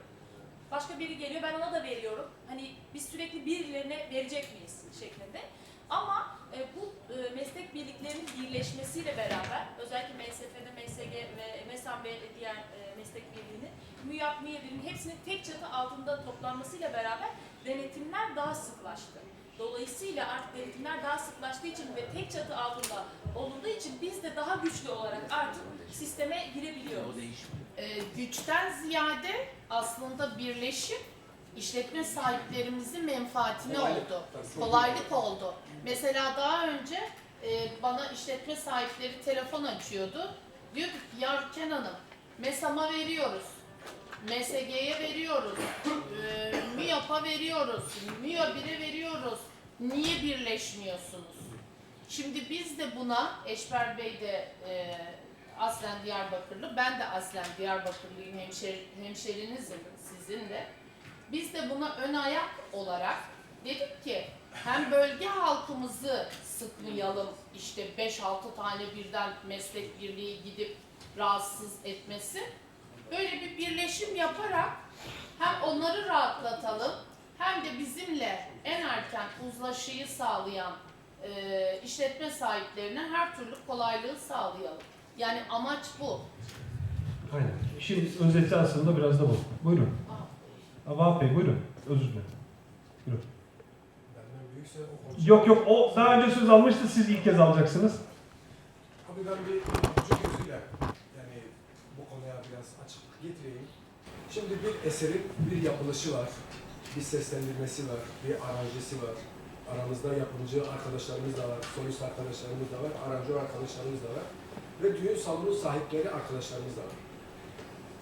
Başka biri geliyor ben ona da veriyorum. Hani biz sürekli birilerine verecek miyiz şeklinde. Ama bu meslek birliklerinin birleşmesiyle beraber özellikle MSF'de, MSG ve MESAM ve diğer meslek birliğinin MÜYAP, MİYAP'in hepsinin tek çatı altında toplanmasıyla beraber denetimler daha sıklaştı. Dolayısıyla artık denetimler daha sıklaştığı için ve tek çatı altında olunduğu için biz de daha güçlü olarak artık sisteme girebiliyoruz. Güçten ziyade aslında birleşim işletme sahiplerimizin menfaatine oldu. Kolaylık oldu. Mesela daha önce bana işletme sahipleri telefon açıyordu. Diyordu ki ya Rüken Hanım, MESAM'a veriyoruz, MSG'ye veriyoruz, MÜYAP'a veriyoruz, MÜYABİR'e veriyoruz. Niye birleşmiyorsunuz? Şimdi biz de buna, Eşber Bey de aslen Diyarbakırlı, ben de aslen Diyarbakırlıyım, hemşerinizim sizin de. Biz de buna ön ayak olarak dedik ki hem bölge halkımızı sıkmayalım, işte 5-6 tane birden meslek birliği gidip rahatsız etmesi. Böyle bir birleşim yaparak hem onları rahatlatalım hem de bizimle en erken uzlaşıyı sağlayan işletme sahiplerine her türlü kolaylığı sağlayalım. Yani amaç bu. Aynen. Şimdi özeti aslında biraz da bu. Buyurun. Vahap Bey buyurun. Özür dilerim. Buyurun. Yok o daha önce söz almıştı, siz ilk kez alacaksınız. Abi ben bir küçük gözüyle yani bu konuya biraz açıklık getireyim. Şimdi bir eserin bir yapılışı var, bir seslendirmesi var, bir aranjesi var. Aramızda yapımcı arkadaşlarımız da var, solist arkadaşlarımız da var, aranjör arkadaşlarımız da var ve düğün salonu sahipleri arkadaşlarımız da var.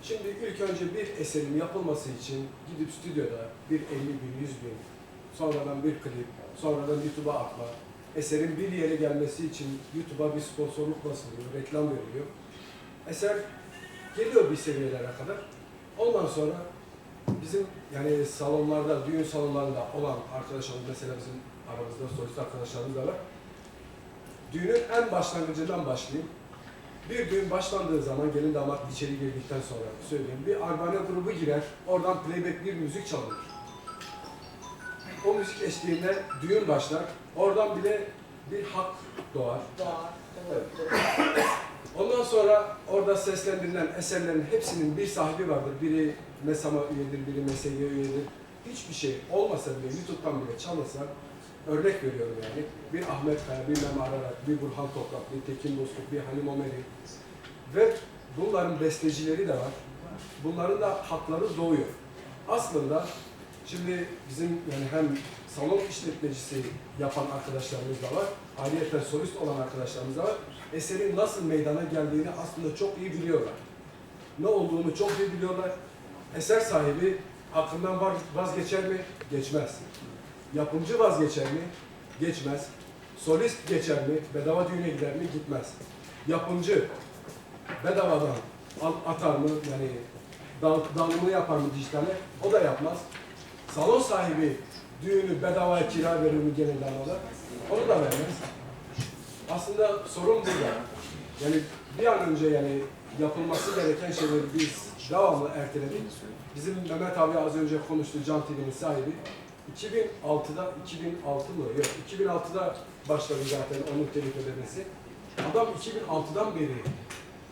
Şimdi ilk önce bir eserin yapılması için gidip stüdyoda bir 50 bin, 100 bin, sonradan bir klip, sonradan YouTube'a atma, eserin bir yere gelmesi için YouTube'a bir sponsorluk basılıyor, reklam veriliyor. Eser geliyor bir seviyelere kadar. Ondan sonra bizim yani salonlarda, düğün salonlarında olan arkadaşlarımız, mesela bizim aramızda solist arkadaşlarımız da var. Düğünün en başlangıcından başlayayım. Bir düğün başlandığı zaman gelin damat içeri girdikten sonra söyleyeyim. Bir armane grubu girer, oradan playback bir müzik çalınır. O müzik eşliğinde düğün başlar. Oradan bile bir hak doğar. Evet. Ondan sonra orada seslendirilen eserlerin hepsinin bir sahibi vardır. Biri MESAM'a üyedir, biri MESEG'ye üyedir. Hiçbir şey olmasa bile, YouTube'dan bile çalınsa, örnek veriyorum yani, bir Ahmet Kaya, bir Mem Ararat, bir Burhan Toprak, bir Tekin Bozkurt, bir Halim Omeri ve bunların bestecileri de var. Bunların da hakları doğuyor. Aslında şimdi bizim yani hem salon işletmecisi yapan arkadaşlarımız da var, ayrıca solist olan arkadaşlarımız da var. Eserin nasıl meydana geldiğini aslında çok iyi biliyorlar. Ne olduğunu çok iyi biliyorlar. Eser sahibi aklından vazgeçer mi? Geçmez. Yapımcı vazgeçer mi? Geçmez. Solist geçer mi? Bedava düğüne gider mi? Gitmez. Yapımcı bedavadan atar mı? Yani dağılımını yapar mı dijitale? O da yapmaz. Salon sahibi düğünü bedavaya kira verir mi genel damada? Onu da vermez. Aslında sorun burada. Yani bir an önce yani yapılması gereken şeyleri biz devamlı erteledik. Bizim Mehmet abi az önce konuştu, Can TV'nin sahibi. 2006'da Yok 2006'da başladı zaten onun telif ödemesi. Adam 2006'dan beri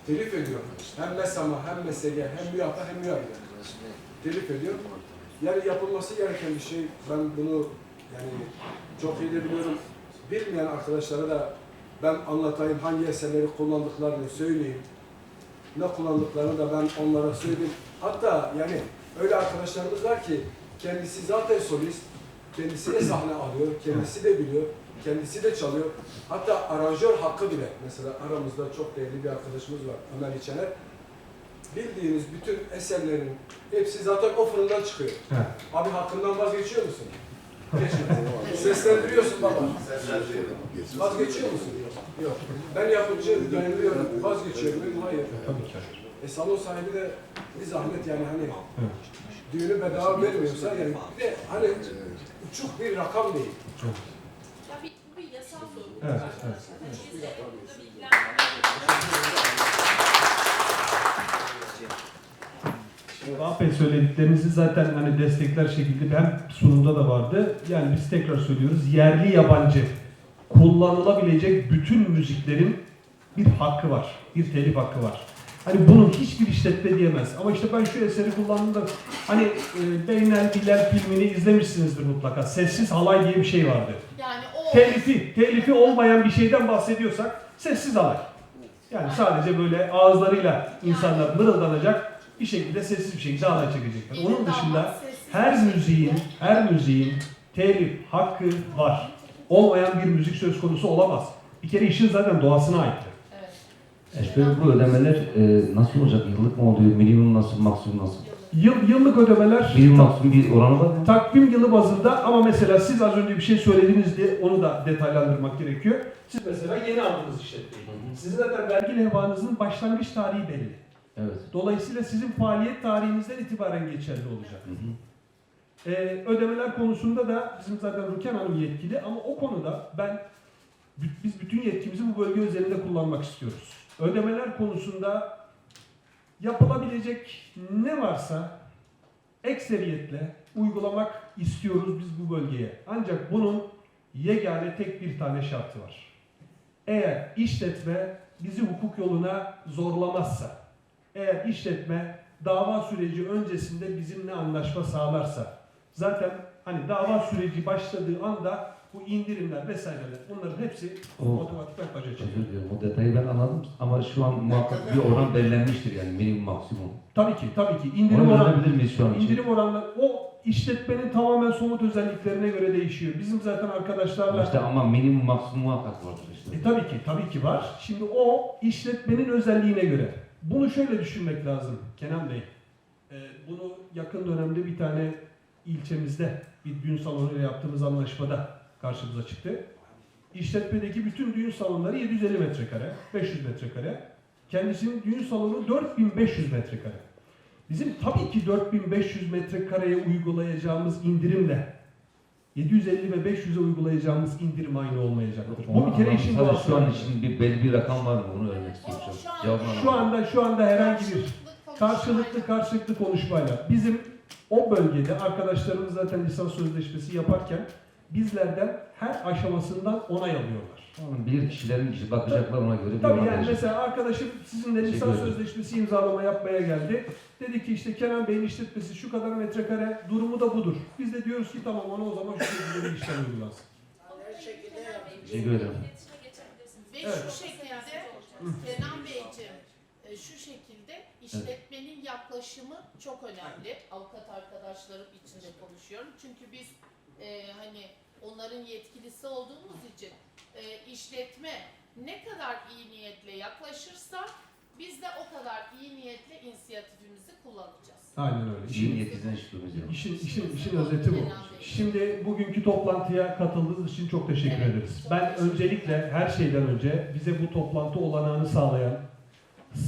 telif ediyor. Hem MESAM'a, hem MESEG'e, hem MÜYAP'a, hem MÜYABİR'e telif ediyor. Yani yapılması gereken bir şey. Ben bunu yani çok iyi de biliyorum. Bilmeyen arkadaşlara da ben anlatayım, hangi eserleri kullandıklarını söyleyeyim. Ne kullandıklarını da ben onlara söyleyeyim. Hatta yani öyle arkadaşlarımız var ki kendisi zaten solist, kendisi de sahne alıyor, kendisi de biliyor, kendisi de çalıyor. Hatta aranjör hakkı bile, mesela aramızda çok değerli bir arkadaşımız var, Ömer İçener. bildiğiniz bütün eserlerin hepsi zaten o fırından çıkıyor. He. Abi hakkından vazgeçiyor musun? Seslendiriyorsun baba. Vazgeçiyor musun? Yok. Ben yapımcı dayanıyorum. Vazgeçiyor muyum? Hayır. Tabii ki. Salon sahibi de bir zahmet yani hani düğünü bedava vermiyorsa yani bir de hani uçuk bir rakam değil. Ya bu bir yasal sorun. Evet, evet. Biz de burada bilgilendirme Vahap Bey söylediklerinizi zaten hani destekler şekilde hem sunumda da vardı. Yani biz tekrar söylüyoruz. Yerli yabancı kullanılabilecek bütün müziklerin bir hakkı var. Bir telif hakkı var. Hani bunun hiçbir işletme diyemez. Ama işte ben şu eseri kullandım da hani Beynel Bilal filmini izlemişsinizdir mutlaka. Sessiz halay diye bir şey vardı. Yani o Telifi olmayan bir şeyden bahsediyorsak sessiz halay. Yani sadece böyle ağızlarıyla insanlar mırıldanacak, bir şekilde sessiz bir şekilde halay çekecekler. Onun dışında her müziğin telif hakkı var. Olmayan bir müzik söz konusu olamaz. Bir kere işin zaten doğasına aittir. Şöyle bu ödemeler nasıl olacak? Yıllık mı oluyor? Minimum nasıl? Maksimum nasıl? Yıllık ödemeler Minimum maksimum bir oranı var mı? takvim yılı bazında ama mesela siz az önce bir şey söylediniz diye onu da detaylandırmak gerekiyor. Siz mesela yeni aldınız işletmeyi. Sizin zaten vergi levhanızın başlangıç tarihi belli. Evet. Dolayısıyla sizin faaliyet tarihinizden itibaren geçerli olacak. Ödemeler konusunda da bizim zaten Ruken Hanım yetkili ama o konuda biz bütün yetkimizi bu bölge üzerinde kullanmak istiyoruz. Ödemeler konusunda yapılabilecek ne varsa ekseriyetle uygulamak istiyoruz biz bu bölgeye. Ancak bunun yegane tek bir tane şartı var. Eğer işletme bizi hukuk yoluna zorlamazsa, eğer işletme dava süreci öncesinde bizimle anlaşma sağlarsa, zaten hani dava süreci başladığı anda bu indirimler vesaireler bunların hepsi otomatikman başa çıkıyor. Özür diliyorum. O detayı ben anladım ama şu an muhakkak bir oran belirlenmiştir yani minimum maksimum. Tabii ki. Onu öğrenebilir miyiz şu an için? İndirim oranları o işletmenin tamamen somut özelliklerine göre değişiyor. Bizim zaten arkadaşlarla... İşte ama minimum maksimum muhakkak vardır işte. Tabii ki var. Şimdi o işletmenin özelliğine göre. Bunu şöyle düşünmek lazım Kenan Bey. Bunu yakın dönemde bir tane ilçemizde bir düğün salonuyla yaptığımız anlaşmada karşımıza çıktı. İşletmedeki bütün düğün salonları 750 metrekare, 500 metrekare. Kendisinin düğün salonu 4500 metrekare. Bizim tabii ki 4500 metrekareye uygulayacağımız indirimle 750 ve 500'e uygulayacağımız indirim aynı olmayacaktır. Bu bir kere işin doğası. Şu an için belli bir rakam var mı? Bunu öğrenmek istiyorum. Şu anda herhangi bir karşılıklı konuşmayla bizim o bölgede arkadaşlarımız zaten lisans sözleşmesi yaparken bizlerden her aşamasından onay alıyorlar. Tamam, bilir kişilerin işi bakacaklar ona göre. Tabii yani mesela arkadaşım sizinle lisans sözleşmesi imzalama yapmaya geldi. Dedi ki işte Kenan Bey'in işletmesi şu kadar metrekare, durumu da budur. Biz de diyoruz ki tamam ona o zaman şu şekilde bir işlem uygulansın. Teşekkür ederim. Ve şu şekilde Kenan Beyciğim şu şekilde işletmenin yaklaşımı çok önemli. Avukat arkadaşlarım için de konuşuyorum. Çünkü biz hani onların yetkilisi olduğumuz için işletme ne kadar iyi niyetle yaklaşırsa biz de o kadar iyi niyetle inisiyatifimizi kullanacağız. Aynen öyle. İşin özeti bu. Şimdi bugünkü toplantıya katıldığınız için çok teşekkür ederiz. Ben öncelikle her şeyden önce bize bu toplantı olanağını sağlayan,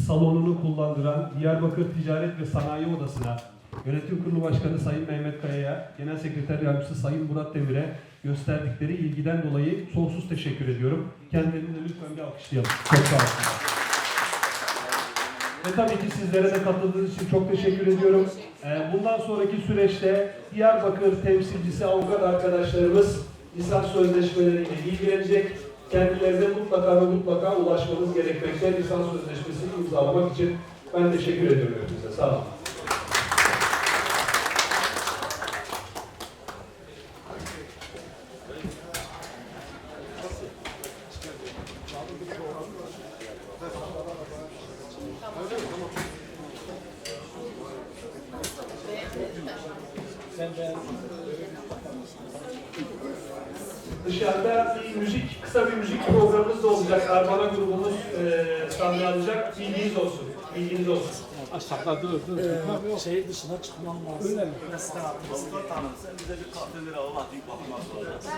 salonunu kullandıran Diyarbakır Ticaret ve Sanayi Odası'na, Yönetim Kurulu Başkanı Sayın Mehmet Kaya'ya, Genel Sekreter Yardımcısı Sayın Murat Demir'e gösterdikleri ilgiden dolayı sonsuz teşekkür ediyorum. Kendilerine lütfen bir alkışlayalım. Çok sağ olun. Ve tabii ki sizlere de katıldığınız için çok teşekkür ediyorum. Bundan sonraki süreçte Diyarbakır temsilcisi avukat arkadaşlarımız lisans sözleşmeleriyle ilgilenecek. Kendilerine mutlaka ulaşmanız gerekmekte. Lisans sözleşmesini imzalamak için ben teşekkür ediyorum hepinize. Sağ olun. Dışarıda bir müzik kısa bir müzik programımız da olacak. Armana grubumuz sahne alacak. Bilginiz olsun. Bilginiz olsun. Aşağıda dur. Şehir dışına çıkmam lazım. Öyle mi? Mesela Avukat Hanım sen bize bir kahveleri Allah büyük bakmak zorundasın.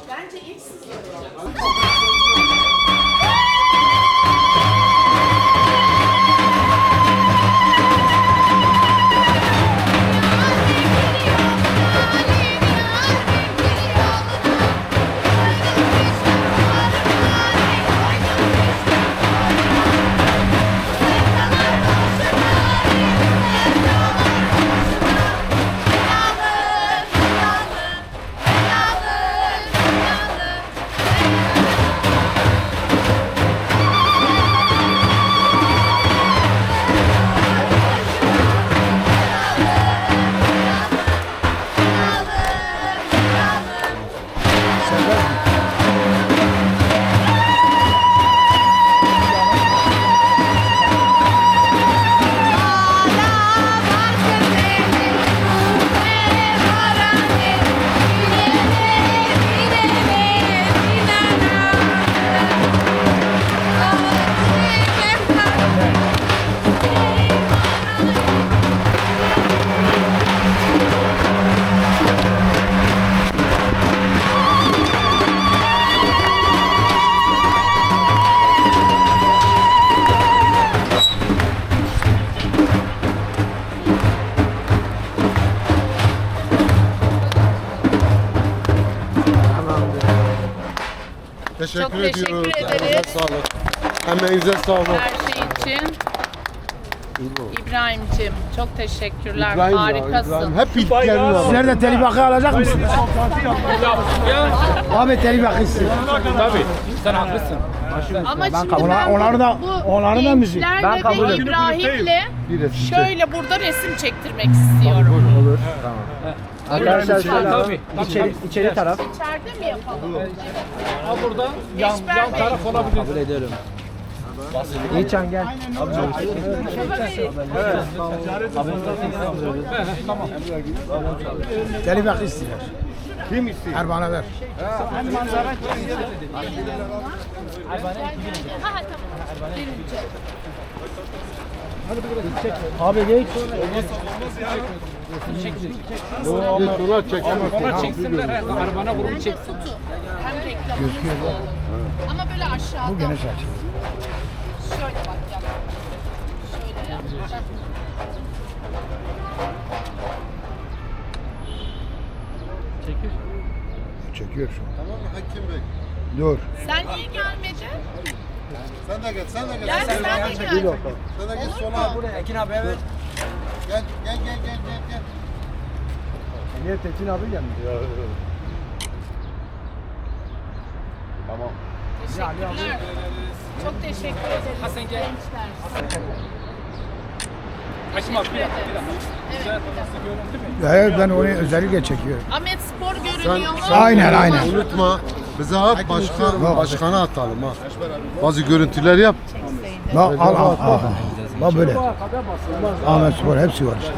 Bence ilk siz yapacaksınız. Teşekkür Çok teşekkür ediyoruz. ederiz. Emeğinize sağlık. Emeğinize sağlık. Her şey için. İbrahim'cim çok teşekkürler. İbrahim ya, Harikasın. İbrahim. Hep ilklerini var. Sizler de telif hakkı alacak mısınız? Abi telif hakkı istiyor. Tabii. Sen haklısın. Ama şimdi onların da müzik. Ben kabul ediyorum. İbrahim'le Bir resim şöyle burada resim çektirmek istiyorum. Olur. Tamam. Arkadaşlar Tabii. içeri taraf. İçeride mi yapalım? Ha burada yan taraf olabilir. Kabul ediyorum. İyiçan gel. Tamam. Telif hakkı istiyor. Kim istiyor? Erban'a ver. Abi geç. Ona çek. Ona çeksinler. Arabana grubu çek. Tutu. Hem reklamımız olur. Ama böyle aşağıda. Bu geniş açı. Şöyle bak yap. Şöyle yap. Çekiyor şu an. Tamam mı Hakim Bey? Dur. Sen niye gelmedin? Sen de gel, sen de gel. Gel sen de gel. Sen de gel Olur sola. mu? Buraya Ekin abi evet. Gel. Niye Tekin abi gelmiyor? Tamam. Teşekkürler. Çok teşekkür ederiz. Hasan gel. Gençler. Hakim abi bir dakika. Evet. Evet ben onu özellikle çekiyorum. Ahmet Spor görünüyor mu? Aynen. Unutma. Bize at başkana atalım ha. Bazı görüntüler yap. Bak al. Bak böyle. Ahmet Spor hepsi var işte.